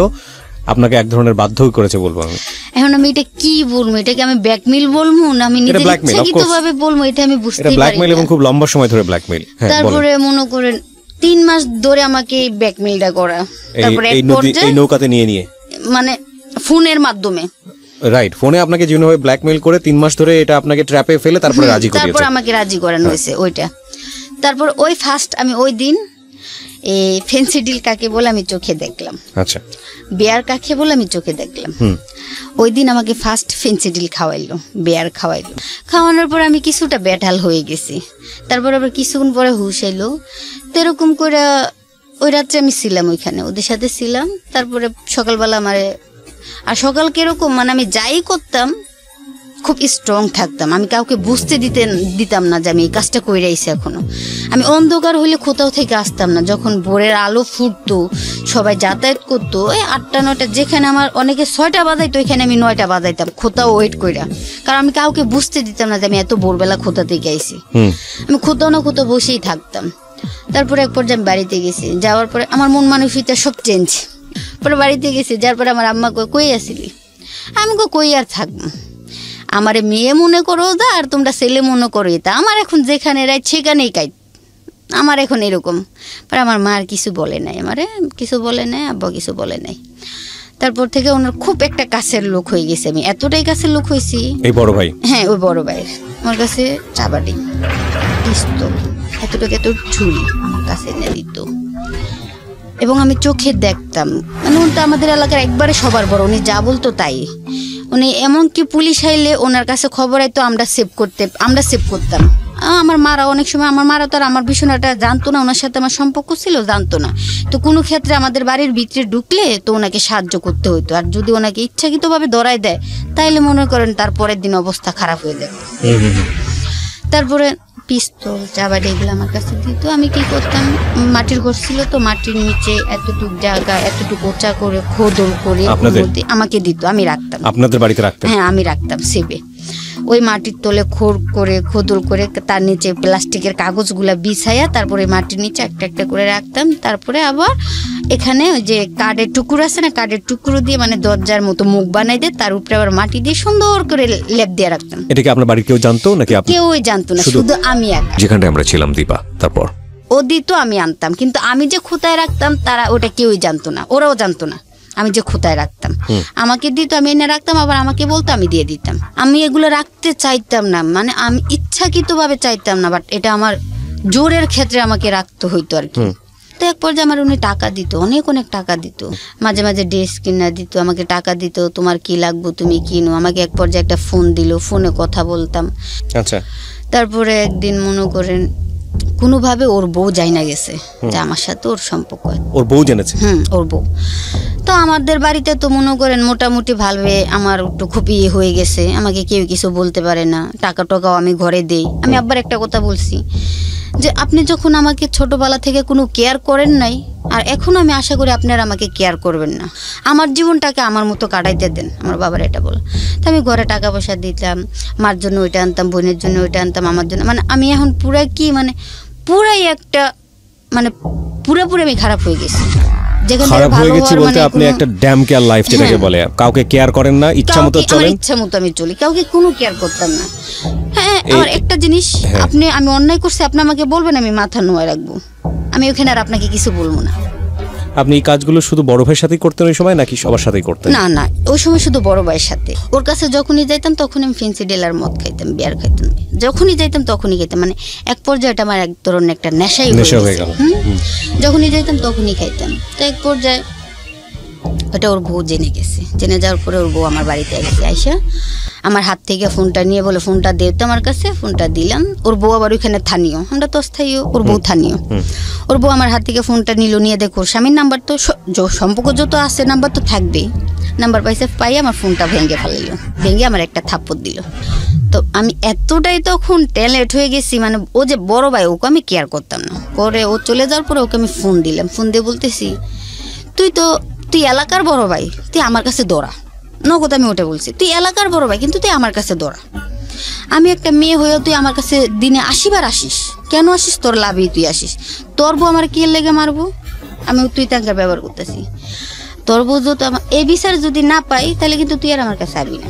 Speaker 2: আপনাকে এক ধরনের বাধ্য করেছে বলবো আমি।
Speaker 1: এখন আমি এটা কি বলবো, এটাকে আমি ব্ল্যাকমেইল বলবো না আমি নিজে ইচ্ছাকৃতভাবে বলবো, এটা আমি বুঝতে পারি না।
Speaker 2: ব্ল্যাকমেইল এবং খুব লম্বা সময় ধরে ব্ল্যাকমেইল।
Speaker 1: তারপরে মনে করেন 3 মাস ধরে আমাকে ব্ল্যাকমেইলটা করা। তারপরে
Speaker 2: এই নৌকাতে নিয়ে
Speaker 1: মানে ফোনের মাধ্যমে,
Speaker 2: রাইট, ফোনে আপনাকে যেভাবে ব্ল্যাকমেইল করে 3 মাস ধরে এটা আপনাকে ট্র্যাপে ফেলে তারপরে রাজি করিয়েছে।
Speaker 1: তারপর আমাকে রাজি করানো হয়েছে ওইটা। তারপর ওই ফার্স্ট আমি ওই দিন এই ফেন্সিডিল কাকে বলে আমি চোখে দেখলাম।
Speaker 2: আচ্ছা,
Speaker 1: বেয়ার কাকে বলে আমি চোখে দেখলাম। ওই দিন আমাকে ফার্স্ট ফেন্সিডিল খাওয়াইলো, বেয়ার খাওয়াইলো। খাওয়ানোর পর আমি কিছুটা বেঠাল হয়ে গেছি। তারপর আবার কিছুক্ষণ পরে হুশ এলো। তো এরকম করে ওই রাত্রে আমি ছিলাম ওইখানে, ওদের সাথে ছিলাম। তারপরে সকালবেলা আর সকাল কিরকম মানে আমি যাই করতাম খুব স্ট্রং থাকতাম, আমি কাউকে বুঝতে দিতাম না যে আমি এই কাজটা করে আইছি। এখনো আমি অন্ধকার হইলে কোথাও থেকে আসতাম না, যখন ভোরের আলো ফুটতো সবাই যাতায়াত করতো ওই 8টা 9টা, যেখানে আমার অনেকে 6টা বাজাইতো ওইখানে আমি 9টা বাজাইতাম কোথাও ওয়েট কইরা, কারণ আমি কাউকে বুঝতে দিতাম না যে আমি এত ভোরবেলা কোথা থেকে আইছি। আমি কোথাও না কোথাও বসেই থাকতাম। তারপরে এক পর্যায়ে আমি বাড়িতে গেছি, যাওয়ার পরে আমার মন মানসিকতা সব চেঞ্জ। পরে বাড়িতে গেছি, যার পরে আমার আম্মা কই আসিলি, আমি কই আর থাকবো, আমারে মেয়ে মনে করো দা আর তোমরা ছেলে মনে করো তা, আমার এখন যেখানে রাইট সেখানেই কাইট, আমার এখন এরকম। পরে আমার মা আর কিছু বলে নাই, আমারে কিছু বলে নাই, আব্বা কিছু বলে নাই। তারপর থেকে ওনার খুব একটা কাছের লোক হয়ে গেছে, আমি এতটাই কাছের লোক হয়েছি।
Speaker 2: এই বড় ভাই,
Speaker 1: হ্যাঁ ওই বড় ভাইয়ের আমার কাছে চাবাটি, পিস্তল, এতটুকু ঝুড়ি আমার কাছে এনে দিত। এবং আমি চোখে দেখতাম, মানে উনি তো আমাদের এলাকার একবারে সবার বড়, উনি যা বলতো তাই। উনি এমনকি পুলিশ আইলে ওনার কাছে খবর আইতো, আমরা সেভ করতাম। আমার মারা অনেক সময়, আমার মারা তো আর আমার বিষয়টা জানতো না, ওনার সাথে আমার সম্পর্ক ছিল জানতো না। তো কোনো ক্ষেত্রে আমাদের বাড়ির ভিতরে ঢুকলে তো ওনাকে সাহায্য করতে হইতো, আর যদি ওনাকে ইচ্ছাকৃতভাবে ধরায় দেয় তাইলে মনে করেন তার পরের দিন অবস্থা খারাপ হয়ে যাবে। তারপরে পিস্তল, চাবাটি এগুলো আমার কাছে দিত। আমি কি করতাম, মাটির ঘর ছিল তো, মাটির নিচে এতটুকু জায়গা এতটুকু ওচা করে খোদল করে আমাকে দিত, আমি রাখতাম।
Speaker 2: আপনাদের বাড়িতে রাখতেন?
Speaker 1: হ্যাঁ আমি রাখতাম সেবে। ওই মাটির তলে খোদল করে তার নিচে প্লাস্টিকের কাগজগুলা বিছাইয়া তারপরে মাটির নিচে একটা একটা করে রাখতাম। তারপরে আবার এখানে ওই যে কাঠের টুকরো আছে না, কাঠের টুকরো দিয়ে মানে দরজার মতো মুখ বানাই দিয়ে তার উপরে আবার মাটি দিয়ে সুন্দর করে লেপ দিয়ে রাখতাম।
Speaker 2: এটা কি আপনার বাড়ির কেউ জানতো নাকি?
Speaker 1: কেউই জানতো না, শুধু আমি একা।
Speaker 2: যেখানে আমরা ছিলাম দীপা, তারপর
Speaker 1: ও দিত, আমি আনতাম, কিন্তু আমি যে খুঁতায় রাখতাম তারা ওটা কেউই জানতো না, ওরাও জানতো না আমি যে খুঁতায় রাখতাম। আমাকে দিত, আমি এনে রাখতাম, আবার আমাকে বলতো, আমি দিয়ে দিতাম। আমি এগুলো রাখতে চাইতাম না, মানে আমি ইচ্ছাকৃতভাবে চাইতাম না, বাট এটা আমার জোরের ক্ষেত্রে আমাকে রাখতে হইতো আর কি। তো এক পর্যায়ে আমার উনি টাকা দিত, অনেক টাকা দিত, মাঝে মাঝে ড্রেস কিনা দিত, আমাকে টাকা দিত, তোমার কি লাগবে তুমি কিনো। আমাকে এক পর্যায়ে একটা ফোন দিল, ফোনে কথা বলতাম।
Speaker 2: আচ্ছা।
Speaker 1: তারপরে একদিন মনে করেন কোনোভাবে ওর বউ জানা গেছে যে আমার সাথে ওর সম্পর্ক।
Speaker 2: ওর বউ জেনেছে?
Speaker 1: ওর বউ। তো আমাদের বাড়িতে তো মনে করেন মোটামুটি ভালোভাবে আমার একটু খুব ইয়ে হয়ে গেছে, আমাকে কেউ কিছু বলতে পারে না, টাকা টাকাও আমি ঘরে দেই। আমি আব্বার একটা কথা বলছি যে আপনি যখন আমাকে ছোটবেলা থেকে কোনো কেয়ার করেন নাই, আর এখন আমি আশা করি আপনারা আমাকে কেয়ার করবেন না, আমার জীবনটাকে আমার মতো কাটাইতে দেন। আমার বাবার এটা বলে। তো আমি ঘরে টাকা পয়সা দিতাম, মার জন্য ওইটা আনতাম, বোনের জন্য ওইটা আনতাম, আমার জন্য, মানে আমি এখন পুরাই একটা মানে পুরোপুরি আমি খারাপ হয়ে গেছি।
Speaker 2: খারাপ হয়ে গেছি বলতে আপনি একটা ড্যাম কেয়ার লাইফ যেটাকে বলে, কাউকে কেয়ার করেন না, ইচ্ছামতো চলেন।
Speaker 1: ইচ্ছামতো আমি চলি, কাউকে কোনো কেয়ার করতাম না। হ্যাঁ আমার একটা জিনিস, আমি অন্যায় করছি, আপনি আমাকে বলবেন, আমি মাথা নোয়া রাখবো, আমি ওখানে আর আপনাকে কিছু বলবো না।
Speaker 2: আপনি এই কাজগুলো শুধু বড় ভাইয়ের সাথেই করতেন ওই সময় নাকি সবার সাথেই করতেন?
Speaker 1: না না, ওই সময় শুধু বড় ভাইয়ের সাথে। ওর কাছে যখনই যাইতাম তখন আমি ফেন্সি ডেলার মদ খাইতাম, বিয়ার খাইতাম, যখনই যাইতাম তখনই খাইতাম। মানে এক পর্যায়ে এটা আমার এক ধরনের একটা নেশাই হয়ে গেল। যখনই যাইতাম তখনই খাইতাম। তো এক পর্যায়ে এটা ওর বউ জেনে গেছে। জেনে যাওয়ার পরে ওর বউ আমার বাড়িতে এসে আইসা আমার হাত থেকে ফোনটা নিয়ে বলে ফোনটা দে তো আমার কাছে। ফোনটা দিলাম। ওর বউ আবার ওইখানে স্থানীয়, আমরা তো স্থায়ীয়, ওর বউ স্থানীয়। ওর বউ আমার হাত থেকে ফোনটা নিল, নিয়ে দেখো স্বামীর নাম্বার তো সম্পর্ক যত আছে নাম্বার তো থাকবেই। নাম্বার পাইছে, পাই আমার ফোনটা ভেঙে ফেলাইল, ভেঙে আমার একটা থাপ্পড় দিল। তো আমি এতটাই তখন ট্যালেন্ট হয়ে গেছি, মানে ও যে বড় ভাই ওকে আমি কেয়ার করতাম না। পরে ও চলে যাওয়ার পরে ওকে আমি ফোন দিলাম। ফোন দিয়ে বলতেছি তুই এলাকার বড় ভাই, তুই আমার কাছে দৌড়া। নগদ আমি ওটা বলছি, তুই এলাকার বড় ভাই কিন্তু তুই আমার কাছে দৌড়া। আমি একটা মেয়ে হয়েও তুই আমার কাছে দিনে 80 বার আসিস, কেন আসিস? তোর লাভই তুই আসিস। তোর বউ আমার কি লেগে মারবো? আমি তুই তাঙ্কার ব্যবহার করতেছি। তোর বউ তো এই বিচার যদি না পাই তাহলে কিন্তু তুই আর আমার কাছে আসবি না।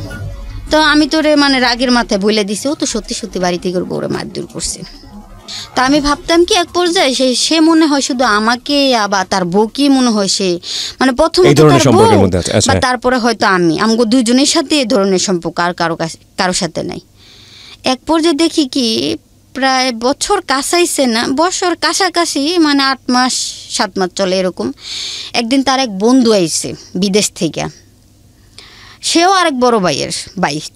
Speaker 1: তো আমি তোরে মানে রাগের মাথায় বলে দিছি। ও তো সত্যি সত্যি বাড়ি থেকে ওর বউরে মারধর করছে। তা আমি ভাবতাম কি এক পর্যায়ে সে মনে হয় শুধু আমাকে, আবার তার বউকে মনে হয় সে মানে প্রথমত তার বউ, বা তারপরে হয়তো আমগো দুইজনের সাথে এই ধরনের সম্পর্ক, আর কারোর সাথে নাই। এক পর্যায়ে দেখি কি প্রায় বছর কাছাইছে না, বছর কাছাকাছি, মানে 8 মাস 7 মাস চলে এরকম। একদিন তার এক বন্ধু আইছে বিদেশ থেকে। সেও আরেক বড় ভাইয়ের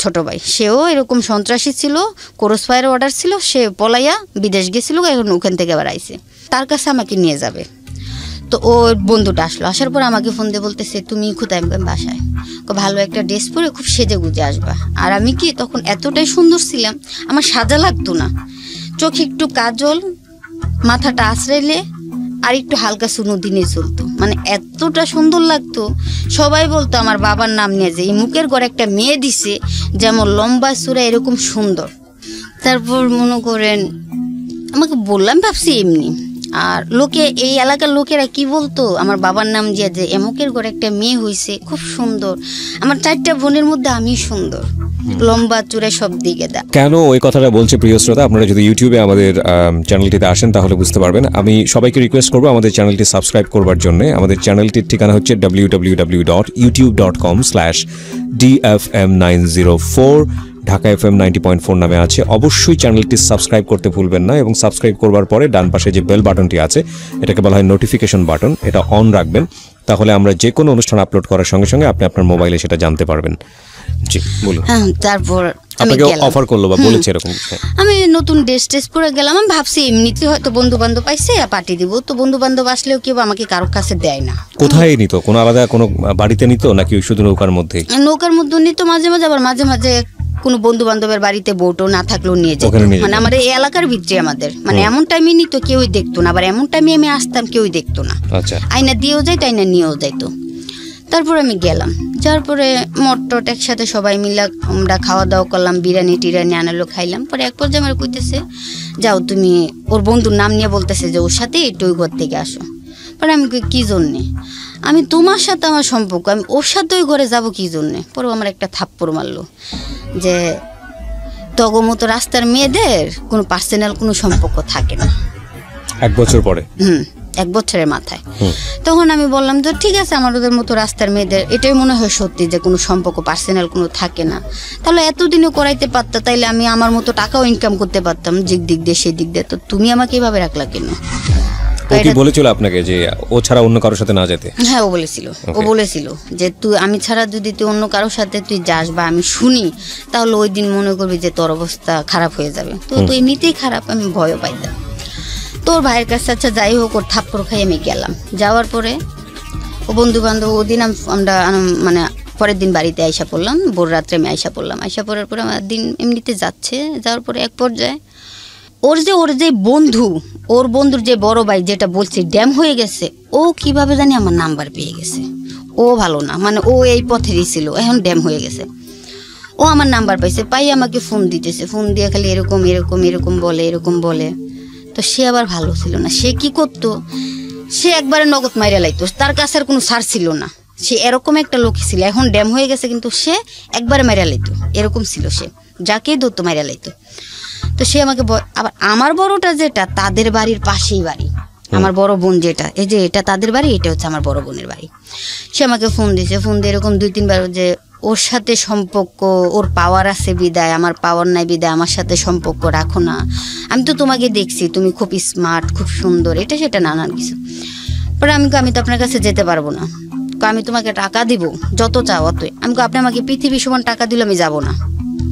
Speaker 1: ছোট ভাই। সেও এরকম সন্ত্রাসী ছিল, ক্রস ফায়ার অর্ডার ছিল। সে পলাইয়া বিদেশ গেছিল, এখন ওখান থেকে আবার আইছে। তার কাছে আমাকে নিয়ে যাবে। তো ওর বন্ধুটা আসলো। আসার পর আমাকে ফোন দিয়ে বলতেছে তুমি কোথায়? বাসায়। ভালো একটা ড্রেস পরে খুব সেজে গুজে আসবা। আর আমি কি তখন এতটাই সুন্দর ছিলাম, আমার সাজা লাগতো না। চোখে একটু কাজল, মাথাটা আশ্রাইলে আর একটু হালকা সুনো দিনে চলতো, মানে এতটা সুন্দর লাগতো। সবাই বলতো আমার বাবার নাম নিয়ে যে এই মুখের ঘরে একটা মেয়ে দিছে, যেমন লম্বা চূড়া এরকম সুন্দর। তারপর মনে করেন আমাকে বললাম, ভাবছি এমনি। আর এই এলাকার লোকেরা কি বলতো আমার বাবার নাম দিয়ে যে এমুকের ঘরে একটা মেয়ে হয়েছে, খুব সুন্দর। আমার 4টা বোনের মধ্যে আমি সুন্দর, লম্বা চূড়া সব দিকে দা।
Speaker 2: কেন ওই কথাটা বলছে প্রিয় শ্রোতা, আপনারা যদি ইউটিউবে আমাদের চ্যানেলটিতে আসেন তাহলে বুঝতে পারবেন। আমি সবাইকে রিকোয়েস্ট করবো আমাদের চ্যানেলটি সাবস্ক্রাইব করবার জন্য। আমাদের চ্যানেলটির ঠিকানা হচ্ছে www.youtube.com/DFM904, ঢাকা FM 90.4 নামে আছে। অবশ্যই চ্যানেলটি সাবস্ক্রাইব করতে ভুলবেন না, এবং সাবস্ক্রাইব করবার পরে ডান পাশে যে বেল বাটনটি আছে এটাকে বলা হয় নোটিফিকেশন বাটন, এটা অন রাখবেন। তাহলে আমরা যে কোনো অনুষ্ঠান আপলোড করার সঙ্গে সঙ্গে আপনি আপনার মোবাইলে সেটা জানতে পারবেন। জি বলুন।
Speaker 1: তারপর
Speaker 2: আপনাকে অফার করলো বা বলেছে এরকম?
Speaker 1: আমি নতুন ড্রেস পরে গেলাম। আমি ভাবছি এমনিতে হয়তো বন্ধু বান্ধব পাইছে পার্টি দিব, তো বন্ধু বান্ধব আসলেও কেউ আমাকে কারো কাছে দেয় না।
Speaker 2: কোথায় নিত? কোনো আলাদা কোনো বাড়িতে নিত নাকি শুধু নৌকার মধ্যে?
Speaker 1: নৌকার মধ্যে নিত মাঝে মাঝে, আবার মাঝে মাঝে কোনো বন্ধু বান্ধবের বাড়িতে বউটো না থাকলেও নিয়ে যেত। মানে আমাদের এই এলাকার ভিতরে আমাদের মানে এমন টাইমে নিত কেউই দেখতো না, আবার এমন টাইমে আমি আসতাম কেউই দেখতো না। আয়না দিয়েও যাইতো, আয়না নিয়েও যাইতো। তারপরে আমি গেলাম, যাওয়ার পরে মটট একসাথে সবাই মিলে আমরা খাওয়া দাওয়া করলাম, বিরিয়ানি টিরিয়ানি আনালো, খাইলাম। পরে এক পর্যায়ে আমার কইতেছে যাও তুমি, ওর বন্ধুর নাম নিয়ে বলতেছে যে ওর সাথে একটু ওই ঘর থেকে আসো। পরে আমি কী জন্যে? আমি তোমার সাথে আমার সম্পর্ক, আমি ওর সাথে ওই ঘরে যাবো কী জন্যে? পরে আমার একটা থাপ্পড় মারলো যে তগমতো রাস্তার মেয়েদের কোনো পার্সোনাল কোনো সম্পর্ক থাকে না।
Speaker 2: 1 বছর পরে?
Speaker 1: 1 বছরের মাথায়। তখন আমি বললাম যে ঠিক আছে, আমার ওদের মতো রাস্তার মেয়েদের এটাই মনে হয় সত্যি যে কোনো সম্পর্ক পার্সোনাল কোনো থাকে না। তাহলে এতদিনও করাইতে পারতা, তাইলে আমি আমার মতো টাকাও ইনকাম করতে পারতাম যে দিক দিয়ে সেই দিক দিয়ে। তো তুমি আমাকে এভাবে রাখলা কেন?
Speaker 2: ও কি বলেছিল আপনাকে যে ও ছাড়া অন্য কারোর সাথে না যেতে?
Speaker 1: হ্যাঁ, ও বলেছিল যে আমি ছাড়া যদি তুই অন্য কারোর সাথে তুই যাস বা আমি শুনি, তাহলে ওই দিন মনে করবি যে তোর অবস্থা খারাপ হয়ে যাবে। তো এমনিতেই খারাপ, আমি ভয়ও পাইতাম। তোর ভাইয়ের কাছে আচ্ছা যাই হোক, ওর থাপ্পড় খাই আমি গেলাম। যাওয়ার পরে ও বন্ধু বান্ধব ওদিন আমরা মানে পরের দিন বাড়িতে আইসা পড়লাম, ভোর রাত্রে আমি আইসা পড়লাম। আইসা পড়ার পরে আমার দিন এমনিতে যাচ্ছে। যাওয়ার পরে এক পর্যায়ে ওর যে বন্ধু, ওর বন্ধুর যে বড় ভাই যেটা বলছে ড্যাম হয়ে গেছে, ও কিভাবে জানি আমার নাম্বার পেয়ে গেছে। ও ভালো না, মানে ও এই পথেরই ছিল, এখন ড্যাম হয়ে গেছে। ও আমার নাম্বার পাইছে, পাই আমাকে ফোন দিতেছে। ফোন দিয়ে খালি এরকম বলে। তো সে আবার ভালো ছিল না। সে কি করতো, সে একবারে নগদ মাইরা লাইতো, তার কাছে আর কোনো সার ছিল না। সে এরকম একটা লোক ছিল, এখন ড্যাম হয়ে গেছে কিন্তু সে একবারে মাইরা লাইতো, এরকম ছিল সে, যাকেই ধরতো মাইরা লাইতো। তো সে আমাকে আবার আমার বড়টা যেটা তাদের বাড়ির পাশেই বাড়ি, আমার বড় বোন যেটা, এই যে এটা তাদের বাড়ি, এটা হচ্ছে আমার বড় বোনের বাড়ি। সে আমাকে ফোন দিয়েছে, ফোন দিয়ে এরকম 2-3 বার যে ওর সাথে সম্পর্ক, ওর পাওয়ার আছে বিদায়, আমার পাওয়ার নাই বিদায় আমার সাথে সম্পর্ক রাখো না, আমি তো তোমাকে দেখছি তুমি খুব স্মার্ট, খুব সুন্দর, এটা সেটা নানান কিছু। পরে আমি তো আপনার কাছে যেতে পারবো না, আমি তোমাকে টাকা দিব যত চাও অতই। আমি আপনি আমাকে পৃথিবী সমান টাকা দিলে আমি যাব না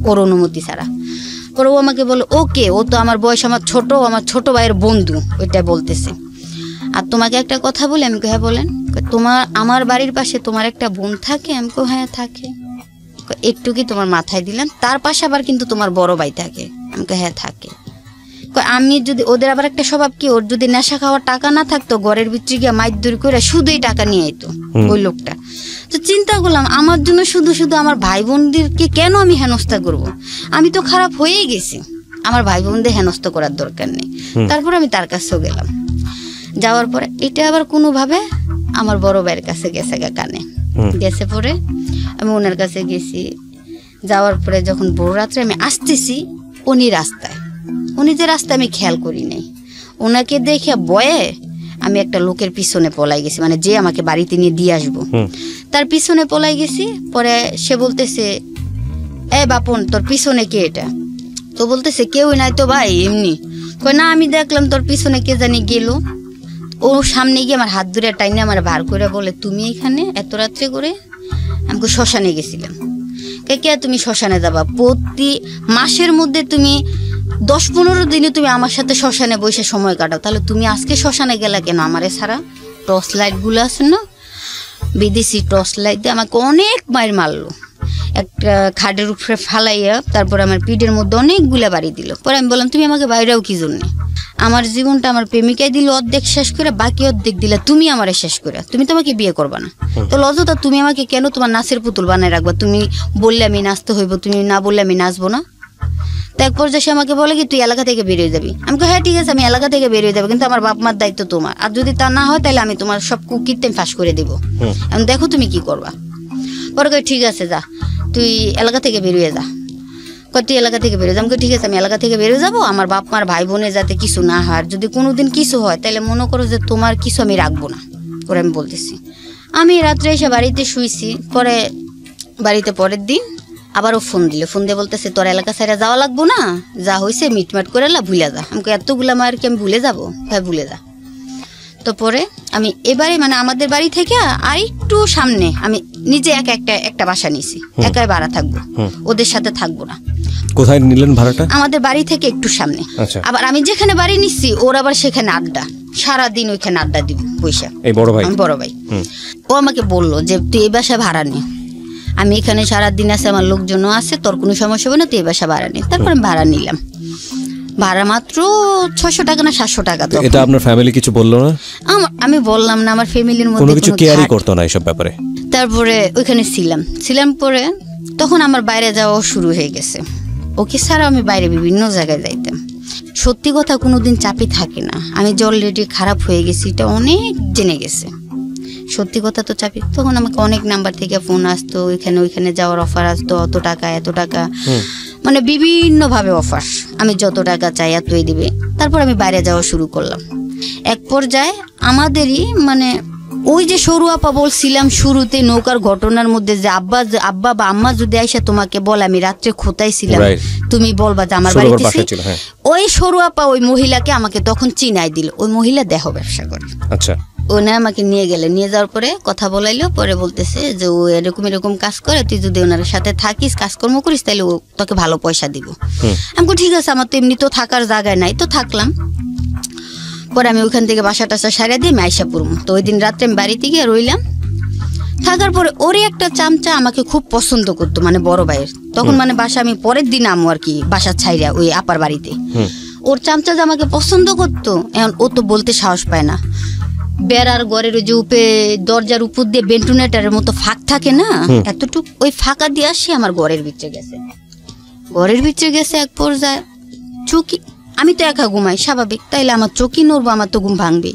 Speaker 1: ওর অনুমতি ছাড়া। পরে ও আমাকে বলে ওকে, ও তো আমার বয়স আমার ছোট ভাইয়ের বন্ধু, ওইটা বলতেছে। আর তোমাকে একটা কথা বলি, আমি হ্যাঁ বলেন। আমার বাড়ির পাশে তোমার একটা বোন থাকে? আমি হ্যাঁ থাকে। একটু কি তোমার মাথায় দিলেন? তার পাশে আবার কিন্তু তোমার বড় ভাই থাকে? আমি হ্যাঁ থাকে। আমি যদি ওদের আবার একটা স্বভাব কি, ওর যদি নেশা খাওয়ার টাকা না থাকতো ঘরের ভিতরে গিয়ে মাইদুর করে শুধুই টাকা নিয়ে আইতো ওই লোকটা। তো চিন্তা করলাম আমার জন্য শুধু আমার ভাই বোনদেরকে কেন আমি হেনস্থা করব? আমি তো খারাপ হয়েই গেছি, আমার ভাই বোনদের হেনস্থা করার দরকার নেই। তারপর আমি তার কাছেও গেলাম, যাওয়ার পরে এটা আবার কোনোভাবে আমার বড় ভাইয়ের কাছে গেছে কানে গেছে। পরে আমি ওনার কাছে গেছি, যাওয়ার পরে যখন ভোর রাত্রে আমি আসতেছি, উনি যে রাস্তায় আমি খেয়াল করি নাই, ওনাকে দেখে বয়ে আমি একটা লোকের পিছনে পলাই গেছি, মানে যে আমাকে বাড়িতে নিয়ে দিয়ে আসবো তার পিছনে পলাই গেছি। পরে সে বলতেছে এ বাপন তোর পিছনে কে? এটা তো বলতেছে কেউই নাই তো ভাই, এমনি। না আমি দেখলাম তোর পিছনে কে জানি গেল। ও সামনে গিয়ে আমার হাত ধরে টাইনে আমার বার করে বলে তুমি এখানে এত রাত্রে করে? আমাকে শ্মশানে গেছিলাম। কে তুমি শ্মশানে যাবা? প্রতি মাসের মধ্যে তুমি 10-15 দিনে তুমি আমার সাথে শ্মশানে বসে সময় কাটাও, তাহলে তুমি আজকে শ্মশানে গেলা কেন আমারে ছাড়া? টর্চ লাইট গুলো আছে না, বিদেশি টর্চ লাইট দিয়ে আমাকে অনেক মায়ের মারলো, একটা খাটের উপরে ফালাইয়া তারপরে আমার পিঠের মধ্যে অনেকগুলা বাড়ি দিল। পরে আমি বললাম তুমি আমাকে বাইরেও কি জন্য? আমার জীবনটা আমার প্রেমিকায় দিল অর্ধেক শেষ করে, বাকি অর্ধেক দিলে তুমি আমারে শেষ করে, তুমি তোমাকে বিয়ে করবা না তো লজ্জা, তুমি আমাকে কেন তোমার নাচের পুতুল বানায় রাখবা? তুমি বললে আমি নাচতে হইব, তুমি না বললে আমি নাচবো না। তো এক পর্যায়ে সে আমাকে বলে কি তুই এলাকা থেকে বেরিয়ে যাবি। আমি হ্যাঁ ঠিক আছে আমি এলাকা থেকে বেরিয়ে যাবো, কিন্তু আমার বাপ মার দায়িত্ব তোমার, আর যদি তা না হয় তাহলে আমি তোমার সব কুকীর্তেম ফাঁস করে দেবো, এখন দেখো তুমি কি করবা। পরে ঠিক আছে যা তুই এলাকা থেকে বেরিয়ে যা। তুই এলাকা থেকে বেরিয়ে যা। আমাকে ঠিক আছে আমি এলাকা থেকে বেরিয়ে যাবো, আমার বাপ মার ভাই বোনের যাতে কিছু না হয়, যদি কোনোদিন কিছু হয় তাহলে মনে করো যে তোমার কিছু আমি রাখবো না। পরে আমি বলতেছি আমি রাত্রে এসে বাড়িতে শুইছি। পরে বাড়িতে পরের দিন আবারও ফোন দিয়ে বলতেছে তোর এলাকা সাইডে যাওয়া লাগবো না, যা হয়েছে মিটমাট করে ভুলে যা। আমাকে এতগুলা মায়ের কি আমি ভুলে যাবো? হ্যাঁ ভুলে যা। তো পরে আমি এবারে মানে আমাদের বাড়ি থেকে আর একটু সামনে আমি নিজে একটা বাসা নিয়েছি, একাই ভাড়া থাকবো, ওদের সাথে থাকবো না।
Speaker 2: কোথায় নিলেন ভাড়াটা?
Speaker 1: আমাদের বাড়ি থেকে একটু সামনে। আবার আমি যেখানে বাড়ি নিচ্ছি ওর আবার সেখানে আড্ডা, সারাদিন ওইখানে আড্ডা দিব পয়সা। এই বড় ভাই ও আমাকে বললো যে তুই এই বাসায় ভাড়া নে, আমি এখানে সারাদিন আছে, আমার লোকজনও আছে, তোর কোনো সমস্যা হবে না, তুই এই বাসা ভাড়া নে। তারপর আমি ভাড়া নিলাম, ভাড়া মাত্র 600 টাকা না 700 টাকা।
Speaker 2: এটা আপনার ফ্যামিলি কিছু বললো না? আমি
Speaker 1: বললাম না, আমার ফ্যামিলির মধ্যে
Speaker 2: কোনো কিছু কেয়ারই করতো না এইসব ব্যাপারে।
Speaker 1: তারপরে ওইখানে ছিলাম পরে তখন আমার বাইরে যাওয়া শুরু হয়ে গেছে। ওকে ছাড়া আমি বাইরে বিভিন্ন জায়গায় যাইতাম। সত্যি কথা কোনোদিন চাপই থাকে না, আমি যে অলরেডি খারাপ হয়ে গেছি এটা অনেক জেনে গেছে। সত্যি কথা তো চাপি। তখন আমাকে অনেক নাম্বার থেকে ফোন আসতো, ওইখানে যাওয়ার অফার আসতো, এত টাকা, মানে বিভিন্ন ভাবে অফার, আমি যত টাকা চাই এতই দিবে। তারপর আমি বাইরে যাওয়া শুরু করলাম। এক পর্যায়ে আমাদেরই মানে ওই যে সরু আপা বলছিলাম শুরুতে নৌকার ঘটনার মধ্যে যে আব্বা বা আম্মা যদি আইসা তোমাকে বলে আমি রাত্রে খোঁতাইছিলাম, তুমি বলবা যে আমার বাড়িতে, ওই সরু আপা ওই মহিলাকে আমাকে তখন চিনাই দিল। ওই মহিলা দেহ ব্যবসা করে। আচ্ছা। ওনা আমাকে নিয়ে যাওয়ার পরে কথা বলাইলো। পরে বলতেছে যে ও এরকম কাজ করে, তুই যদি ওনার সাথে থাকিস কাজকর্ম করিস তাহলে ও তোকে ভালো পয়সা দিব। আমি ঠিক আছে, আমার তো এমনি তো থাকার জায়গায় নাই, তো থাকলাম। পরে আমি ওইখান থেকে বাসা টাসা সারিয়া দিয়ে আমি আইসা পড়বো। তো ওই দিন রাত্রে আমি বাড়িতে গিয়ে রইলাম। থাকার পরে ওরই একটা চামচা আমাকে খুব পছন্দ করতো, মানে বড় ভাইয়ের। তখন মানে বাসা আমি পরের দিন আমু আর কি বাসা ছাইরা ওই আপার বাড়িতে। ওর চামচা যে আমাকে পছন্দ করতো, এখন ও তো বলতে সাহস পায় না। বেড়ার ঘরের ওই যে দরজার উপর দিয়ে বেন্টুনেটারের মতো ফাঁক থাকে না, এতটুক ওই ফাঁকা দিয়ে আসে আমার ঘরের ভিতরে গেছে। এক পর্যায়ে চৌকি, আমি তো একা ঘুমাই স্বাভাবিক, তাইলে আমার চৌকি নড়বো, আমার তো ঘুম ভাঙবে।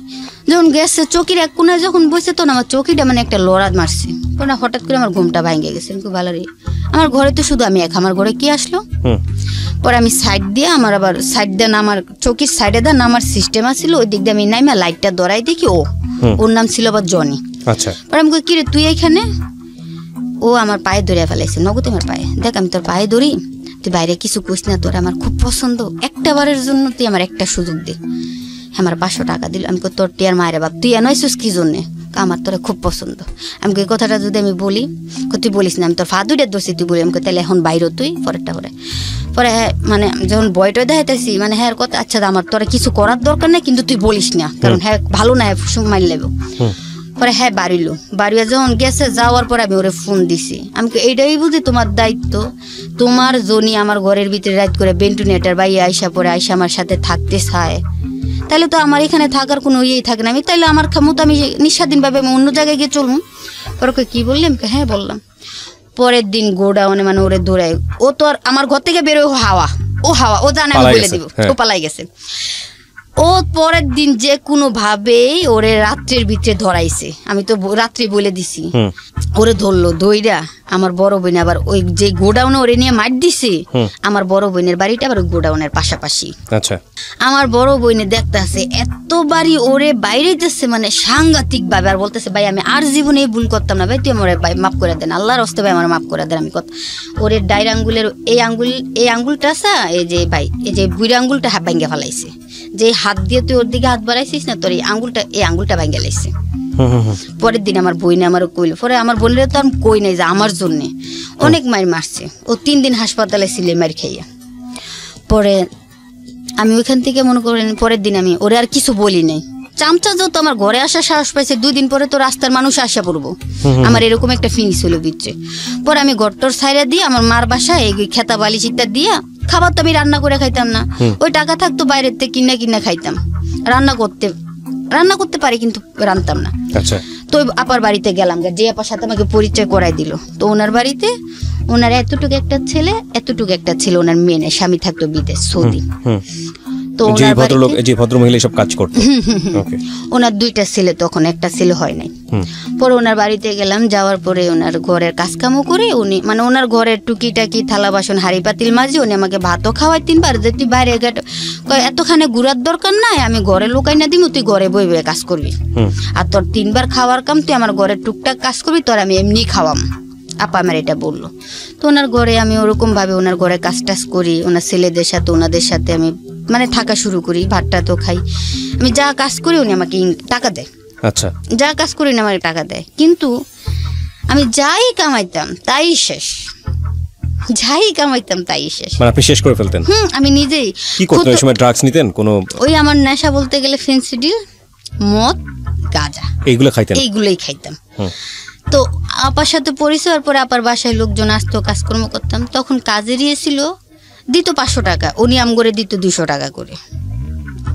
Speaker 1: যখন গেছে চৌকির এক কোনায় যখন বসে, তখন আমার চৌকিটা মানে একটা লড়াদ মারছে। হঠাৎ করে আমার ঘুমটা ভাঙে গেছে। ভালো রে, আমার ঘরে তো শুধু আমি একা, আমার ঘরে কি আসলো? পরে আমি সাইড দিয়ে আমার আবার সাইড দিয়ে নামার চৌকির সাইডে দিয়ে নামার সিস্টেম আছিল, ওই দিক দিয়ে আমি নাইমা লাইটটা ধরাই দেখি ওর নাম ছিল আবার জনি।
Speaker 2: আচ্ছা,
Speaker 1: পরে আমি কই কিরে তুই এইখানে? ও আমার পায়ে ধরে ফেলাইছে, নগদ আমার পায়ে, দেখ আমি তোর পায়ে ধরি, তুই বাইরে কিছু কইস না, তোর আমার খুব পছন্দ, একটা বারের জন্য তুই আমার একটা সুযোগ দে। আমার 500 টাকা দিল। আমি তোর টিয়ার মায়ের বাপ, তুই এনইছিস কি জন্যে? আমার তোরা খুব পছন্দ। আমি এই কথাটা যদি আমি বলি, তুই বলিস না, আমি তোর ফাদুরের দোষী তুই বলি। আমি তাহলে এখন বাইরে তুই পরেরটা পরে পরে মানে যখন বয়টা দেখাইতেছি মানে হ্যাঁ কথা, আচ্ছা আমার তোরা কিছু করার দরকার নেই, কিন্তু তুই বলিস না, কারণ হ্যাঁ ভালো না, মাইল নেব। পরে হ্যাঁ বাড়িলো, বাড়িয়া যখন গেছে যাওয়ার পরে আমি ওরে ফোন দিছি। আমি এইটাই বুঝি তোমার দায়িত্ব, তোমার জনি আমার ঘরের ভিতরে রাত করে বেন্টুনেটার বাইরে আইসা পরে আইসা আমার সাথে থাকতে চায়, তাহলে তো আমার এখানে থাকার কোনো ইয়েই থাকে না। আমি তাইলে আমার মতো আমি নিঃস্বাধীনভাবে আমি অন্য জায়গায় গিয়ে চলবো। পরে কি বললি? আমি হ্যাঁ বললাম। পরের দিন গোডাউনে মানে ওরে দৌড়ায়, ও তো আর আমার ঘর থেকে বেরোয় হাওয়া ও জানে আমি বলে দিব, ও পালাই গেছে। ও পরের দিন যে কোনো ভাবে ওরে রাত্রের ভিতরে ধরাইছে, আমি তো রাত্রি বলে দিছি, ওরে ধরলো দইরা আমার বড় বোন আবার ওই যে গোডাউনে ওরে নিয়ে মার দিছে। আমার বড় বোনের বাড়িটা আবার ওই গোডাউনের পাশাপাশি।
Speaker 2: আচ্ছা,
Speaker 1: আমার বড় বোনে দেখতে আছে এতবারই ওরে বাইরে যাচ্ছে মানে সাংঘাতিক ভাবে, আর বলতেছে ভাই আমি আর জীবনে ভুল করতাম না ভাই, তুই আমার ভাই মাফ করে দেন, আল্লাহর হস্তে ভাই আমার মাফ করে দেন। আমি কথা ওরে ডাইর আঙ্গুলের এই আঙ্গুলটা আছে, এই যে ভাই এই যে বুড়ি আঙ্গুলটা হাত ভাঙ্গে ফেলাইছে, যে হাত দিয়ে তুই ওর দিকে হাত বাড়াইছিস না, তোর এই আঙ্গুলটা ভাঙ্গে লাইছে। পরের দিন আমার বই না আমারও কইল, পরে আমার বোনের তো আমি কই নাই যে আমার জন্যে অনেক মার মারছে, ও 3 দিন হাসপাতালে ছিলে মার খাইয়া। পরে আমি ওইখান থেকে মনে করেন পরের দিন আমি ওরে আর কিছু বলি নাই। চামচা যত আমার ঘরে আসা সাহস পাইছে, 2 দিন পরে তো রাস্তার মানুষ আসা পড়বো, আমার এরকম একটা ফিনিশ হলো ভিতরে। পরে আমি ঘরটর ছাইরা দিয়ে আমার মার বাসায় এই খেতা বালি চিত্তা দিয়া খাবার তো আমি রান্না করে খাইতাম না, ওই টাকা থাকতো বাইরের থেকে কিনা খাইতাম। রান্না করতে পারি কিন্তু রান্তাম না।
Speaker 2: আচ্ছা,
Speaker 1: তো আপার বাড়িতে গেলাম, যে আপার সাথে আমাকে পরিচয় করাই দিল। তো ওনার বাড়িতে ওনার এতটুকু একটা ছেলে, ওনার মেয়ে স্বামী থাকতো বিদেশ সৌদি। তো
Speaker 2: যে ভদ্রমহিলা সব কাজ করতো,
Speaker 1: ওনার 2টা ছেলে, তখন একটা ছেলে হয় নাই। পরে ওনার বাড়িতে গেলাম, যাওয়ার পরে ওনার ঘরের কাজকামও করে উনি মানে ওনার ঘরের টুকিটাকি থালা বাসন হাড়ি পাতিল মাঝে উনি আমাকে ভাতও খাওয়াই 3 বার, যে তুই বাইরে এতখানে ঘুরার দরকার নাই, আমি ঘরে লুকাই না দিব, তুই ঘরে বই বই কাজ করবি, আর তোর 3 বার খাওয়ার কাম, তুই আমার ঘরের টুকটাক কাজ করবি, তোর আমি এমনি খাওয়াম। আপা আমার এটা বললো। তো ওনার ঘরে আমি ওরকম ভাবে ওনার ঘরে কাজ টাজ করি, ওনার ছেলেদের সাথে ওনাদের সাথে আমি মানে থাকা শুরু করি, ভাতটা তো খাই, আমি যা কাজ করি উনি আমাকে টাকা দেয়।
Speaker 2: আচ্ছা,
Speaker 1: যা কাজ করি না আমাকে টাকা দেয়, কিন্তু আমি যাই কামাইতাম তাই শেষ,
Speaker 2: মানে আপনি শেষ করে ফেলতেন?
Speaker 1: আমি নিজেই
Speaker 2: কি করতেন ওই সময়? ড্রাগস নিতেন? কোনো
Speaker 1: ওই আমার নেশা বলতে গেলে ফেন্সিডিল, মদ, গাঁজা, এইগুলোই খাইতাম। তো আপার সাথে পরিচয়ের পরে আপার বাসায় লোকজন আসতো, কাজকর্ম করতাম, তখন কাজের ছিল দিত 500 টাকা, উনি আমগরে দিত 200 টাকা করে,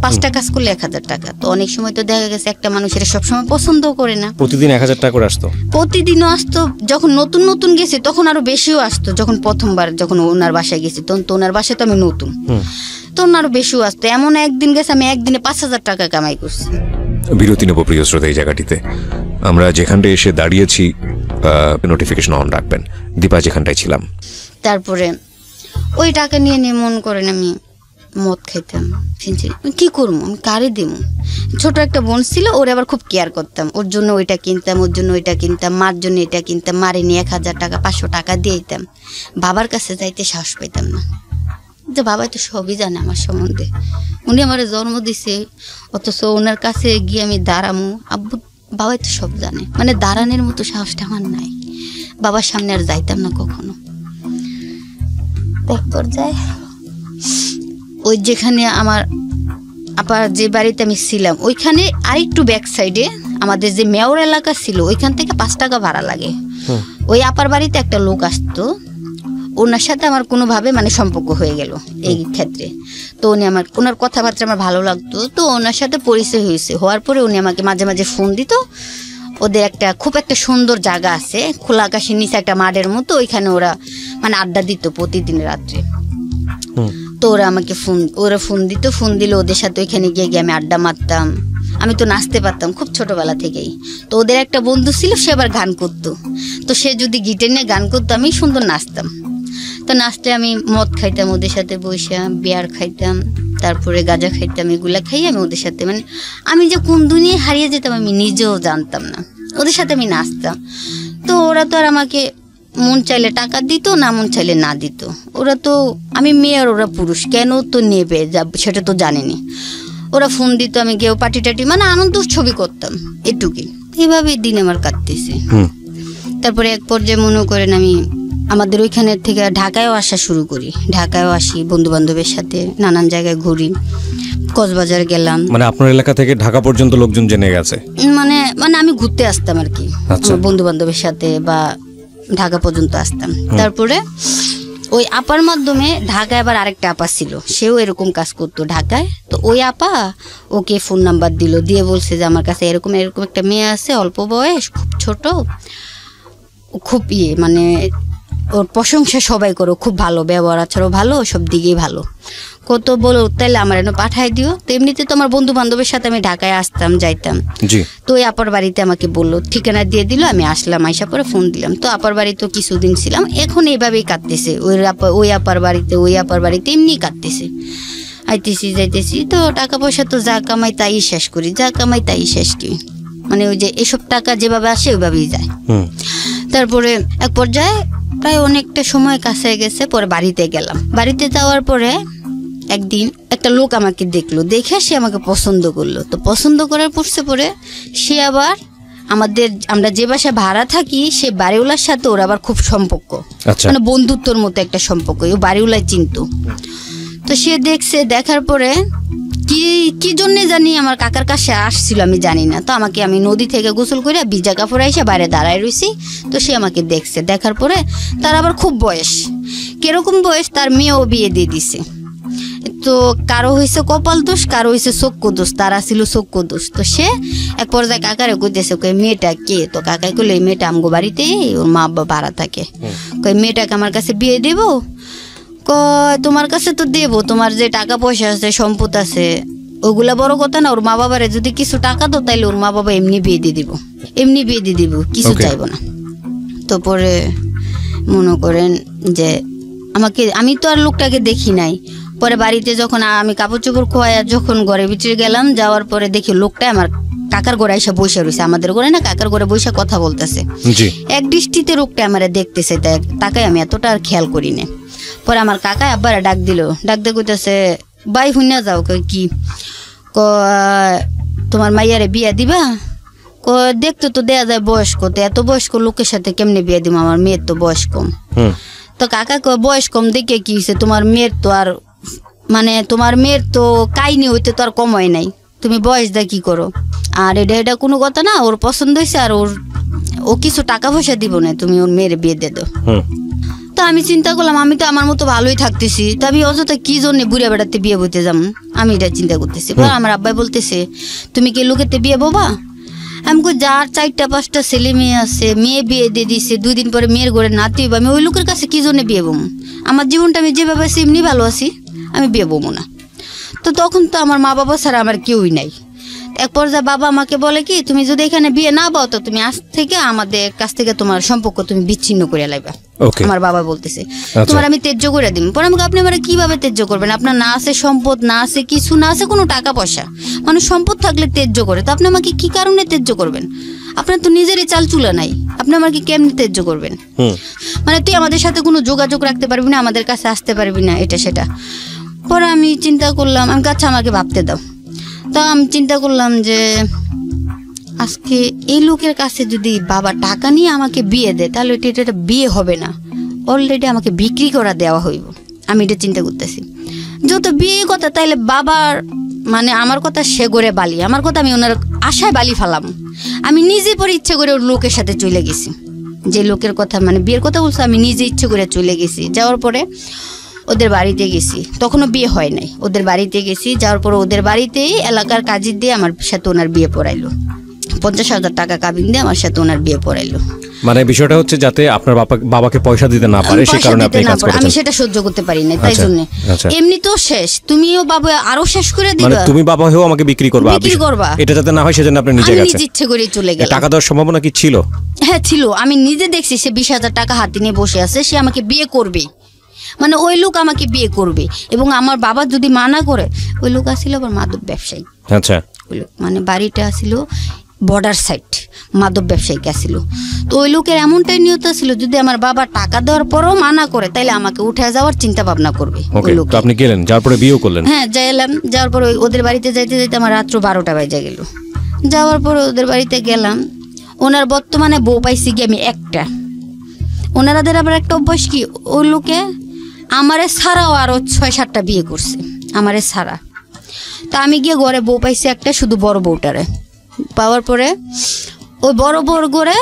Speaker 1: 5টা কাজ করলে 1000 টাকা। তো অনেক সময় তো দেখা গেছে একটা মানুষের সবসময় পছন্দ করে না,
Speaker 2: প্রতিদিন 1000 টাকা করে আসতো?
Speaker 1: প্রতিদিনও আসতো, যখন নতুন গেছি তখন আরো বেশিও আসতো। যখন প্রথমবার যখন ওনার বাসায় গেছি, তখন তো ওনার বাসায় তো আমি নতুন, তখন আরো বেশিও আসতো। এমন একদিন গেছে আমি একদিনে 5000 টাকা কামাই করছি।
Speaker 2: বিরতি নেব প্রিয় শ্রোতা। এই জায়গাটিতে আমরা যেখানটায় এসে দাঁড়িয়েছি নোটিফিকেশন অন রাখবেন, দীপা যেখানটায় ছিলাম।
Speaker 1: তারপরে ওই টাকা নিয়ে মন করেন আমি মদ খাইতাম, কি করবো, আমি কারে দেবো? ছোট একটা বোন ছিল, ওর আবার খুব কেয়ার করতাম, ওর জন্য ওইটা কিনতাম, ওর জন্য ওইটা কিনতাম, মার জন্য এটা কিনতাম, মারে নিয়ে 1000 টাকা 500 টাকা দিয়ে দিতাম। বাবার কাছে যাইতে সাহস পাইতাম না, যে বাবাই তো সবই জানে আমার সম্বন্ধে, উনি আমার জন্ম দিছে, অথচ ওনার কাছে গিয়ে আমি দাঁড়ামু, আব্বু বাবাই তো সব জানে, মানে দাঁড়ানোর মতো সাহসটা আমার নাই। বাবার সামনে আর যাইতাম না কখনো। পর্যায়ে ওই যেখানে আমার আপার যে বাড়িতে আমি ছিলাম, ওইখানে আরেকটু ব্যাক সাইডে আমাদের যে মেয়র এলাকা ছিল, ওইখান থেকে 5 টাকা ভাড়া লাগে। ওই আপার বাড়িতে একটা লোক আসতো, ওনার সাথে আমার কোনোভাবে মানে সম্পর্ক হয়ে গেল এই ক্ষেত্রে। তো উনি ওনার কথাবার্তা আমার ভালো লাগতো, তো ওনার সাথে পরিচয় হয়েছে। হওয়ার পরে উনি আমাকে মাঝে মাঝে ফোন দিত। ওদের খুব একটা সুন্দর জায়গা আছে, খোলা আকাশের নিচে একটা মাঠের মতো, ওইখানে ওরা মানে আড্ডা দিত প্রতিদিন রাত্রে। তো ওরা আমাকে ফোন দিত, ফোন দিলে ওদের সাথে ওইখানে গিয়ে আমি আড্ডা মারতাম। আমি তো নাচতে পারতাম খুব ছোটবেলা থেকেই। তো ওদের একটা বন্ধু ছিল, সে আবার গান করতো, তো সে যদি গিটার নিয়ে গান করতো আমি সুন্দর নাচতাম। তো নাচলে আমি মদ খাইতাম ওদের সাথে বসে, বিয়ার খাইতাম, তারপরে গাঁজা খাইতাম, এগুলা খাই আমি ওদের সাথে। মানে আমি যে কোন দুনিয়ায় হারিয়ে যেতাম আমি নিজেও জানতাম না, ওদের সাথে আমি নাচতাম। তো ওরা তো আর আমাকে মন চাইলে টাকা দিত, না মন চাইলে না দিত। ওরা তো, আমি মেয়ে আর ওরা পুরুষ, কেন তো নেবে সেটা তো জানেনি। ওরা ফোন দিত, আমি গিয়েও পার্টি টাটি মানে আনন্দ ছবি করতাম, এটুকুই। এইভাবেই দিন আমার কাটতেছে। তারপরে এক পর্যায়ে মনে করেন আমি আমাদের ওইখানের থেকে ঢাকায়ও আসা শুরু করি। ঢাকায়ও আসি বন্ধু বান্ধবের সাথে, নানান জায়গায় ঘুরি, কক্সবাজার গেলাম।
Speaker 2: মানে আপনার এলাকা থেকে ঢাকা পর্যন্ত লোকজন জেনে গেছে?
Speaker 1: মানে আমি ঘুরতে আসতাম আর কি, বন্ধু বান্ধবের সাথে, বা ঢাকা পর্যন্ত আসতাম। তারপরে ওই আপার মাধ্যমে ঢাকায় আবার আরেকটা আপা ছিল, সেও এরকম কাজ করতো ঢাকায়। তো ওই আপা ওকে ফোন নাম্বার দিল, দিয়ে বলছে যে আমার কাছে এরকম এরকম একটা মেয়ে আছে, অল্প বয়স, খুব ছোট, খুব মানে ওর প্রশংসা সবাই করো, খুব ভালো, ব্যবহার আচারও ভালো, সব দিকেই ভালো। কত বলো তাইলে আমার এনে পাঠাই দিও। তো এমনিতে তো আমার বন্ধু বান্ধবের সাথে আমি ঢাকায় আসতাম যাইতাম। তো ওই আপার বাড়িতে আমাকে বললো, ঠিকানা দিয়ে দিল, আমি আসলাম, আইসা পরে ফোন দিলাম। তো আপার বাড়িতে কিছুদিন ছিলাম, এখন এইভাবেই কাটতেছে, ওই আপার বাড়িতে এমনি কাটতেছে, আইতেছি যাইতেছি। তো টাকা পয়সা তো যা কামাই তাই শেষ করি, যা কামাই তাই শেষ করি, মানে ওই যে এসব টাকা যেভাবে আসে ওইভাবেই যায়। তারপরে এক পর্যায়ে প্রায় অনেকটা সময় কাছে গেছে, পরে বাড়িতে গেলাম। বাড়িতে যাওয়ার পরে একদিন একটা লোক আমাকে দেখলো, দেখে সে আমাকে পছন্দ করলো। তো পছন্দ করার পরে সে আবার আমরা যে বাসায় ভাড়া থাকি সে বাড়িওয়ালার সাথে ওর আবার খুব সম্পর্ক, মানে বন্ধুত্বর মতো একটা সম্পর্ক, ও বাড়িওয়ালাই চিনতো। তো সে দেখছে, দেখার পরে কি জন্য জানি আমার কাকার কাছে আসছিল আমি জানি না। তো আমি নদী থেকে গোসল করে ভিজা কাপড় এসে বাইরে দাঁড়ায় রয়েছি। তো সে আমাকে দেখছে, দেখার পরে তার আবার খুব বয়স, কিরকম বয়স, তার মেয়েও বিয়ে দিয়ে দিছে। তো কারো হয়েছে কপাল দোষ, কারো হয়েছে চক্ষু দোষ, তারা ছিল চক্ষু দোষ। তো সে এক পর্যায়ে কাকারে কইতেছে, কই মেয়েটা কে? তো কাকাই কইলে এই মেয়েটা আমগো বাড়িতে, ওর মা আব্বা ভাড়া থাকে, কই মেয়েটাকে আমার কাছে বিয়ে দেবো? কয় তোমার কাছে তো দেবো, তোমার যে টাকা পয়সা আছে, সম্পদ আছে, ওগুলা বড় কথা না, ওর মা বাবারে যদি কিছু টাকা দাও তাইলে ওর মা বাবা এমনি বিয়ে দিয়ে দিব, এমনি বিয়ে দিয়ে দিব, কিছু চাইবো না। তো পরে মনে করেন যে আমি তো আর লোকটাকে দেখি নাই। পরে বাড়িতে যখন আমি কাপড় চোপড় খোয়া যখন ঘরের ভিতরে গেলাম, যাওয়ার পরে দেখি লোকটা আমার কাকার ঘরে এসে বসে রয়েছে, আমাদের ঘরে না, কাকার ঘরে বসে কথা বলতেছে। এক দৃষ্টিতে লোকটা আমার দেখতেছে, তাকাই আমি এতটা আর খেয়াল করি না। পরে আমার কাকা আব্বার ডাক দিল, ডাক দিয়ে কইতেছে, বাই হুইনা যাও। কি তোমার মাইয়ারে বিয়া দিবা? দেখতে তো দেয়া যায় বয়স্ক, তো এত বয়স্ক লোকের সাথে কেমনে বিয়া দিব, আমার মেয়ের তো বয়স কম। তো কাকা বয়স কম দেখে কি হয়েছে, তোমার মেয়ের তো আর মানে তোমার মেয়ের তো কাহিনী হইতে তো আর কম হয় নাই, তুমি বয়স দা কি করো? আর এটা কোনো কথা না, ওর পছন্দ হয়েছে, আর ও কিছু টাকা পয়সা দিব না, তুমি ওর মেয়ের বিয়ে দিয়ে দাও। তো আমি চিন্তা করলাম, আমি তো আমার মতো ভালোই থাকতেছি, তো আমি অযথা কি জন্য বুড়া বেড়াতে বিয়ে বইতে যাম, আমি এটা চিন্তা করতেছি। আমার আব্বাই বলতেছে, তুমি কি লোকেতে বিয়ে ববা? আমি কই, যার 4-5টা ছেলে মেয়ে আছে, মেয়ে বিয়ে দিয়ে দিছে, 2 দিন পরে মেয়ের ঘরে নাতি হইব, আমি ওই লোকের কাছে কি জন্য বিয়ে বমু? আমার জীবনটা আমি যেভাবে আছি এমনি ভালো আছি, আমি বিয়ে বমু না। তো তখন তো আমার মা বাবা ছাড়া আমার কেউই নাই। এক পর্যায়ে বাবা আমাকে বলে কি, তুমি যদি এখানে বিয়ে না পাও তো তুমি আজ থেকে আমাদের কাছ থেকে তোমার সম্পর্ক তুমি বিচ্ছিন্ন করে লাইবা। আমার বাবা বলতেছে, তোমার আমি ত্যায্য করে দিব। পরে আমাকে, আপনি আমার কিভাবে ত্যায্য করবেন? আপনার না আছে সম্পদ, না আছে কিছু, না আছে কোনো টাকা পয়সা, মানুষ সম্পদ থাকলে ত্যায্য করে, তো আপনি আমাকে কি কারণে ত্যায্য করবেন? আপনার তো নিজেরই চাল চুলা নাই, আপনি আমাকে কেমনি ত্যায্য করবেন? মানে তুই আমাদের সাথে কোনো যোগাযোগ রাখতে পারবি না, আমাদের কাছে আসতে পারবি না, এটা সেটা। পরে আমি চিন্তা করলাম, আমি আচ্ছা আমাকে ভাবতে দাও। তা আমি চিন্তা করলাম যে আজকে এই লোকের কাছে যদি বাবা টাকা নিয়ে আমাকে বিয়ে দেয়, তাহলে এটা বিয়ে হবে না, অলরেডি আমাকে বিক্রি করা দেওয়া হইব। আমি এটা চিন্তা করতেছি, যত বিয়ে কথা, তাইলে বাবার মানে আমার কথা সে করে বালি, আমার কথা আমি ওনার আশায় বালি ফালাম। আমি নিজে পরে ইচ্ছে করে ওর লোকের সাথে চলে গেছি, যে লোকের কথা মানে বিয়ের কথা বলছে, আমি নিজে ইচ্ছে করে চলে গেছি। যাওয়ার পরে ওদের বাড়িতে গেছি, তখনও বিয়ে হয় নাই, ওদের বাড়িতে গেছি। যাওয়ার পরে ওদের বাড়িতেই এলাকার কাজী দিয়ে আমার সাথে ওনার বিয়ে পড়াইলো, 50,000 টাকা কাবিন দিয়ে আমার সাথে ওনার বিয়ে পড়াইলো।
Speaker 2: মানে বিষয়টা হচ্ছে যাতে আপনার বাবাকে পয়সা দিতে না পারে, সেই কারণে আপনি কাজ করেছেন।
Speaker 1: আমি সেটা সহ্য করতে পারি না, তাই জন্য। এমনি তো শেষ, তুমিও বাবা আরো শেষ করে দিবা,
Speaker 2: মানে তুমি বাবা হয়েও আমাকে বিক্রি করবা, এটা যাতে না হয় সেজন্য আপনি নিজে গেছেন।
Speaker 1: আমি ইচ্ছে করে চলে গেলাম।
Speaker 2: টাকা দেওয়ার সম্ভাবনা কি ছিল?
Speaker 1: হ্যাঁ ছিল, আমি নিজে দেখছি সে 20,000 টাকা হাতে নিয়ে বসে আছে, সে আমাকে বিয়ে করবে। মানে ওই লোক আমাকে বিয়ে করবে, এবং আমার বাবা যদি মানা করে, ওই লোক আসছিল আবার মাদক ব্যবসায়ী।
Speaker 2: আচ্ছা,
Speaker 1: ওই লোক মানে বাড়িটা আসছিল বর্ডার সাইড, মাদক ব্যবসায়ী আসছিল। তো ওই লোকের এমনটাই নিয়ত ছিল, যদি আমার বাবা টাকা দেওয়ার পরও মানা করে তাইলে আমাকে উঠে যাওয়ার চিন্তা ভাবনা করবে। ওই লোক,
Speaker 2: তো আপনি গেলেন, যাওয়ার পরে বিয়ে করলেন?
Speaker 1: হ্যাঁ, যাইলাম। যাওয়ার পরে ওদের বাড়িতে যাইতে যাইতে আমার রাত্র 12টা বাজে গেল। যাওয়ার পরে ওদের বাড়িতে গেলাম। ওনার বর্তমানে বউ পাইছি গিয়ে আমি একটা। ওনারাদের আবার একটা অভ্যাস কি, ওই লোকে আমারে ছাড়াও আরও 6-7টা বিয়ে করছে, আমারে ছাড়া। তা আমি গিয়ে ঘরে বউ পাইছি একটা, শুধু বড় বউটারে পাওয়ার পরে ওই বড় বউর ঘরে,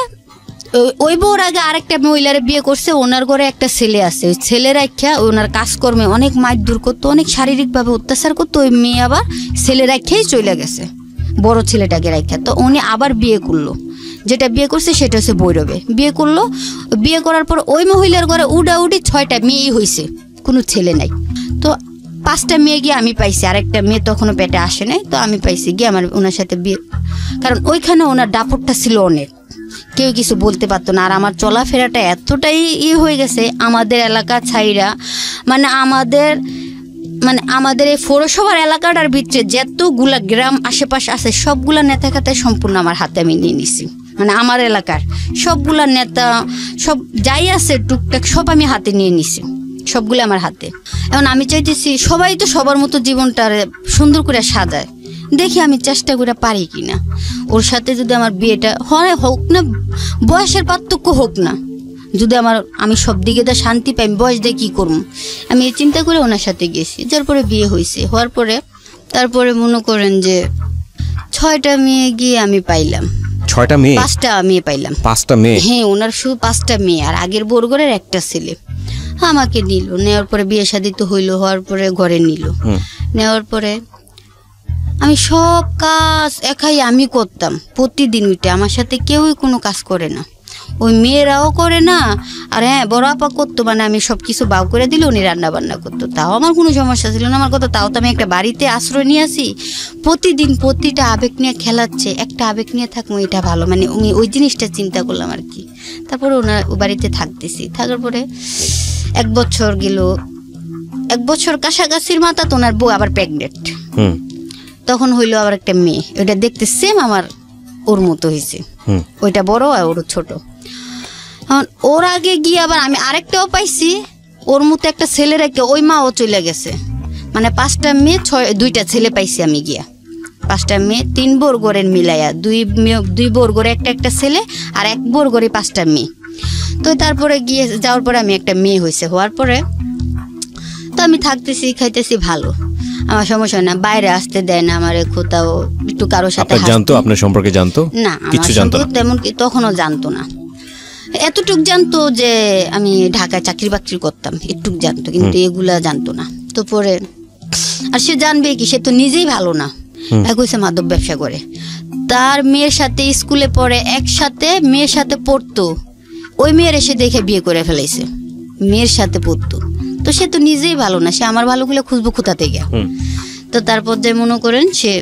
Speaker 1: ওই বউর আগে আরেকটা মহিলারে বিয়ে করছে। ওনার ঘরে একটা ছেলে আছে, ওই ছেলের রাখা ওনার কাজকর্মে অনেক মারধর করতো, অনেক শারীরিকভাবে অত্যাচার করতো। ওই মেয়ে আবার ছেলে রাখাই চলে গেছে, বড় ছেলেটাকে রাখা। তো উনি আবার বিয়ে করলো, যেটা বিয়ে করছে সেটা হচ্ছে ভৈরবে বিয়ে করলো। বিয়ে করার পর ওই মহিলার ঘরে উডাউডি 6টা মেয়েই হয়েছে, কোনো ছেলে নাই। তো 5টা মেয়ে গিয়ে আমি পাইছি, আরেকটা মেয়ে তখনও পেটে আসে নাই। তো আমি পাইছি গিয়ে আমার ওনার সাথে বিয়ে, কারণ ওইখানে ওনার দাপটটা ছিল অনেক, কেউ কিছু বলতে পারতো না। আর আমার চলাফেরাটা এতটাই হয়ে গেছে আমাদের এলাকা ছাইরা, মানে আমাদের এই পৌরসভার এলাকাটার ভিতরে যতগুলা গ্রাম আশেপাশে আছে সবগুলা নেতা খাতে সম্পূর্ণ আমার হাতে আমি নিয়ে নিছি। মানে আমার এলাকার সবগুলা নেতা, সব যাই আছে টুকটাক সব আমি হাতে নিয়ে নিছি, সবগুলো আমার হাতে। এখন আমি চাইতেছি সবাই তো সবার মতো জীবনটা সুন্দর করে সাজায়, দেখি আমি চেষ্টা করে পারি কিনা। ওর সাথে যদি আমার বিয়েটা হয়, হোক না বয়সের পার্থক্য হোক না, যদি আমি সব দিকে তো শান্তি পাই, বয়স দিয়ে কী করবো, আমি এই চিন্তা করে ওনার সাথে গেছি। যার পরে বিয়ে হয়েছে, হওয়ার পরে তারপরে মনে করেন যে 6টা মেয়ে গিয়ে আমি পাইলাম।
Speaker 2: 6টা মেয়ে?
Speaker 1: 5টা মেয়ে পাইলাম।
Speaker 2: 5টা মেয়ে?
Speaker 1: হ্যাঁ, ওনার শুধু 5টা মেয়ে, আর আগের বরগরের একটা ছেলে। আমাকে নিল, নেওয়ার পরে বিয়ে শাদী তো হইলো, হওয়ার পরে ঘরে নিল। নেওয়ার পরে আমি সব কাজ একাই আমি করতাম প্রতিদিন উঠে, আমার সাথে কেউই কোনো কাজ করে না, ওই মেয়েরাও করে না। আর হ্যাঁ, বড় আপা করতো, মানে আমি সব কিছু বাউ করে দিলে উনি রান্না বান্না করতো, তাও আমার কোনো সমস্যা ছিল না। আমার কথা, তাও তো আমি একটা বাড়িতে আশ্রয় নিয়ে আসি, প্রতিদিন প্রতিটা আবেগ নিয়ে খেলাচ্ছে, একটা আবেগ নিয়ে থাকবো এটা ভালো, মানে উনি ওই জিনিসটা চিন্তা করলাম আর কি। তারপরে ওনার বাড়িতে থাকতেছি, থাকার পরে 1 বছর গেল। 1 বছর কাছাকাছির মাথা তো ওনার বউ আবার প্রেগনেন্ট। তখন হইলো আবার একটা মেয়ে, ওইটা দেখতে সেম আমার ওর মতো হয়েছে, ওইটা বড় আর ওর ছোট। ওর আগে গিয়ে আবার আমি আরেকটাও পাইছি, ওর মতো একটা ছেলের একটা, ওই মাও চলে গেছে। মানে 5টা মেয়ে 2টা ছেলে পাইছি আমি গিয়া। 5টা মেয়ে, 3 বর্গরের মিলাইয়া, 2 বর্গরে একটা ছেলে, আর 1 বর্গরে 5টা মেয়ে। তো তারপরে গিয়ে যাওয়ার পরে আমি একটা মেয়ে হয়েছে, হওয়ার পরে তো আমি থাকতেছি খাইতেছি ভালো, আমার সমস্যা না, বাইরে আসতে দেয় না আমার, কোথাও একটু কারোর সাথে
Speaker 2: জানতো, আপনার সম্পর্কে জানতো
Speaker 1: না,
Speaker 2: কিছু জানতো না
Speaker 1: তেমন কি, তখনও জানতো না। এতটুক জানতো যে আমি ঢাকায় চাকরি বাকরি করতাম, একটুক জানতো, কিন্তু এগুলা জানতো না। তো পরে আর সে জানবে কি, সে তো নিজেই ভালো না, হয়েছে মাদক ব্যবসা করে। তার মেয়ের সাথে স্কুলে পড়ে, একসাথে মেয়ের সাথে পড়তো, ওই মেয়ের এসে দেখে বিয়ে করে ফেলাইছে, মেয়ের সাথে পড়তো। তো সে তো নিজেই ভালো না, সে আমার ভালোগুলো খুঁজবো কোথা থেকে। তো তারপর যে মনে করেন সে,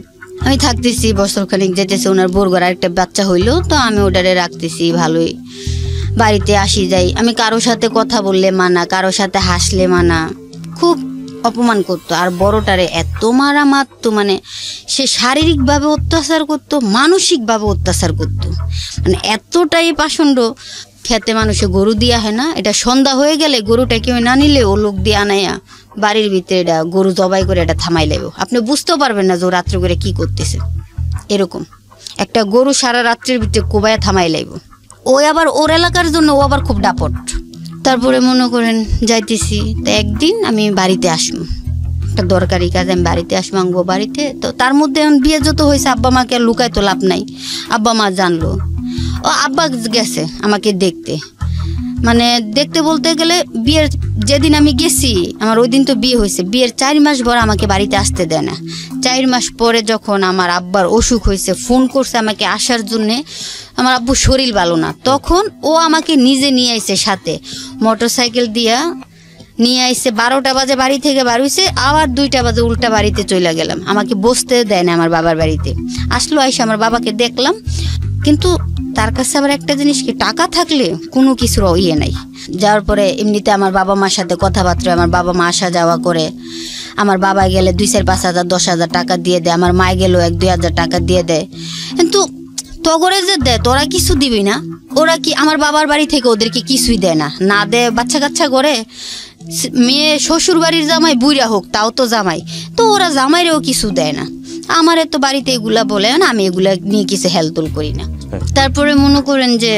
Speaker 1: আমি থাকতেছি বছরখানিক যেতেছে, ওনার বরগর আরেকটা বাচ্চা হইলো, তো আমি ওটারে রাখতেছি ভালোই, বাড়িতে আসি যাই। আমি কারোর সাথে কথা বললে মানা, কারোর সাথে হাসলে মানা, খুব অপমান করতো। আর বড়টারে এত মারা মারতো, মানে সে শারীরিকভাবে অত্যাচার করতো, মানসিকভাবে অত্যাচার করতো, মানে এতটাই পাষণ্ড। খেতে মানুষে গরু দিয়া হয় না, এটা সন্ধ্যা হয়ে গেলে গরুটা কেউ না নিলে ও লোক দিয়ে আনাইয়া বাড়ির ভিতরে এটা গরু জবাই করে এটা থামাই লাগবে, আপনি বুঝতেও পারবেন না যে ও রাত্রে করে কি করতেছে। এরকম একটা গরু সারা রাত্রের ভিতরে কোবাইয়া থামাই লাগবে। ওই আবার ওর এলাকার জন্য ও আবার খুব ডাপট। তারপরে মনে করেন যাইতেছি, তো একদিন আমি বাড়িতে আসবো, একটা দরকারি কাজ, আমি বাড়িতে আসবো, আনবো বাড়িতে। তো তার মধ্যে বিয়ে যত হয়েছে, আব্বা মাকে আর লুকায় তো লাভ নাই, আব্বা মা জানলো। ও আব্বা গেছে আমাকে দেখতে, মানে দেখতে বলতে গেলে বিয়ের যেদিন আমি গেছি, আমার ওই দিন তো বিয়ে হয়েছে, বিয়ের 4 মাস পর আমাকে বাড়িতে আসতে দেয় না। 4 মাস পরে যখন আমার আব্বার অসুখ হয়েছে, ফোন করছে আমাকে আসার জন্যে, আমার আব্বুর শরীর ভালো না, তখন ও আমাকে নিজে নিয়ে আইছে, সাথে মোটরসাইকেল দিয়া নিয়ে আইছে। 12টা বাজে বাড়ি থেকে বার হইছে, আবার 2টা বাজে উল্টা বাড়িতে চলে গেলাম, আমাকে বসতে দেয় না আমার বাবার বাড়িতে। আসলো, আইসে আমার বাবাকে দেখলাম, কিন্তু তার কাছে আবার একটা জিনিস কি, টাকা থাকলে কোনো কিছুর ইয়ে নাই। যাওয়ার পরে এমনিতে আমার বাবা মার সাথে কথাবার্তা, আমার বাবা মা আসা যাওয়া করে। আমার বাবা গেলে 2-4-5,000 10,000 টাকা দিয়ে দেয়, আমার মা গেলেও 1-2,000 টাকা দিয়ে দেয়। কিন্তু তগরে যে দেয় তোরা কিছু দিবি না, ওরা কি আমার বাবার বাড়ি থেকে ওদেরকে কিছুই দেয় না, না দেয় বাচ্চা কাচ্চা করে। মেয়ে শ্বশুর বাড়ির জামাই বুইরা হোক তাও তো জামাই, তো ওরা জামাইরেও কিছু দেয় না। আমারে তো বাড়িতে এগুলা বলে না, আমি এগুলা নিয়ে কিছু হেলদোল করি না। তারপরে মনে করেন যে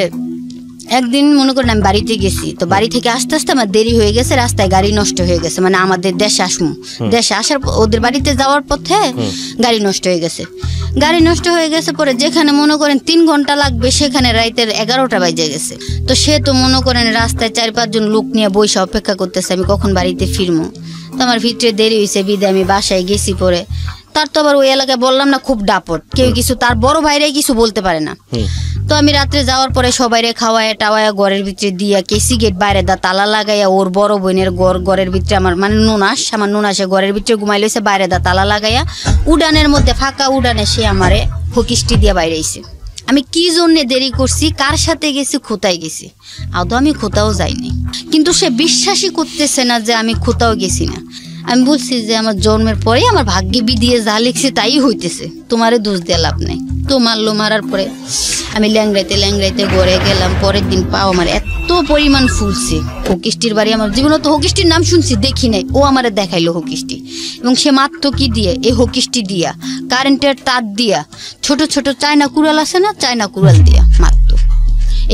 Speaker 1: একদিন মনে করেন আমি বাড়িতে গেছি, তো বাড়ি থেকে আস্তে আস্তে আমার দেরি হয়ে গেছে, রাস্তায় গাড়ি নষ্ট হয়ে গেছে। মানে আমাদের দেশে আসমু, দেশে আসার ওদের বাড়িতে যাওয়ার পথে গাড়ি নষ্ট হয়ে গেছে। গাড়ি নষ্ট হয়ে গেছে পরে যেখানে মনে করেন 3 ঘন্টা লাগবে সেখানে রাতের 11টা বাজে গেছে। তো সে তো মনে করেন রাস্তায় 4-5 জন লোক নিয়ে বইসা অপেক্ষা করতেছে আমি কখন বাড়িতে ফিরবো। তো আমার ভিতরে দেরি হয়েছে, বিদায় আমি বাসায় গেছি। পরে তার তো আবার ওই এলাকায় বললাম না খুব ডাপট, কেউ কিছু তার বড় ভাইরাই কিছু বলতে পারে না। তো আমি রাত্রে যাওয়ার পরে সবাইরে খাওয়ায় টাওয়ায় ঘরের ভিতরে দিয়া কেসি গেট বাইরে দা তালা লাগাইয়া ওর বড় বোনের ঘরের ভিতরে আমার মানে আমার নুনাসে ঘরের ভিতরে ঘুমাই লইছে, বাইরে দা তালা লাগাইয়া উড়ানের মধ্যে ফাঁকা উড়ানে সে আমারে হকিস্টি দিয়া বাইরে আইছে। আমি কি জন্যে দেরি করছি, কার সাথে গেছি, কোথায় গেছি, আদৌ আমি কোথাও যাইনি। কিন্তু সে বিশ্বাসই করতেছে না যে আমি কোথাও গেছি না। আমি বলছি যে আমার জন্মের পরে আমার ভাগ্যে বিধিয়ে যা লিখছে তাই হইতেছে, তোমারে দোষ দিয়ে লাভ নাই। তো মারলো, মারার পরে আমি ল্যাংড়াইতে ঘরে গেলাম। পরের দিন পাও আমার এত পরিমাণ ফুলছে। হকিস্টির বাড়ি আমার জীবনে তো হকিস্টির নাম শুনছি, দেখি নাই, ও আমারে দেখাইলো হকিস্টি। এবং সে মাত্র কি দিয়ে, এই হকিস্টি দিয়া, কারেন্টের তার দিয়া, ছোট ছোট চায়না কুড়াল আছে না, চায়না কুড়াল দিয়া মাত্র।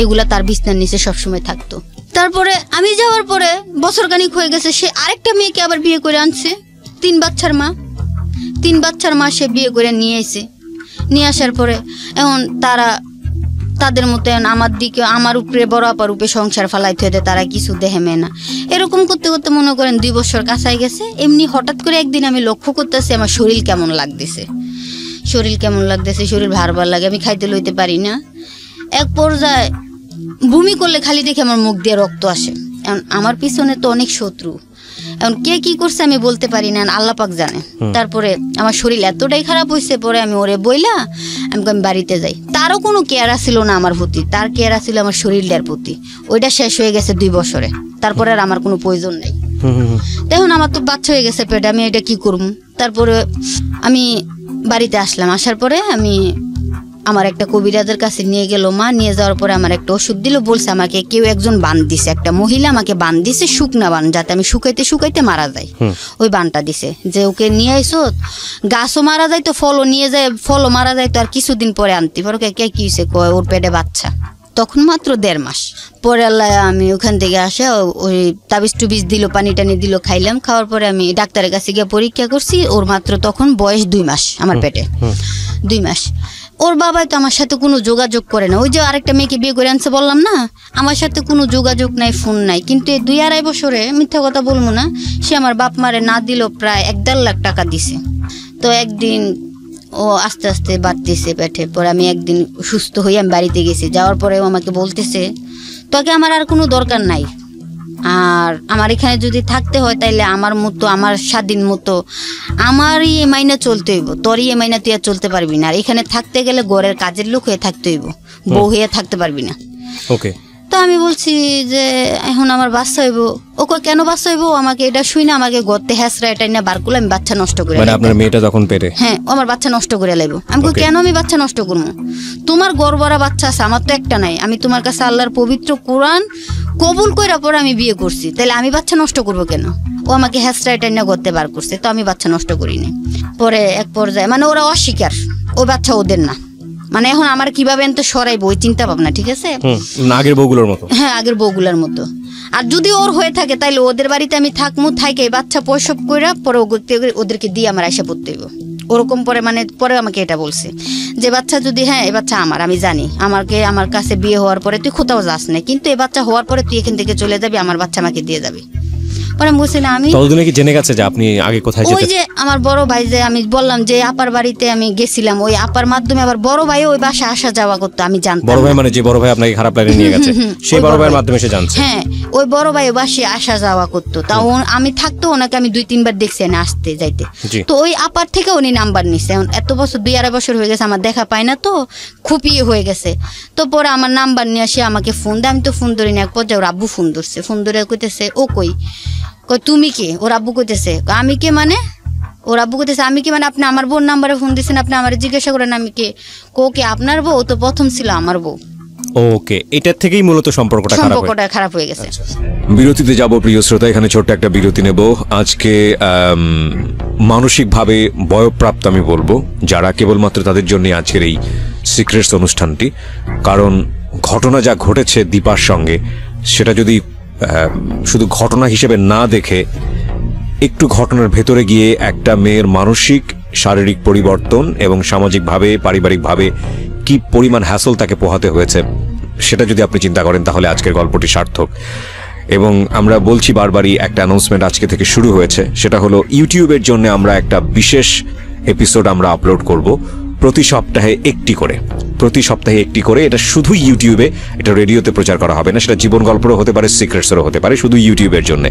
Speaker 1: এগুলা তার বিছনার নিচে সবসময় থাকতো। তারপরে আমি যাওয়ার পরে বছর খানিক হয়ে গেছে, সে আরেকটা মেয়েকে আবার বিয়ে করে আনছে। 3 বাচ্চার মা সে বিয়ে করে নিয়ে এসে, নিয়ে আসার পরে এখন তাদের মতো আমার দিকে আমার উপরে বড় আপার উপরে সংসার ফালাইতে হতে তারা কিছু দেহেমে না। এরকম করতে করতে মনে করেন 2 বছর কাছাই গেছে। এমনি হঠাৎ করে একদিন আমি লক্ষ্য করতেছি আমার শরীর কেমন লাগতেছে, শরীর ভার লাগে, আমি খাইতে লইতে পারি না। এক পর্যায়ে বমি করলে খালি দেখে আমার মুখ দিয়ে রক্ত আসে। এখন আমার পিছনে তো অনেক শত্রু, এখন কে কি করছে আমি বলতে পারি না, আল্লাহ পাক জানে। তারপরে আমার শরীর এতটাই খারাপ হয়েছে, পরে আমি ওরে বইলা আমি বাড়িতে যাই। তারও কোনো কেয়ার ছিল না আমার প্রতি, তার কেয়ার ছিল আমার শরীরটার প্রতি। ওইটা শেষ হয়ে গেছে 2 বছরে, তারপরে আর আমার কোনো প্রয়োজন নেই। এখন আমার তো বাচ্চা হয়ে গেছে পেটে, আমি এটা কি করবো। তারপরে আমি বাড়িতে আসলাম, আসার পরে আমি আমার একটা কবিরাজের কাছে নিয়ে গেল মা। নিয়ে যাওয়ার পরে আমার একটা ওষুধ দিল, বলছে আমাকে কেউ একজন বান দিছে, একটা মহিলা আমাকে বান দিছে, শুকনা বান, যাতে আমি শুকাইতে মারা যাই। ওই বানটা দিছে যে ওকে নিয়ে আইসো, গাছও মারা যায় তো ফলও নিয়ে যায়, ফলও মারা যায় তো আর কিছুদিন পরে আনতে পারো। কে কি হয়েছে, ওর পেটে বাচ্চা, তখন মাত্র 1.5 মাস। পরে আল্লাহ আমি ওখান থেকে আসে ওই তাবিজ টুবিজ দিল, পানি টানি দিল, খাইলাম। খাওয়ার পরে আমি ডাক্তারের কাছে গিয়ে পরীক্ষা করছি, ওর মাত্র তখন বয়স 2 মাস আমার পেটে, 2 মাস। ওর বাবাই তো আমার সাথে কোনো যোগাযোগ করে না। ওই যে আরেকটা মেয়েকে বিয়ে করে আনছে বললাম না, আমার সাথে কোনো যোগাযোগ নাই, ফোন নাই। কিন্তু এই 2-2.5 বছরে মিথ্যা কথা বলবো না, সে আমার বাপ মারে না দিল প্রায় 1-1.5 লাখ টাকা দিছে। তো একদিন ও আস্তে আস্তে বাড়তেছে পেটে। পরে আমি একদিন সুস্থ হয়ে আমি বাড়িতে গেছি। যাওয়ার পরে ও আমাকে বলতেছে তোকে আমার আর কোনো দরকার নাই, আর আমার এখানে যদি থাকতে হয় তাইলে আমার মতো, আমার স্বাধীন মতো আমারই এ মাইনা চলতে হইব, তোরই এ মাইনা তুই আর চলতে পারবি না। আর এখানে থাকতে গেলে ঘরের কাজের লোক হয়ে থাকতে হইব, বউ হয়ে থাকতে পারবি না। ওকে। তো আমি বলছি যে এখন আমার বাচ্চা হইব। ওকে কেন বাচ্চা হইব, আমাকে এটা শুই না, আমাকে গর্তে হ্যাঁসরা এটা না বার করলে আমি বাচ্চা নষ্ট করে,
Speaker 2: মানে আপনার মেয়েটা তখন পেটে,
Speaker 1: হ্যাঁ ও আমার বাচ্চা নষ্ট করে লাইব। আমি কেন আমি বাচ্চা নষ্ট করবো, তোমার গর্বরা বাচ্চা আছে, আমার তো একটা নাই। আমি তোমার কাছে আল্লাহর পবিত্র কোরআন কবুল কইরা পরে আমি বিয়ে করছি, তাহলে আমি বাচ্চা নষ্ট করবো কেন। ও আমাকে হ্যাঁসরা এটা না গর্তে বার করছে, তো আমি বাচ্চা নষ্ট করিনি। পরে এক পর্যায়ে মানে ওরা অস্বীকার, ও বাচ্চা ওদের না। মানে এখন আমার কিভাবে এত সরাইবো ওই চিন্তা ভাবনা, ঠিক আছে,
Speaker 2: আগের বউগুলোর মতো।
Speaker 1: হ্যাঁ আগের বউগুলোর মতো। আর যদি ওর হয়ে থাকে তাইলে ওদের বাড়িতে আমি থাকমু, থাইকে বাচ্চা প্রসব কইরা পরে ওদেরকে দিয়ে আমার আইসা পড়তে হইব ওরকম। পরে মানে পরে আমাকে এটা বলছে যে বাচ্চা যদি, হ্যাঁ এ বাচ্চা আমার, আমি জানি, আমার কাছে বিয়ে হওয়ার পরে তুই কোথাও যাস না, কিন্তু এ বাচ্চা হওয়ার পরে তুই এখান থেকে চলে যাবি, আমার বাচ্চা আমাকে দিয়ে যাবি। পরে আমি বলছি না আমি
Speaker 2: ততদিনে কি জেনে গেছে যে আপনি আগে কোথায় যেতেন?
Speaker 1: ওই যে আমার বড় ভাই যে আমি বললাম যে আপার বাড়িতে আমি গেছিলাম, ওই আপার মাধ্যমে আবার বড় ভাই ওই বাসায় আসা যাওয়া করতো, আমি জানতাম।
Speaker 2: বড় ভাই মানে যে বড় ভাই আপনাকে খারাপ লাইনে নিয়ে গেছে সেই বড় ভাইয়ের মাধ্যমে সে জানছে?
Speaker 1: হ্যাঁ, ওই বড় ভাই বাসায় আসা যাওয়া করতো, তাও আমি থাকতো ওনাকে আমি 2-3 বার দেখছি না আসতে যাইতে। তো ওই আপার থেকে উনি নাম্বার নিছে। এখন এত বছর 2-2.5 বছর হয়ে গেছে, আমার দেখা পায় না, তো খুব হয়ে গেছে। তো পরে আমার নাম্বার নিয়ে আসে আমাকে ফোন দেয়, আমি তো ফোন ধরি না। এক পর্যায়ে ওর আব্বু ফোন ধরছে, ফোন ধরে কইতেছে ও কই তুমি কে? ওর আব্বু কইতেছে আমি কে মানে? ওর আব্বু কইতেছে আমি কি মানে? আপনি আমার বোন নাম্বারে ফোন দিয়েছেন, আপনি আমার জিজ্ঞাসা করেন আমি কে? কে আপনার বউ? তো প্রথম ছিল আমার বউ।
Speaker 2: ওকে, এটার থেকেই মূলত সম্পর্কটা
Speaker 1: খারাপ হয়ে গেছে।
Speaker 2: বিরতিতে যাব প্রিয় শ্রোতা, এখানে ছোট্ট একটা বিরতি নেব। আজকে মানসিকভাবে বয়ঃপ্রাপ্ত আমি বলবো যারা, কেবলমাত্র তাদের জন্য আজকের এই সিক্রেটস অনুষ্ঠানটি। কারণ ঘটনা যা ঘটেছে দীপার সঙ্গে, সেটা যদি শুধু ঘটনা হিসেবে না দেখে একটু ঘটনার ভেতরে গিয়ে একটা মেয়ের মানসিক শারীরিক পরিবর্তন এবং সামাজিকভাবে পারিবারিকভাবে কি পরিমাণ হ্যাসল তাকে পোহাতে হয়েছে সেটা যদি আপনি চিন্তা করেন, তাহলে আজকের গল্পটি সার্থক। এবং আমরা বলছি বারবারই, একটা অ্যানাউন্সমেন্ট আজকে থেকে শুরু হয়েছে, সেটা হলো ইউটিউবের জন্য আমরা একটা বিশেষ এপিসোড আমরা আপলোড করব প্রতি সপ্তাহে একটি করে। এটা শুধু ইউটিউবে, এটা রেডিওতে প্রচার করা হবে না, সেটা জীবন গল্পেরও হতে পারে, সিক্রেটসেরও হতে পারে, শুধু ইউটিউবের জন্য।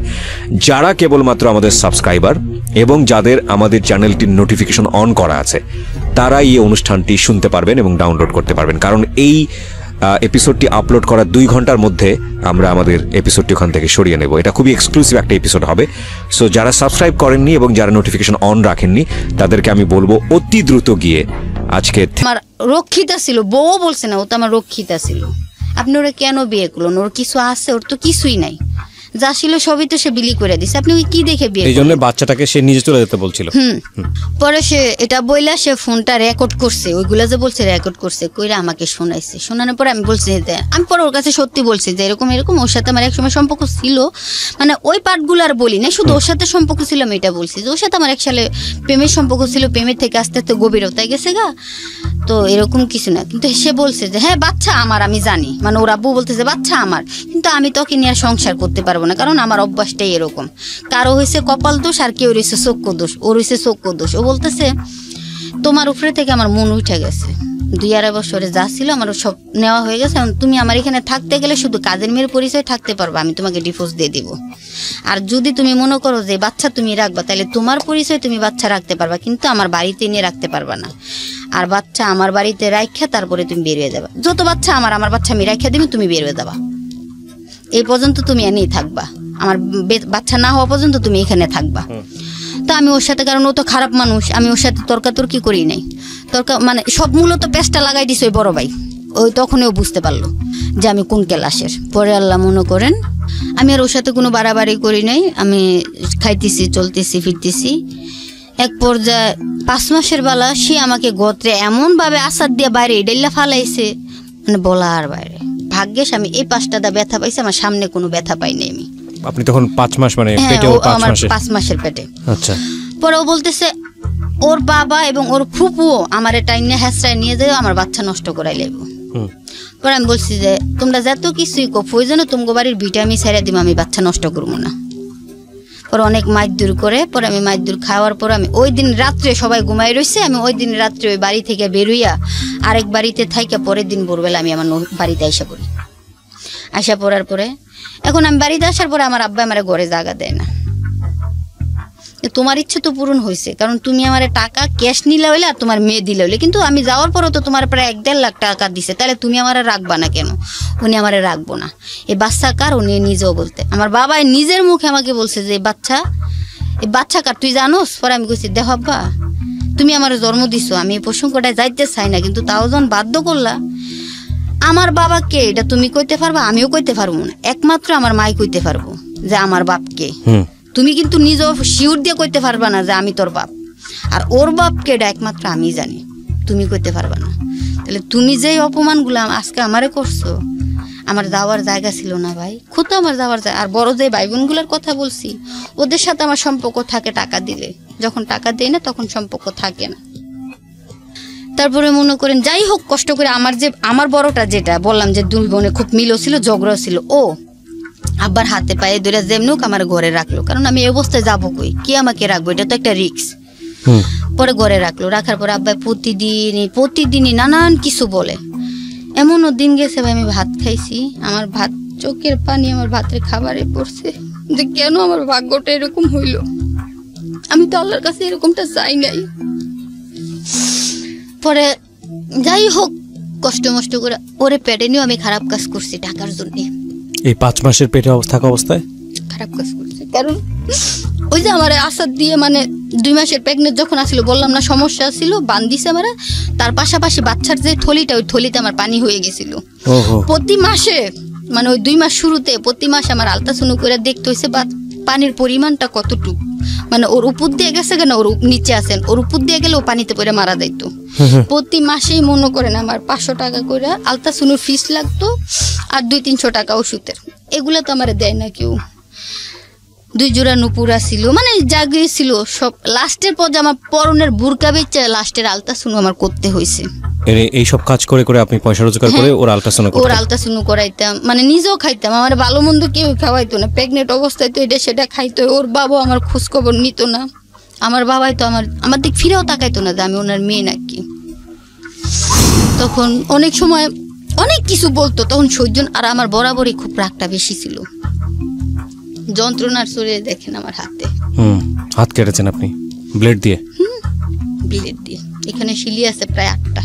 Speaker 2: যারা কেবলমাত্র আমাদের সাবস্ক্রাইবার এবং যাদের আমাদের চ্যানেলটির নোটিফিকেশন অন করা আছে, তারাই এই অনুষ্ঠানটি শুনতে পারবেন এবং ডাউনলোড করতে পারবেন। কারণ এই এপিসোডটি আপলোড করার 2 ঘন্টার মধ্যে আমরা আমাদের এপিসোডটি ওখান থেকে সরিয়ে নেব। এটা খুবই এক্সক্লুসিভ একটা এপিসোড হবে। সো যারা সাবস্ক্রাইব করেননি এবং যারা নোটিফিকেশন অন রাখেননি, তাদেরকে আমি বলবো অতি দ্রুত গিয়ে আজকে।
Speaker 1: আমার রক্ষিতা ছিল, বউ বলছে না, ও তো আমার রক্ষিতা ছিল। আপনি ওরা কেন বিয়ে করলেন? ওর কিছু আছে? ওর তো কিছুই নাই, যা ছিল সবই তো সে বিলি করে দিছে। আপনি ওই কি দেখে বিয়ে?
Speaker 2: এই জন্য বাচ্চাটাকে সে নিজে চলে যেতে বলছিল।
Speaker 1: পরে সে এটা বইলা সে ফোনটা রেকর্ড করছে, ওইগুলা যে বলছে রেকর্ড করছে, কইরা আমাকে শোনাইছে। শোনানোর পরে আমি বলছি, আমি পরে ওর কাছে সত্যি বলছি যে এরকম ওর সাথে আমার একসময় সম্পর্ক ছিল, মানে ওই পার্টগুলো আর বলি না, শুধু ওর সাথে সম্পর্ক ছিল আমি এটা বলছি যে ওর সাথে আমার এক সালে প্রেমের সম্পর্ক ছিল, প্রেমের থেকে আস্তে আস্তে গভীরতায় গেছে গা, তো এরকম কিছু না। কিন্তু সে বলছে যে হ্যাঁ বাচ্চা আমার, আমি জানি, মানে ওর আব্বু বলতেছে বাচ্চা আমার, কিন্তু আমি তোকে নিয়ে সংসার করতে পারবো না, কারণ আমার অভ্যাসটাই এরকম। কারো হয়েছে কপাল দোষ আর কেউ রয়েছে চক্ষু দোষ, ওর হয়েছে চক্ষু দোষ। ও বলতেছে তোমার উপরে থেকে আমার মন উঠে গেছে, 2-2.5 বছরে যা ছিল আমার সব নেওয়া হয়ে গেছে, তুমি আমার এখানে থাকতে গেলে শুধু কাজের মেয়ের পরিচয় থাকতে পারবা, আমি তোমাকে ডিভোর্স দিয়ে দিব। আর যদি তুমি মনে করো যে বাচ্চা তুমি রাখবা, তাহলে তোমার পরিচয় তুমি বাচ্চা রাখতে পারবা, কিন্তু আমার বাড়িতে নিয়ে রাখতে পারবা না। আর বাচ্চা আমার বাড়িতে রাখা তারপরে তুমি বেরিয়ে যাবা। যত বাচ্চা আমার বাচ্চা আমি রাখা দিবি, তুমি বেরিয়ে যাবা। এই পর্যন্ত তুমি এনেই থাকবা, আমার বাচ্চা না হওয়া পর্যন্ত তুমি এখানে থাকবা। তো আমি ওর সাথে, কারণ ও তো খারাপ মানুষ, আমি ওর সাথে তর্কাতর্কি করি নাই। মানে সব মূলত পেস্টটা লাগাই দিছে ওই বড় ভাই। ওই তখনই ও বুঝতে পারলো যে আমি কোন ক্লাসের। পরে আল্লাহ মনে করেন আমি আর ওর সাথে কোনো বাড়াবাড়ি করি নাই, আমি খাইতেছি, চলতেছি, ফিরতেছি। এক পর্যায়ে 5 মাসের বেলা সে আমাকে গোত্রে এমনভাবে আসাদ দিয়ে বাইরে ডেল্লা ফালাইছে, মানে বলার বাইরে। ভাগ্যেশ আমি এই 5টা ব্যথা পাইছি, আমার সামনে কোনো ব্যথা পাইনি আমি।
Speaker 2: আপনি তখন 5 মাস, মানে পেটেও 5
Speaker 1: মাসের পেটে।
Speaker 2: আচ্ছা।
Speaker 1: পরে ও বলতেছে ওর বাবা এবং ওর ফুপুও আমার টাইনে হ্যাঁচড়ায় নিয়ে যায় আমার বাচ্চা নষ্ট করাই লাগব। পরে আমি বলছি যে তোমরা যত কিছুই প্রয়োজনে তোমার বাড়ির বিটা আমি ছেড়ে দিব, আমি বাচ্চা নষ্ট করবো না। পরে অনেক মাইদুর করে, পরে আমি মাইদুর খাওয়ার পর আমি ওই দিন রাত্রে সবাই ঘুমাই রয়েছে, আমি ওই দিন রাত্রে ওই বাড়ি থেকে বেরোইয়া আরেক বাড়িতে থাইকা পরের দিন ভোরবেলা আমি আমার বাড়িতে আইসা পড়ি। আইসা পড়ার পরে এখন আমি বাড়িতে আসার পরে আমার আব্বা আমার ঘরে জায়গা দেয় না। তোমার ইচ্ছে তো পূরণ হয়েছে, কারণ তুমি আমার টাকা ক্যাশ নিলে হইলে আর তোমার মেয়ে দিলে হইলে, কিন্তু আমি যাওয়ার পরও তো তোমার প্রায় 1-1.5 লাখ টাকা দিছে, তাহলে তুমি আমার রাখবা না কেন? উনি আমার রাখবো না। এই বাচ্চা কার? উনি নিজেও বলতে, আমার বাবা নিজের মুখে আমাকে বলছে যে এই বাচ্চা কার তুই জানোস? পরে আমি কইছি দেখো আব্বা, তুমি আমার জন্ম দিছো, আমি এই প্রসঙ্গটায় যাইতে চাই না, কিন্তু তাও যখন বাধ্য করলা, আমার বাবাকে এটা তুমি কইতে পারবা, আমিও কইতে পারবো না, একমাত্র আমার মাই কইতে পারবো যে আমার বাপকে। তুমি কিন্তু নিজেও শিউর দিয়ে কইতে পারবা না যে আমি তোর বাপ, আর ওর বাপকে এটা একমাত্র আমি জানি, তুমি কইতে পারবা না। তাহলে তুমি যেই অপমানগুলো আজকে আমারে করছো, আমার যাওয়ার জায়গা ছিল না ভাই, খুব আমার যাওয়ার জায়গা। আর বড় যে ভাই বোনগুলোর কথা বলছি, ওদের সাথে আমার সম্পর্ক থাকে টাকা দিলে, যখন টাকা দেয় না তখন সম্পর্ক থাকে না। তারপরে মনে করেন যাই হোক কষ্ট করে আমার বড়টা যেটা বললাম যে 2 বোনে খুব মিলও ছিল, ঝগড়াও ছিল, ও আব্বার হাতে পায়ে ধরে যেমনুক আমার ঘরে রাখলো, কারণ আমি এই অবস্থায় যাবো কই, কে আমাকে রাখবো, এটা তো একটা রিস্ক। পরে ঘরে রাখলো, রাখার পরে আব্বা প্রতিদিনই নানান কিছু বলে। এমনও দিন গেছে ভাই আমি ভাত খাইছি, আমার ভাত চোখের পানি আমার ভাতের খাবারে পড়ছে, যে কেন আমার ভাগ্যটা এরকম হইল, আমি তো আল্লাহর কাছে এরকমটা চাই নাই। পরে যাই হোক কষ্ট মষ্ট করে ওরে পেটে নিয়েও আমি খারাপ কাজ করছি টাকার জন্য।
Speaker 2: এই 5 মাসের পেটে থাকা অবস্থায়
Speaker 1: খারাপ কাজ করছি, কারণ ওই যে আমার আসাদ দিয়ে মানে 2 মাসের প্রেগনেন্ট যখন আসছিল, বললাম না সমস্যা ছিল, বান্ধিছে আমার, তার পাশাপাশি বাচ্চার যে থলিটা, ওই থলিতে আমার পানি হয়ে গেছিল। প্রতি মাসে মানে ওই 2 মাস শুরুতে প্রতি মাসে আমার আলট্রাসাউন্ড করে দেখতে হয়েছে পানির পরিমাণটা কতটুকু, মানে ওর উপর দিয়ে গেছে কেন, ওর নিচে আছেন, ওর উপর দিয়ে গেলে ও পানিতে পড়ে মারা যাইতো। প্রতি মাসেই মনে করেন আমার 500 টাকা করে আলট্রাসাউন্ড ফিস লাগতো, আর 200-300 টাকা ওষুধের। এগুলো তো আমার দেয় না কেউ। 2 জোড়া নুপুরা ছিল, মানে জাগিয়ে ছিল সব। লাস্টের পর আমার পরনের বুরকা বেচে লাস্টের আলট্রাসাউন্ড আমার করতে হয়েছে।
Speaker 2: এই সব কাজ করে করে আপনি পয়সা রোজগার করে ওর আলট্রাসাউন্ড
Speaker 1: করাইতাম, মানে নিজেও খাইতাম, আমার ভালো মন্দ কেউ খাওয়াইতো না। প্রেগনেন্ট অবস্থায় তো এটা সেটা খাইতো, ওর বাবা আমার খোঁজ খবর নিত না, আমার বাবাই তো আমার দিক ফিরেও তাকাইতো না যে আমি ওনার মেয়ে নাকি। তখন অনেক সময় অনেক কিছু বলতো, তখন সহ্য, আর আমার বরাবরই খুব রাগটা বেশি ছিল। যন্ত্রণার সুরে দেখেন আমার হাতে
Speaker 2: হাত কেটেছেন আপনি ব্লেড দিয়ে?
Speaker 1: ব্লেড দিয়ে, এখানে শিলি আছে প্রায় 8টা।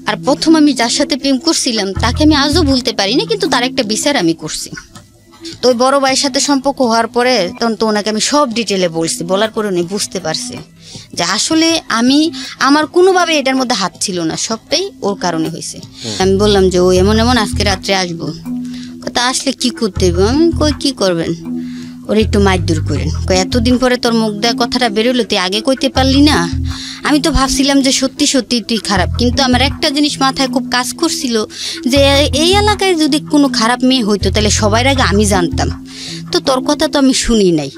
Speaker 1: আর প্রথম আমি যার সাথে প্রেম করছিলাম তাকে আমি আজও ভুলতে পারি না, কিন্তু তার একটা বিচার আমি করছি। তো ওই বড় ভাইয়ের সাথে সম্পর্ক হওয়ার পরে তখন তো ওনাকে আমি সব ডিটেলে বলছি, বলার পরে উনি বুঝতে পারছে যে আসলে আমার কোনোভাবে এটার মধ্যে হাত ছিল না, সবটাই ওর কারণে হয়েছে। আমি বললাম যে ও এমন আজকে রাত্রে আসবো, তা আসলে কি করতে হবে? আমি কই কি করবেন, ওর একটু মারধর করেন। এতদিন পরে তোর মুখ দেওয়া কথাটা বেরোলো, তুই আগে কইতে পারলি না? আমি তো ভাবছিলাম যে সত্যি সত্যি তুই খারাপ, কিন্তু আমার একটা জিনিস মাথায় খুব কাজ করছিল যে এই এলাকায় যদি কোনো খারাপ মেয়ে হইতো তাহলে সবার আগে আমি জানতাম, তো তোর কথা তো আমি শুনি নাই।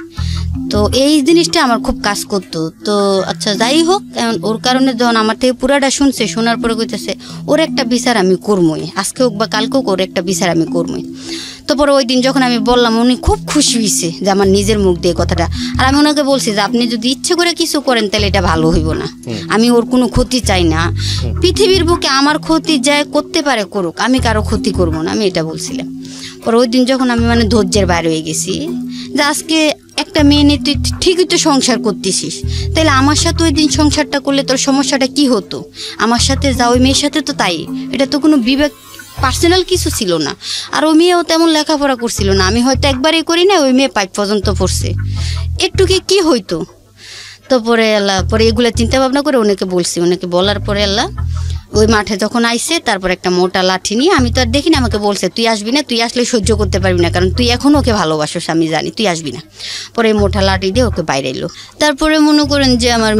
Speaker 1: তো এই জিনিসটা আমার খুব কাজ করতো। তো আচ্ছা যাই হোক, ওর কারণে যখন আমার থেকে পুরাটা শুনছে, শোনার পরে কইতেছে ওর একটা বিচার আমি করবই, আজকে হোক বা কালকে হোক ওর একটা বিচার আমি করবই। তারপরে ওই দিন যখন আমি বললাম, উনি খুব খুশি হয়েছে যে আমার নিজের মুখ দিয়ে কথাটা। আর আমি ওনাকে বলছি যে আপনি যদি ইচ্ছে করে কিছু করেন তাহলে এটা ভালো হইব না, আমি ওর কোনো ক্ষতি চাই না, পৃথিবীর বুকে আমার ক্ষতি যায় করতে পারে করুক, আমি কারো ক্ষতি করবো না, আমি এটা বলছিলাম। পরে ওই দিন যখন আমি মানে ধৈর্যের বাইরে হয়ে গেছি যে আজকে একটা মেয়ে নিয়ে তুই ঠিকই তো সংসার করতেছিস, তাহলে আমার সাথে ওই দিন সংসারটা করলে তোর সমস্যাটা কি হতো? আমার সাথে যা ওই মেয়ের সাথে তো তাই, এটা তো কোনো বিবেক পার্সোনাল কিছু ছিল না। আর ওই মেয়েও তেমন লেখাপড়া করছিল না, আমি হয়তো একবারই করি না, ওই মেয়ে 5 পর্যন্ত পড়ছে, একটু কি হইতো। তো পরে এগুলো চিন্তা ভাবনা করে ওনাকে বলছি, ওনাকে বলার পরে ওই মাঠে যখন আইসে, তারপর একটা মোটা লাঠি নিয়ে, আমি তো আর দেখিনি, আমাকে বলছে তুই আসবি না, তুই আসলে সহ্য করতে পারবি না, কারণ তুই এখন ওকে ভালোবাসোস, আমি জানি, তুই আসবি না। পরে মোটা লাঠি দিয়ে ওকে বাইরে এলো। তারপরে মনে করেন যে আমার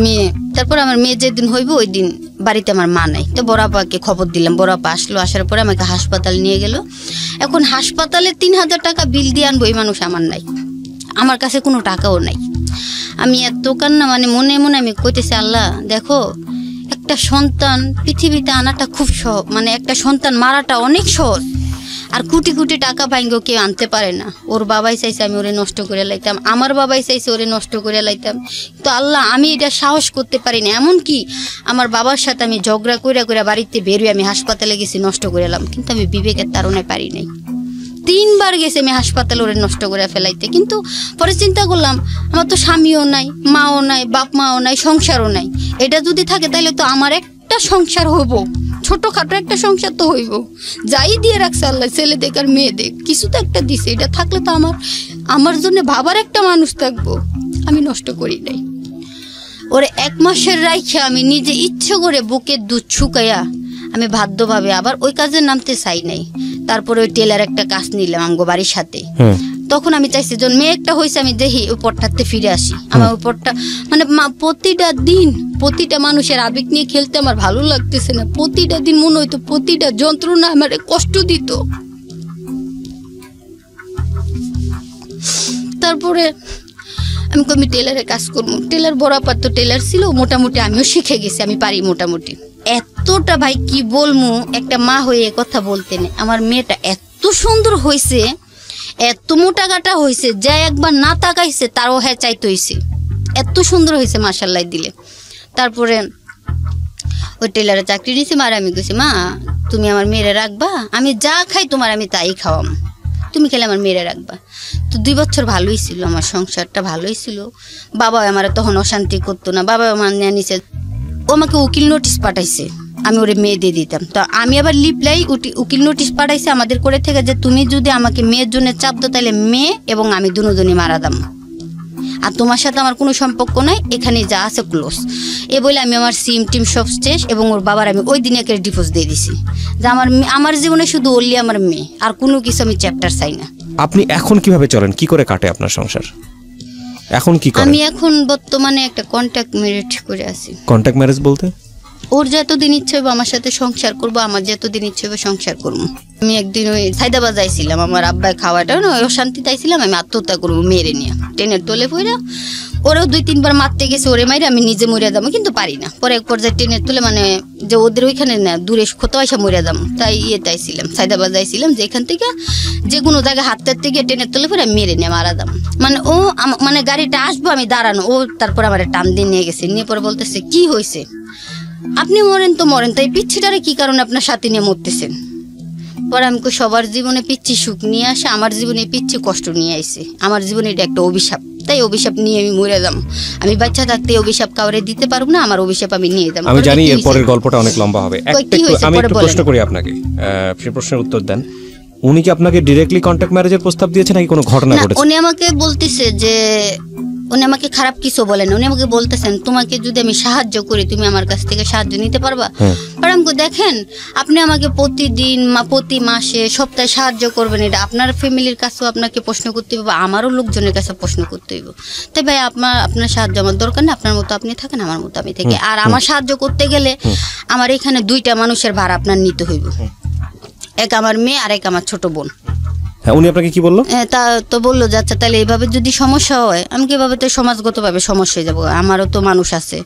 Speaker 1: মেয়ে যেদিন হইব ওই দিন বাড়িতে আমার মা নাই, তো বড় আপাকে খবর দিলাম, বড় আপা আসলো, আসার পরে আমাকে হাসপাতাল নিয়ে গেল। এখন হাসপাতালে 3000 টাকা বিল দিয়ে আনবো এই মানুষ আমার নাই, আমার কাছে কোনো টাকাও নাই। আমি এত কান্না, মানে মনে মনে আমি কইতেছি, আল্লাহ দেখো, একটা সন্তান পৃথিবীতে আনাটা খুব সহজ, মানে একটা সন্তান মারাটা অনেক সহজ, আর কোটি কোটি টাকা ভাঙ্গেও কেউ আনতে পারে না। ওর বাবাই চাইছে আমি ওরে নষ্ট করে লাইতাম, আমার বাবাই চাইছে ওরে নষ্ট করে লাইতাম, তো আল্লাহ আমি এটা সাহস করতে পারি না। এমনকি আমার বাবার সাথে আমি ঝগড়া করে বাড়িতে বেরোয় আমি হাসপাতালে গেছি, নষ্ট করে এলাম, কিন্তু আমি বিবেকের তাড়নায় পারি নাই। 3 বার গেছে আমি হাসপাতালে ওরে নষ্ট করে ফেলাইতে, কিন্তু পরে চিন্তা করলাম আমার তো স্বামীও নাই, মাও নাই, বাপ মাও নাই, সংসারও নাই। এটা যদি থাকে তাহলে তো আমার একটা সংসার হইব, ছোটখাটো একটা সংসার তো হইব। যাই দিয়ে রাখছে আল্লাহ, ছেলে দেখ আর মেয়ে দেখ, কিছু তো একটা দিছে, এটা থাকলে তো আমার জন্য ভাবার একটা মানুষ থাকবো। আমি নষ্ট করি নাই ওরে। 1 মাসের রাইখা আমি নিজে ইচ্ছে করে বুকের দুধ শুকাইয়া আমি বাধ্যভাবে আবার ওই কাজে নামতে চাই নাই। তারপরে ওই টেলার একটা কাজ নিলাম আমগো বাড়ির সাথে। তখন আমি চাইছি যখন মেয়ে একটা হয়েছে আমি দেখি ওই পটটাতে ফিরে আসি। আমার ওই পটটা মানে প্রতিটা দিন প্রতিটা মানুষের আবেগ নিয়ে খেলতে আমার ভালো লাগতেছে না। প্রতিটা দিন মনে হইতো প্রতিটা যন্ত্রণা আমার কষ্ট দিত। তারপরে আমি টেলারে কাজ করবো। টেলার বড় আপার তো টেলার ছিল, মোটামুটি আমিও শিখে গেছি, আমি পারি মোটামুটি। এতটা ভাই কি বলবো, একটা মা হয়ে কথা বলতে নেই। আমার মেয়েটা এত সুন্দর হয়েছে, এত মোটা কাটা হয়েছে, যা একবার না তাকাইছে তারও হ্যাঁ চাইতে হয়েছে, এত সুন্দর হয়েছে মাশাআল্লাহ দিলে। তারপরে ওই টেলারে চাকরি নিয়েছি, মার আমি গেছি মা তুমি আমার মেয়েরে রাখবা, আমি যা খাই তোমার আমি তাই খাওয়াম, তুমি খেলে আমার মেয়েরে রাখবা। তো 2 বছর ভালোই ছিল, আমার সংসারটা ভালোই ছিল। বাবা আমার তখন অশান্তি করতো না, বাবা আমার নিছে, ও আমাকে উকিল নোটিশ পাঠাইছে, আমি ওরে মেয়ে দিয়ে দিতাম। তো আমি আবার লিপলাই উকিল নোটিশ পাঠাইছে আমাদের করে থেকে যে তুমি যদি আমাকে মেয়ের জন্য চাপ দাও তাহলে মেয়ে এবং আমি দুজনই মারা দাম, আর তোমার সাথে আমার কোনো সম্পর্ক নাই, এখানে যা আছে ক্লোজ। এ বলে আমি আমার সিম টিম সব শেষ, এবং ওর বাবার আমি ওই দিনে একটা ডিভোর্স দিয়ে দিছি যে আমার জীবনে শুধু ওনলি আমার মেয়ে, আর কোনো কিছু আমি চ্যাপ্টার চাই না।
Speaker 2: আপনি এখন কিভাবে চলেন, কি করে কাটে আপনার সংসার এখন, কি করেন?
Speaker 1: আমি এখন বর্তমানে একটা কন্ট্যাক্ট ম্যারেজ করে আছি।
Speaker 2: কন্ট্যাক্ট ম্যারেজ বলতে?
Speaker 1: ওর যতদিন ইচ্ছে হবে আমার সাথে সংসার করবো, আমার যতদিন ইচ্ছে হবে সংসার করবো। আমি একদিন ওই সাইদাবাদ যাইছিলাম, আমার আব্বাই খাওয়াটা না অশান্তি তাইছিলাম, আমি আত্মহত্যা করবো মেরে নিয়ে, ট্রেনের তোলে পড়া। ওরাও 2-3 বার মারতে গেছে, ওরে মাইরে আমি নিজে মরে যাবো, কিন্তু পারি না। পরে এক পর্যায়ে ট্রেনের তুলে মানে যে ওদের ওইখানে না দূরে কোথাও এসে মরে যাবো, তাই তাইছিলাম সাইদাবাদ যাইছিলাম, যে এখান থেকে যে কোনো জায়গায় হাত টাতে গিয়ে ট্রেনের তুলে পরে মেরে নিয়ে মারা যাবো। মানে ও মানে গাড়িটা আসবো আমি দাঁড়ানো, ও তারপর আমার টান দিয়ে নিয়ে গেছে, নিয়ে পরে বলতেছে কি হয়েছে, আপনি মরেন তো মরেন, তাই পিচ্ছিটারে কি কারণে আপনার সাথে নিয়ে মরতেছেন। পরে আমি সবার জীবনে পিচ্ছি সুখ নিয়ে আসে, আমার জীবনে পিচ্ছি কষ্ট নিয়ে আইছে, আমার জীবনে এটা একটা অভিশাপ, তাই অভিশাপ নিয়ে আমি মরে যাম। আমি বাচ্চা থাকতে অভিশাপ কাউরে দিতে পারবো না, আমার অভিশাপ আমি নিয়ে যাম।
Speaker 2: আমি জানি এর পরের গল্পটা অনেক লম্বা হবে, আমি একটু প্রশ্ন করি আপনাকে, সেই প্রশ্নের উত্তর দেন। উনি কি আপনাকে ডাইরেক্টলি কন্ট্যাক্ট ম্যারেজের প্রস্তাব দিয়েছেন নাকি কোনো ঘটনা ঘটেছে?
Speaker 1: উনি আমাকে বলতেছে যে, উনি আমাকে খারাপ কিছু বলেন, উনি আমাকে বলতেছেন তোমাকে যদি আমি সাহায্য করি তুমি আমার কাছ থেকে সাহায্য নিতে পারবা। আর আমাকে দেখেন আপনি আমাকে প্রতিদিন প্রতি মাসে সপ্তাহে সাহায্য করবেন, এটা আপনার ফ্যামিলির কাছেও আপনাকে প্রশ্ন করতে হবে, আমারও লোকজনের কাছে প্রশ্ন করতে হইব। তাই ভাই আপনার সাহায্য আমার দরকার নেই, আপনার মতো আপনি থাকেন, আমার মতো আমি থাকি। আর আমার সাহায্য করতে গেলে আমার এখানে 2টা মানুষের ভাড়া আপনার নিতে হইব, এক আমার মেয়ে আর এক আমার ছোট বোন।
Speaker 2: উনি আপনাকে কি বললো?
Speaker 1: তা তো বললো যে আচ্ছা তাহলে এইভাবে যদি সমস্যা হয়, আমি কিভাবে তো সমাজগতভাবে সমস্যা হয়ে যাবো, আমারও তো মানুষ আছে,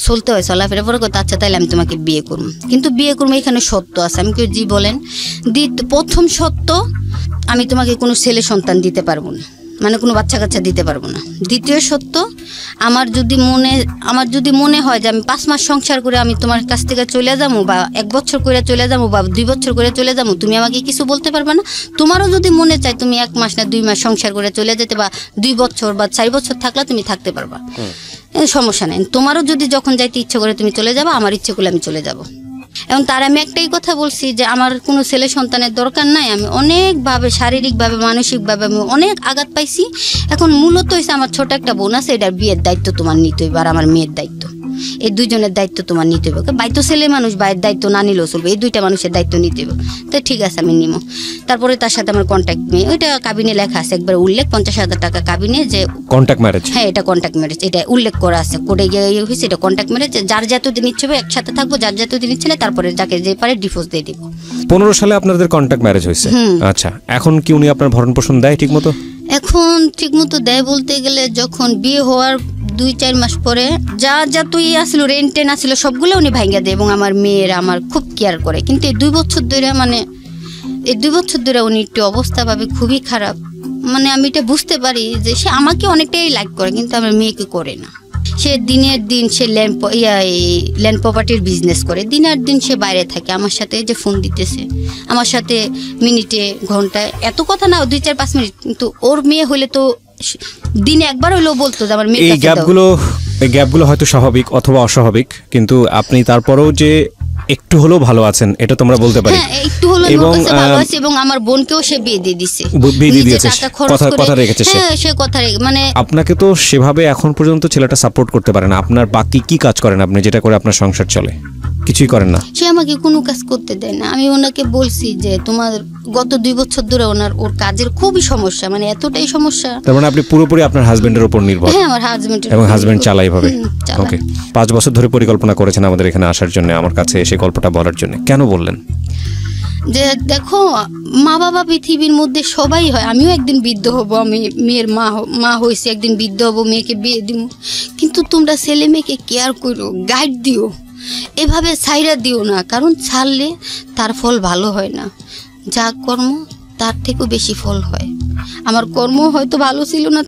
Speaker 1: চলতে হয়, চলাফেরা পরে কথা, আচ্ছা তাহলে আমি তোমাকে বিয়ে করবো, কিন্তু বিয়ে করবো এখানে সত্য আছে। আমি কি জি বলেন, প্রথম সত্য আমি তোমাকে কোনো ছেলে সন্তান দিতে পারবো না, মানে কোনো বাচ্চা কাচ্চা দিতে পারবো না। দ্বিতীয় সত্য, আমার যদি মনে হয় যে আমি 5 মাস সংসার করে আমি তোমার কাছ থেকে চলে যাবো, বা 1 বছর করে চলে যাবো, বা 2 বছর করে চলে যাবো, তুমি আমাকে কিছু বলতে পারবে না। তোমারও যদি মনে চায় তুমি 1 মাস না 2 মাস সংসার করে চলে যেতে, বা 2 বছর বা 4 বছর থাকলে তুমি থাকতে পারবা, সমস্যা নেই। তোমারও যদি যখন যাইতে ইচ্ছে করে তুমি চলে যাবো, আমার ইচ্ছে করলে আমি চলে যাবো। এবং তার আমি একটাই কথা বলছি যে আমার কোনো ছেলে সন্তানের দরকার নাই। আমি অনেকভাবে শারীরিকভাবে মানসিকভাবে আমি অনেক আঘাত পাইছি। এখন মূলত হয়েছে আমার ছোট একটা বোন আছে, এটার বিয়ের দায়িত্ব তোমার নিতে হইবে, আর আমার মেয়ের দায়িত্ব, এই 2জনের দায়িত্ব তোমার নিতে হবে। বাইতো ছেলে মানুষ, বাইয়ের দায়িত্ব না নিলেও চলবে, এই 2টা মানুষের দায়িত্ব নিতে হবে। তো ঠিক আছে আমি নিব। তারপরে তার সাথে আমার কন্ট্যাক্ট নেই, ওইটা কাবিনে লেখা আছে একবার উল্লেখ, 50,000 টাকা কাবিনে, যে
Speaker 2: কন্ট্যাক্ট ম্যারেজ।
Speaker 1: হ্যাঁ এটা কন্ট্যাক্ট ম্যারেজ, এটা উল্লেখ করা আছে কোর্টে গিয়ে হয়েছে, এটা কন্ট্যাক্ট ম্যারেজ, যার যতদিন ইচ্ছে হবে একসাথে থাকবো, যার যতদিন ইচ্ছে নেই তারপরে যাকে যে পারে ডিভোর্স দিয়ে দিব।
Speaker 2: 15 সালে আপনাদের কন্ট্যাক্ট ম্যারেজ হয়েছে। আচ্ছা, এখন কি উনি আপনার ভরণ পোষণ দেয় ঠিক মতো?
Speaker 1: এখন ঠিক মতো দেয় বলতে গেলে, যখন বিয়ে হওয়ার 2-4 মাস পরে যা তুই আসলো রেন্টেন আসছিল সবগুলো উনি ভাঙ্গা দেয়, এবং আমার মেয়ের আমার খুব কেয়ার করে। কিন্তু এই 2 বছর ধরে উনি একটু অবস্থা ভাবে খুবই খারাপ। মানে আমি এটা বুঝতে পারি যে সে আমাকে অনেকটাই লাইক করে, কিন্তু আমার মেয়েকে করে না। সে দিনের দিন সে ল্যান্ড প্রপার্টির বিজনেস করে, দিনের দিন সে বাইরে থাকে, আমার সাথে যে ফোন দিতেছে, আমার সাথে মিনিটে ঘন্টায় এত কথা না 2-4-5 মিনিট, কিন্তু ওর মেয়ে হলে তো দিনে একবার হলেও বলতো যে আমার মেয়ে। এই
Speaker 2: গ্যাপগুলো হয়তো স্বাভাবিক অথবা অস্বাভাবিক, কিন্তু আপনি তারপরেও যে একটু হলেও ভালো আছেন এটা তোমরা বলতে পারি।
Speaker 1: হ্যাঁ একটু হলেও ভালো আছে, এবং আমার বোনকেও সে বিয়ে দিয়ে দিছে, কথা রেখেছে। হ্যাঁ সে কথা মানে
Speaker 2: আপনাকে তো সেভাবে এখন পর্যন্ত ছেলেটা সাপোর্ট করতে পারে না। আপনার বাকি কি কাজ করেন আপনি, যেটা করে আপনার সংসার চলে? কিছুই করেন না।
Speaker 1: সে আমাকে কোনো কাজ করতে দেয় না। আমি ওনাকে বলছি যে তোমার গত 2 বছর ধরে ওর কাজের খুবই সমস্যা, মানে এতটাই সমস্যা।
Speaker 2: তার মানে আপনি পুরোপুরি আপনার হাজবেন্ডের উপর নির্ভর?
Speaker 1: হ্যাঁ আমার হাজবেন্ড,
Speaker 2: এবং হাজবেন্ড চালাই ভাবে। ওকে, 5 বছর ধরে পরিকল্পনা করেছেন আমাদের এখানে আসার জন্য, আমার কাছে এসে গল্পটা বলার জন্য। কেন বললেন?
Speaker 1: যে দেখো মা বাবা পৃথিবীর মধ্যে সবাই হয়, আমিও একদিন বৃদ্ধ হব, আমি মেয়ের মা হয়েছি, একদিন বৃদ্ধ হব, মেয়েকে বিয়ে দিব, কিন্তু তোমরা ছেলে মেয়েকে কেয়ার করো, গাইড দিও, এভাবে ছাইরা দিও না, কারণ ছাড়লে তার ফল ভালো হয় না, যা কর্ম তার থেকেও বেশি ফল হয়। আমার কর্ম হয়তো ভালো ছিল না,